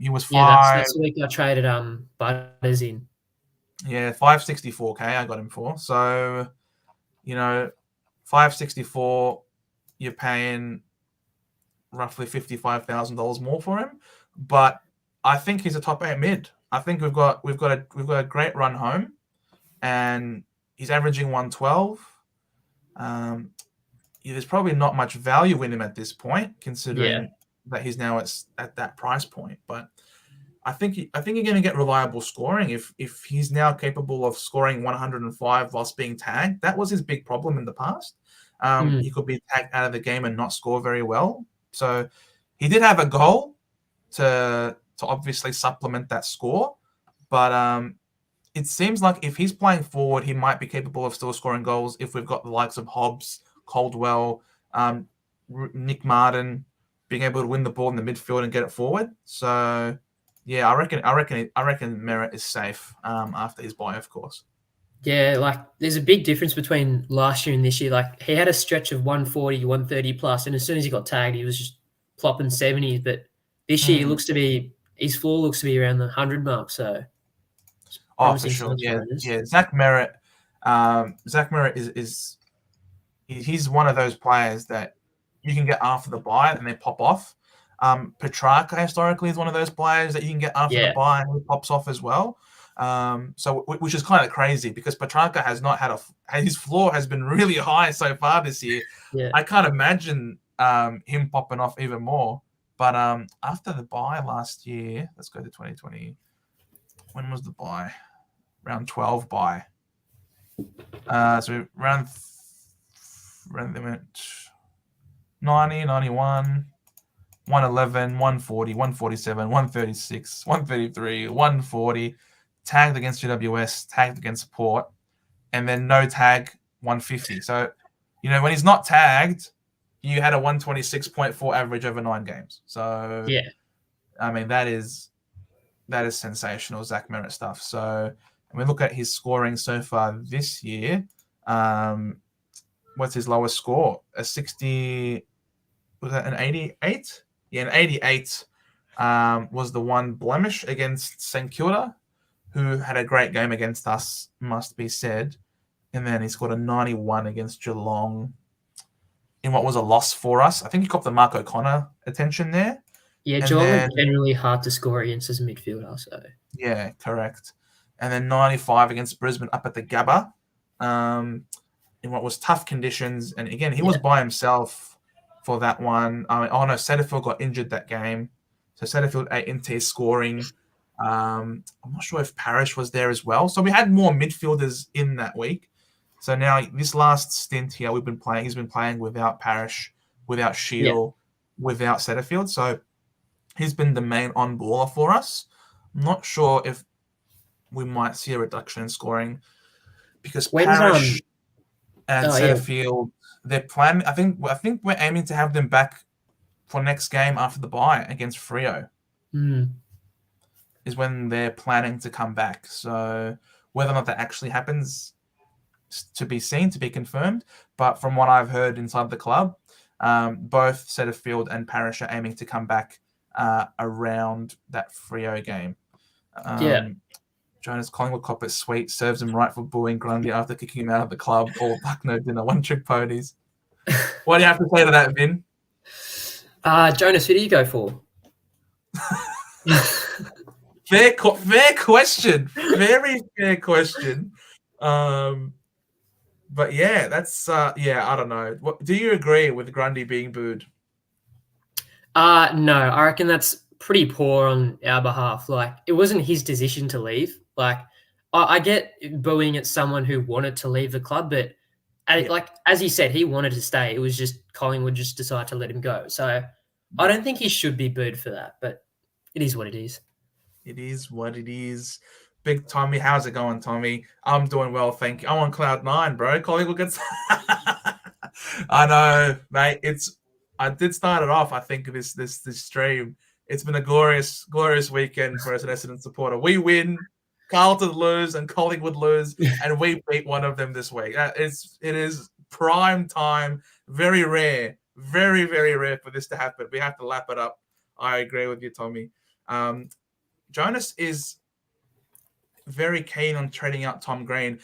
He was 5. Yeah, that's the week I traded Butters in. Yeah, 564K I got him for. So, 564, you're paying roughly $55,000 more for him. But I think he's a top 8 mid. I think we've got a great run home, and He's averaging 112. There's probably not much value in him at this point, considering that he's now at that price point. But I think you're going to get reliable scoring if he's now capable of scoring 105 whilst being tagged. That was his big problem in the past. He could be tagged out of the game and not score very well. So he did have a goal to obviously supplement that score, but it seems like if he's playing forward, he might be capable of still scoring goals if we've got the likes of Hobbs, Caldwell, Nick Martin being able to win the ball in the midfield and get it forward. So yeah, I reckon Merritt is safe after his bye, of course. Yeah, like there's a big difference between last year and this year. Like he had a stretch of 140, 130 plus, and as soon as he got tagged, he was just plopping 70s. But this year, his floor looks to be around the 100 mark. So, for sure, yeah. Zach Merritt is he's one of those players that you can get after the bye and they pop off. Petrarca historically is one of those players that you can get after the bye and he pops off as well. So which is kind of crazy because Petrarca has not had his floor has been really high so far this year. Yeah. I can't imagine him popping off even more. But after the bye last year, let's go to 2020. When was the bye? Round 12 bye. So round they went 90, 91, 111, 140, 147, 136, 133, 140. Tagged against GWS, tagged against Port, and then no tag 150. So, when he's not tagged, you had a 126.4 average over 9 games. So, yeah, I mean that is sensational Zach Merritt stuff. So, and we look at his scoring so far this year. What's his lowest score? A 60. Was that an 88? Yeah, an 88 was the one blemish against St Kilda, who had a great game against us, must be said. And then he scored a 91 against Geelong in what was a loss for us. I think he got the Mark O'Connor attention there. Yeah, Geelong are generally hard to score against as a midfielder. So. Yeah, correct. And then 95 against Brisbane up at the Gabba in what was tough conditions. And again, he was by himself for that one. Setterfield got injured that game. So Setterfield ate into his scoring. I'm not sure if Parrish was there as well. So we had more midfielders in that week. So now this last stint here, he's been playing without Parrish, without Shield, without Setterfield. So he's been the main on-baller for us. I'm not sure if we might see a reduction in scoring because Parrish and Setterfield, they're planning. I think we're aiming to have them back for next game after the bye against Freo. Is when they're planning to come back. So whether or not that actually happens to be seen, to be confirmed. But from what I've heard inside the club, both Setterfield and Parrish are aiming to come back around that Freo game. Jonas Collingwood cop it sweet, serves him right for booing Grundy after kicking him out of the club. All luck, no dinner, one-trick ponies. What do you have to say to that, Vin? Jonas, who do you go for? Fair question. Very fair question. But yeah, that's I don't know. Do you agree with Grundy being booed? No, I reckon that's pretty poor on our behalf. Like, it wasn't his decision to leave. Like, I get booing at someone who wanted to leave the club, but like as he said, he wanted to stay. It was just Collingwood just decided to let him go. So I don't think he should be booed for that, but it is what it is. It is what it is. Big Tommy, how's it going, Tommy? I'm doing well, thank you. I'm on cloud 9, bro. Collingwood gets. I know, mate. I did start it off. I think this stream. It's been a glorious weekend for us, an Essendon supporter. We win, Carlton lose, and Collingwood lose, and we beat one of them this week. It is prime time. Very rare, very very rare for this to happen. We have to lap it up. I agree with you, Tommy. Jonas is very keen on trading out Tom Green.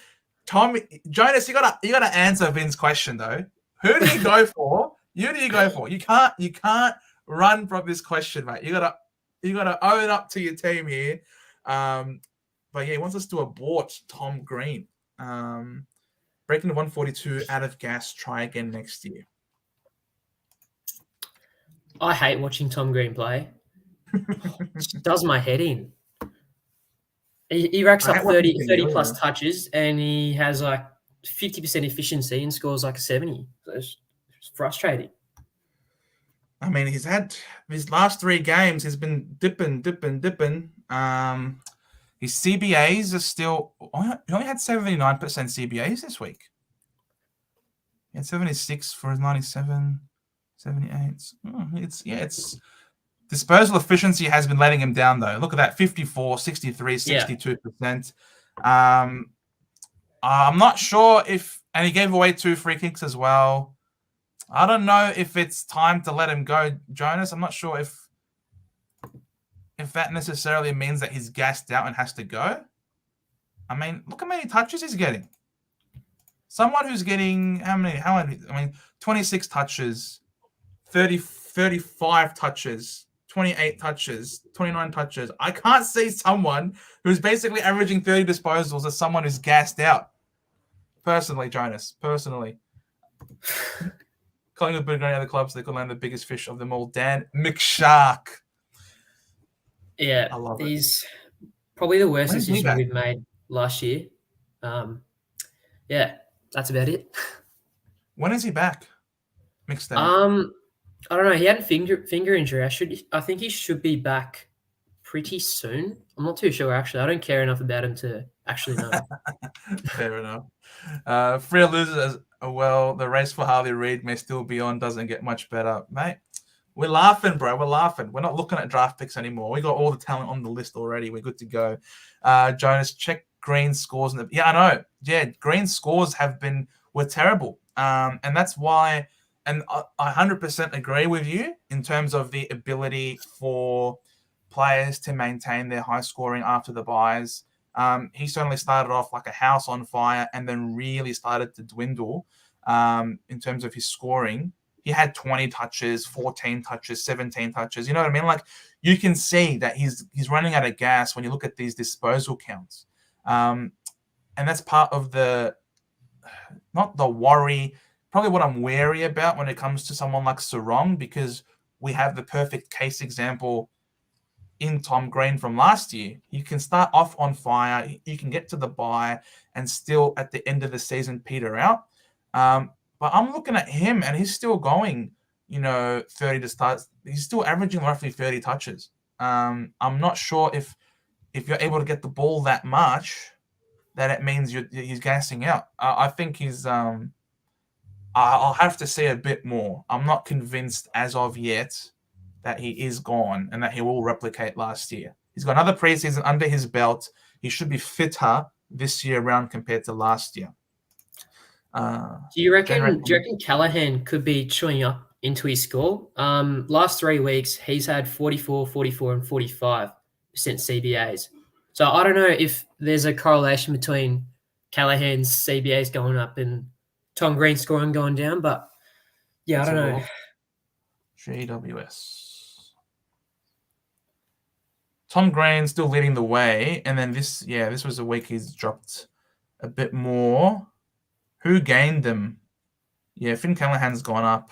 Jonas, you gotta answer Vin's question though. Who do you go for? Who do you go for? You can't run from this question, mate. You gotta own up to your team here. But yeah, he wants us to abort Tom Green. breaking the 142 out of gas. Try again next year. I hate watching Tom Green play. Does my head in. He racks up 30 plus touches, and he has like 50% efficiency and scores like a 70. So it's frustrating. I mean, he's had his last 3 games. He's been dipping. His CBAs are still. He only had 79% CBAs this week. He had 76 for his 97, 78. It's disposal efficiency has been letting him down though. Look at that, 54, 63, 62%. I'm not sure if, and he gave away 2 free kicks as well. I don't know if it's time to let him go, Jonas. I'm not sure if that necessarily means that he's gassed out and has to go. I mean, look how many touches he's getting. Someone who's getting how many? I mean, 26 touches, 35 touches, 28 touches, 29 touches. I can't see someone who's basically averaging 30 disposals as someone who's gassed out. Personally, Jonas. Personally. Collingwood been going to other clubs, they could land the biggest fish of them all. Dan McShark. Yeah, he's probably the worst decision we've made last year. Yeah, that's about it. When is he back? Mixed up. I don't know. He had a finger injury. I think he should be back pretty soon. I'm not too sure actually. I don't care enough about him to actually know. Fair enough. Free losers as well. The race for Harley Reid may still be on. Doesn't get much better, mate. We're laughing, bro. We're laughing. We're not looking at draft picks anymore. We got all the talent on the list already. We're good to go. Jonas, check Green's scores. I know. Yeah, Green's scores were terrible. And that's why, and I 100% agree with you in terms of the ability for players to maintain their high scoring after the buys. He certainly started off like a house on fire and then really started to dwindle in terms of his scoring. He had 20 touches, 14 touches, 17 touches. You know what I mean? Like you can see that he's running out of gas when you look at these disposal counts. And that's part of not the worry, probably what I'm wary about when it comes to someone like Sarong, because we have the perfect case example in Tom Green from last year. You can start off on fire, you can get to the bye and still at the end of the season peter out. But I'm looking at him and he's still going, 30 to start. He's still averaging roughly 30 touches. I'm not sure if you're able to get the ball that much, that it means he's gassing out. I think he's. I'll have to see a bit more. I'm not convinced as of yet that he is gone and that he will replicate last year. He's got another preseason under his belt. He should be fitter this year around compared to last year. Do you reckon Callahan could be chewing up into his score? Last 3 weeks, he's had 44, 44, and 45% CBAs. So I don't know if there's a correlation between Callahan's CBAs going up and Tom Green's scoring going down, but yeah, I don't know. GWS. Tom Green still leading the way, and then this was a week he's dropped a bit more. Who gained them? Yeah, Finn Callahan's gone up.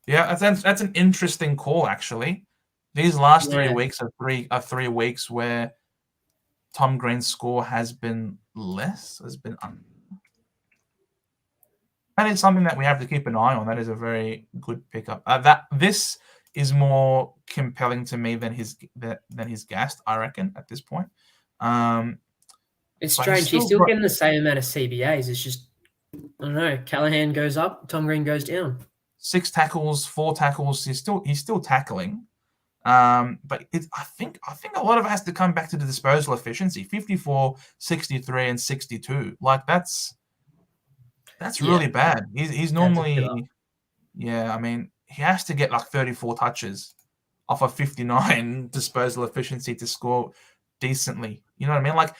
Yeah, that's an interesting call actually. These last 3 weeks are 3 weeks where Tom Green's score has been less, That is something that we have to keep an eye on. That is a very good pickup. This is more compelling to me than his gassed, I reckon, at this point. It's strange. He's still getting the same amount of CBAs. It's just, I don't know. Callahan goes up, Tom Green goes down. 6 tackles, 4 tackles. He's still tackling. But I think a lot of it has to come back to the disposal efficiency. 54, 63, and 62. Like that's really bad. He's normally, I mean, he has to get like 34 touches off of 59 disposal efficiency to score decently. You know what I mean? Like,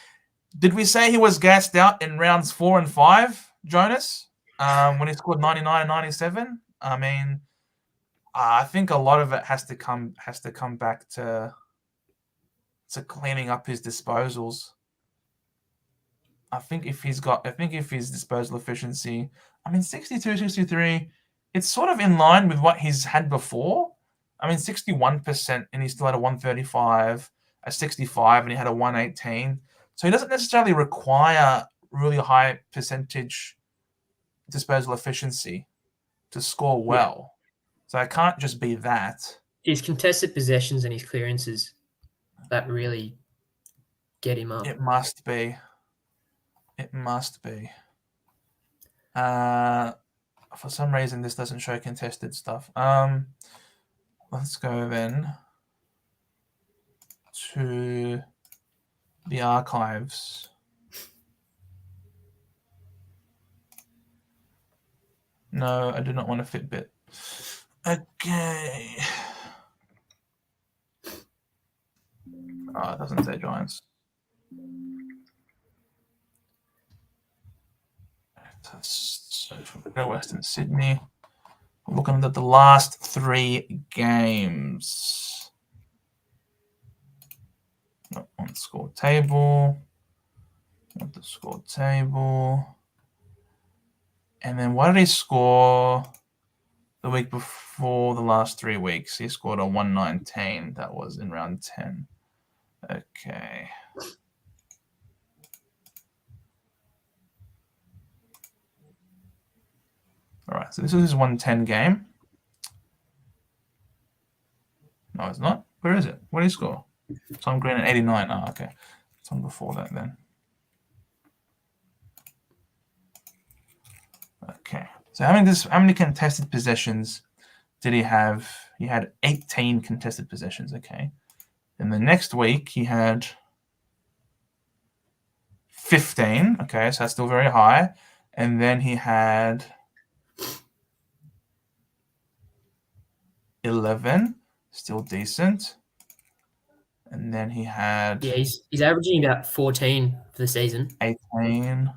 did we say he was gassed out in rounds 4 and 5, Jonas? When he scored 99 and 97? I mean, I think a lot of it has to come back to cleaning up his disposals. I think if his disposal efficiency, I mean, 62, 63, it's sort of in line with what he's had before. I mean, 61%, and he still had a 135, a 65, and he had a 118. So he doesn't necessarily require really high percentage disposal efficiency to score well. So it can't just be that. His contested possessions and his clearances that really get him up. It must be. It must be. For some reason, this doesn't show contested stuff. Let's go then to the archives. No, I do not want a Fitbit. Okay. Oh, it doesn't say Giants. So go Western Sydney. We're looking at the last 3 games. Not on the score table. Not the score table. And then what did he score the week before the last 3 weeks? He scored a 119. That was in round 10. Okay. All right, so this is his 110 game. No, it's not. Where is it? What did he score? Tom Green at 89. Oh, okay. It's on before that then. Okay. So how many contested possessions did he have? He had 18 contested possessions. Okay. And the next week he had 15. Okay, so that's still very high. And then he had 11, still decent. And then he had he's averaging about 14 for the season. 18.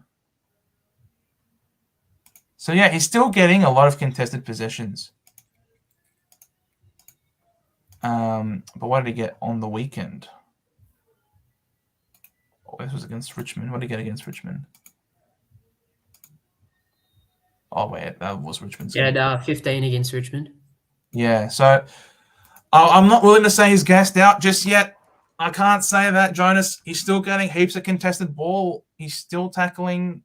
So yeah, he's still getting a lot of contested possessions. But what did he get on the weekend? Oh, this was against Richmond. What did he get against Richmond? Oh wait, that was Richmond's game. He had 15 against Richmond. Yeah, so I'm not willing to say he's gassed out just yet. I can't say that, Jonas. He's still getting heaps of contested ball. He's still tackling.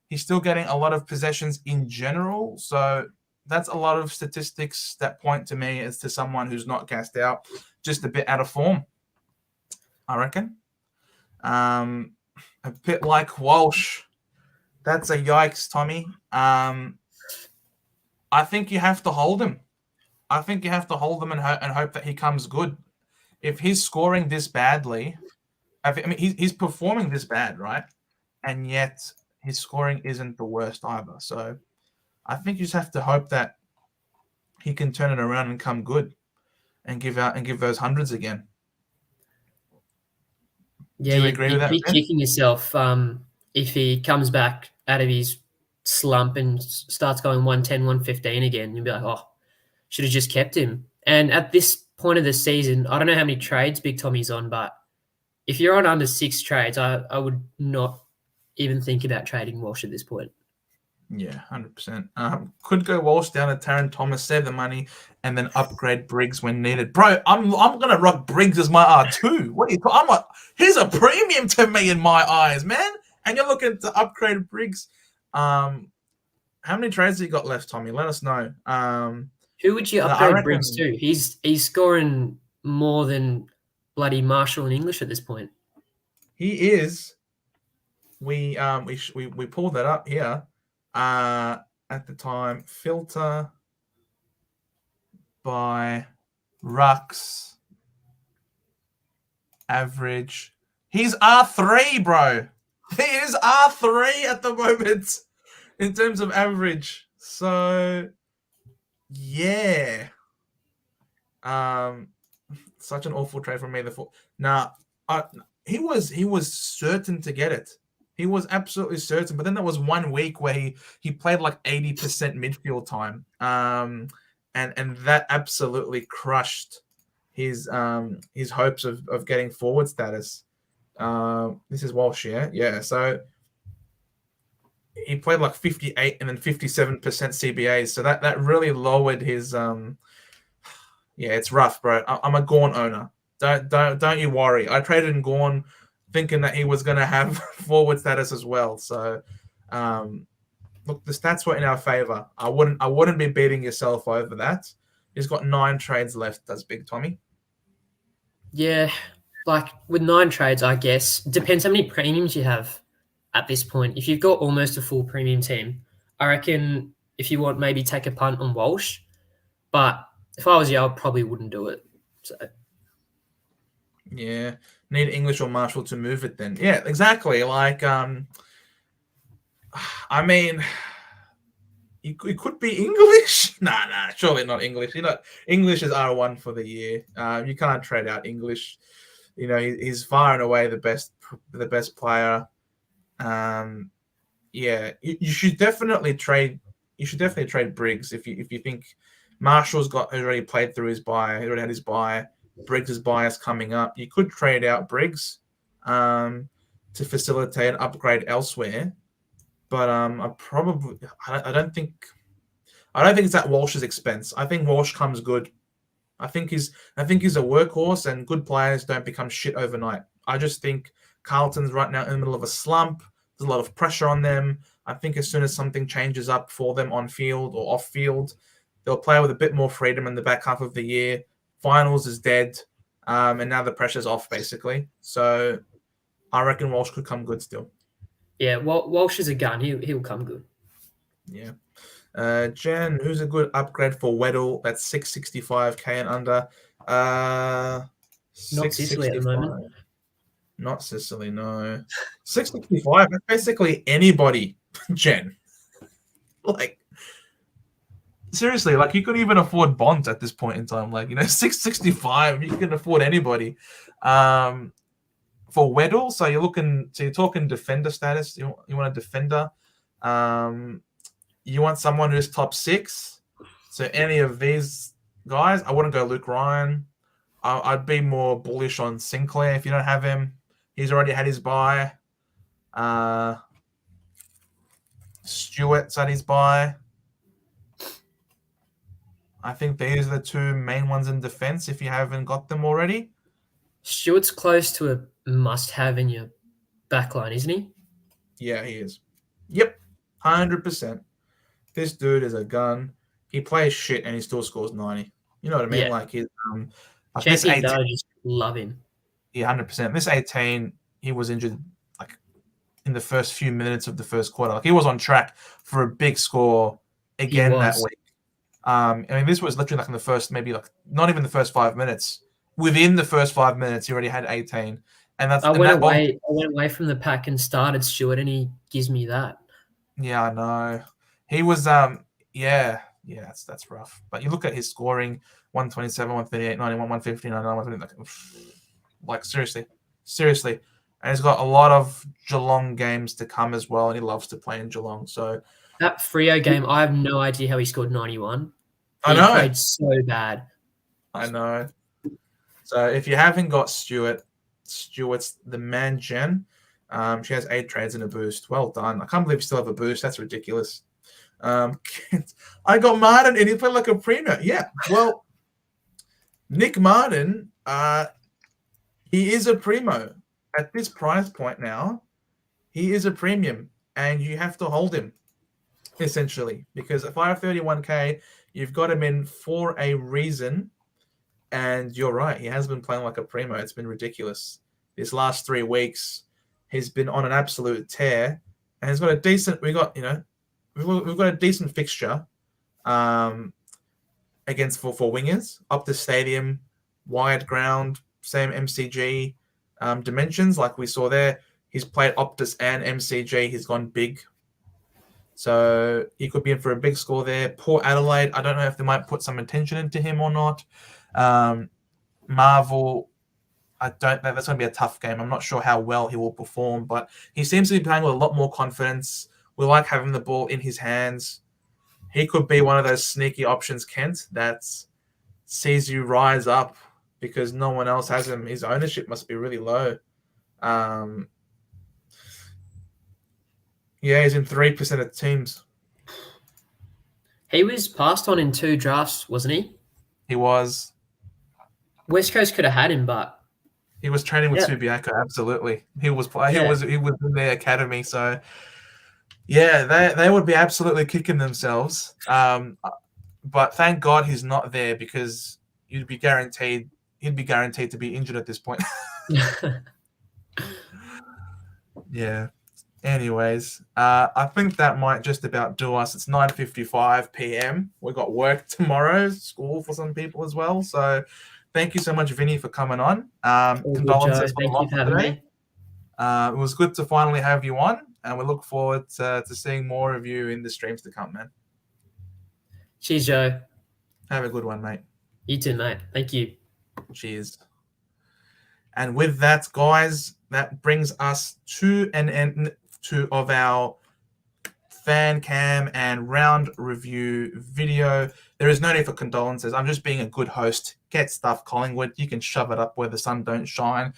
He's still getting a lot of possessions in general. So that's a lot of statistics that point to me as to someone who's not gassed out, just a bit out of form, I reckon. A bit like Walsh. That's a yikes, Tommy. I think you have to hold him. I think you have to hold him and hope that he comes good. If he's scoring this badly, I mean, he's performing this bad, right? And yet his scoring isn't the worst either. So I think you just have to hope that he can turn it around and come good and give those hundreds again. Yeah, do you agree with that? You'd be kicking yourself if he comes back out of his slump and starts going 110, 115 again. You'd be like, oh, should have just kept him. And at this point of the season, I don't know how many trades Big Tommy's on, but if you're on under 6 trades, I would not even think about trading Walsh at this point. Yeah, 100%. Could go Walsh down to Taron Thomas, save the money, and then upgrade Briggs when needed. Bro, I'm gonna rock Briggs as my R2. What are you talking? He's a premium to me in my eyes, man. And you're looking to upgrade Briggs. How many trades have you got left, Tommy? Let us know. Who would you upgrade Briggs to? He's scoring more than bloody Marshall and English at this point. He is. We pulled that up here. At the time, filter by Rucks average. He's R3, bro. He is R3 at the moment in terms of average. So yeah. Such an awful trade from me. He was certain to get it. He was absolutely certain, but then there was 1 week where he played like 80% midfield time, and that absolutely crushed his hopes of getting forward status. This is Walsh, yeah. So he played like 58 and then 57% CBAs. So that really lowered his. Yeah, it's rough, bro. I'm a Gorn owner. Don't you worry. I traded in Gorn thinking that he was going to have forward status as well. So, look, the stats were in our favor. I wouldn't be beating yourself over that. He's got 9 trades left. Does Big Tommy? Yeah, like with 9 trades, I guess depends how many premiums you have at this point. If you've got almost a full premium team, I reckon if you want, maybe take a punt on Walsh. But if I was you, I probably wouldn't do it. So. Yeah, need English or Marshall to move it then. Yeah, exactly. Like, I mean, it could be English. Nah, surely not English. English is R1 for the year. You can't trade out English. He's far and away the best player. Yeah, you should definitely trade. You should definitely trade Briggs if you think Marshall's already played through his bye. He already had his bye. Briggs' bye is coming up. You could trade out Briggs to facilitate an upgrade elsewhere. But I don't think it's at Walsh's expense. I think Walsh comes good. I think he's a workhorse, and good players don't become shit overnight. I just think Carlton's right now in the middle of a slump. There's a lot of pressure on them. I think as soon as something changes up for them on field or off field, they'll play with a bit more freedom in the back half of the year. Finals is dead, and now the pressure's off basically. So I reckon Walsh could come good still. Yeah, Walsh is a gun. He'll come good. Yeah. Jen, who's a good upgrade for Weddle? That's 665k and under. Not Sicily at the moment. Not Sicily, no. 665. That's basically anybody, Jen. Like, seriously, like you could even afford Bonds at this point in time. Like, 665, you can afford anybody. For Weddle, so you're talking defender status. You want a defender. You want someone who's top 6. So any of these guys, I wouldn't go Luke Ryan. I'd be more bullish on Sinclair if you don't have him. He's already had his bye. Stewart's had his bye. I think these are the 2 main ones in defense if you haven't got them already. Stewart's close to a must-have in your backline, isn't he? Yeah, he is. Yep, 100%. This dude is a gun. He plays shit and he still scores 90. You know what I mean? Yeah. Like he's Chelsea just love him. Yeah, 100%. This 18, he was injured like in the first few minutes of the first quarter. Like he was on track for a big score again that week. I mean, this was literally like in the first, maybe like not even the first 5 minutes. Within the first 5 minutes, he already had 18. And I went away from the pack and started Stewart, and he gives me that. Yeah, I know. He was that's rough. But you look at his scoring, 127, 138, 91, 159, 130, like seriously. And he's got a lot of Geelong games to come as well, and he loves to play in Geelong. So that Freo game, I have no idea how he scored 91. I know. He played so bad. I know. So if you haven't got Stewart's the man, Jen. She has 8 trades and a boost. Well done. I can't believe you still have a boost. That's ridiculous. I got Martin and he played like a primo. Yeah. Well, Nick Martin, he is a primo. At this price point now, he is a premium and you have to hold him, essentially. Because at 531k, you've got him in for a reason. And you're right. He has been playing like a primo. It's been ridiculous. These last 3 weeks, he's been on an absolute tear, and he's got a decent. We've got a decent fixture, against for wingers. Optus Stadium, wide ground, same MCG dimensions like we saw there. He's played Optus and MCG. He's gone big, so he could be in for a big score there. Port Adelaide. I don't know if they might put some attention into him or not. Marvel. I don't know. That's going to be a tough game. I'm not sure how well he will perform, but he seems to be playing with a lot more confidence. We like having the ball in his hands. He could be one of those sneaky options, Kent, that sees you rise up because no one else has him. His ownership must be really low. Yeah, he's in 3% of teams. He was passed on in 2 drafts, wasn't he? He was. West Coast could have had him, but he was training with Subiaco. Absolutely, he was in their academy. So yeah, they would be absolutely kicking themselves. But thank God he's not there, because he'd be guaranteed to be injured at this point. Yeah. Anyways, I think that might just about do us. It's 9:55 p.m. We got work tomorrow, school for some people as well. So thank you so much, Vinny, for coming on. Condolences for the loss today. It was good to finally have you on, and we look forward to seeing more of you in the streams to come, man. Cheers, Joe. Have a good one, mate. You too, mate. Thank you. Cheers. And with that, guys, that brings us to an end of our fan cam and round review video. There is no need for condolences. I'm just being a good host. Get stuff, Collingwood. You can shove it up where the sun don't shine.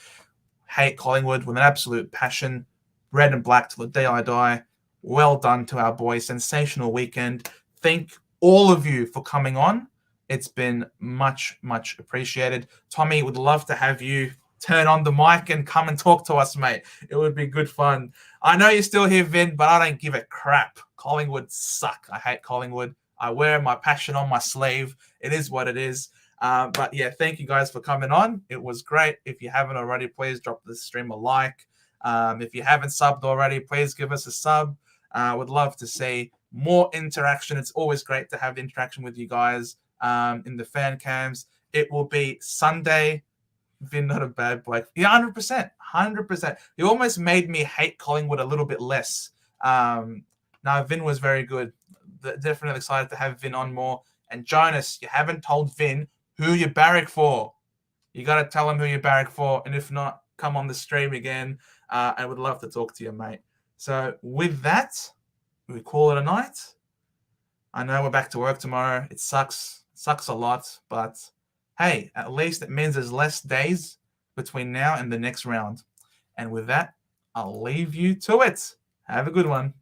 Hate Collingwood with an absolute passion. Red and black till the day I die. Well done to our boys. Sensational weekend. Thank all of you for coming on. It's been much, much appreciated. Tommy, would love to have you turn on the mic and come and talk to us, mate. It would be good fun. I know you're still here, Vin, but I don't give a crap. Collingwood suck. I hate Collingwood. I wear my passion on my sleeve. It is what it is. But yeah, thank you guys for coming on. It was great. If you haven't already, please drop the stream a like. If you haven't subbed already, please give us a sub. Would love to see more interaction. It's always great to have interaction with you guys in the fan cams. It will be Sunday. Vin, not a bad bloke. Yeah, 100%. 100%. He almost made me hate Collingwood a little bit less. No, Vin was very good. Definitely excited to have Vin on more. And Jonas, you haven't told Vin who you barrack for. You got to tell him who you barrack for. And if not, come on the stream again. I would love to talk to you, mate. So with that, we call it a night. I know we're back to work tomorrow. It sucks. It sucks a lot. But hey, at least it means there's less days between now and the next round. And with that, I'll leave you to it. Have a good one.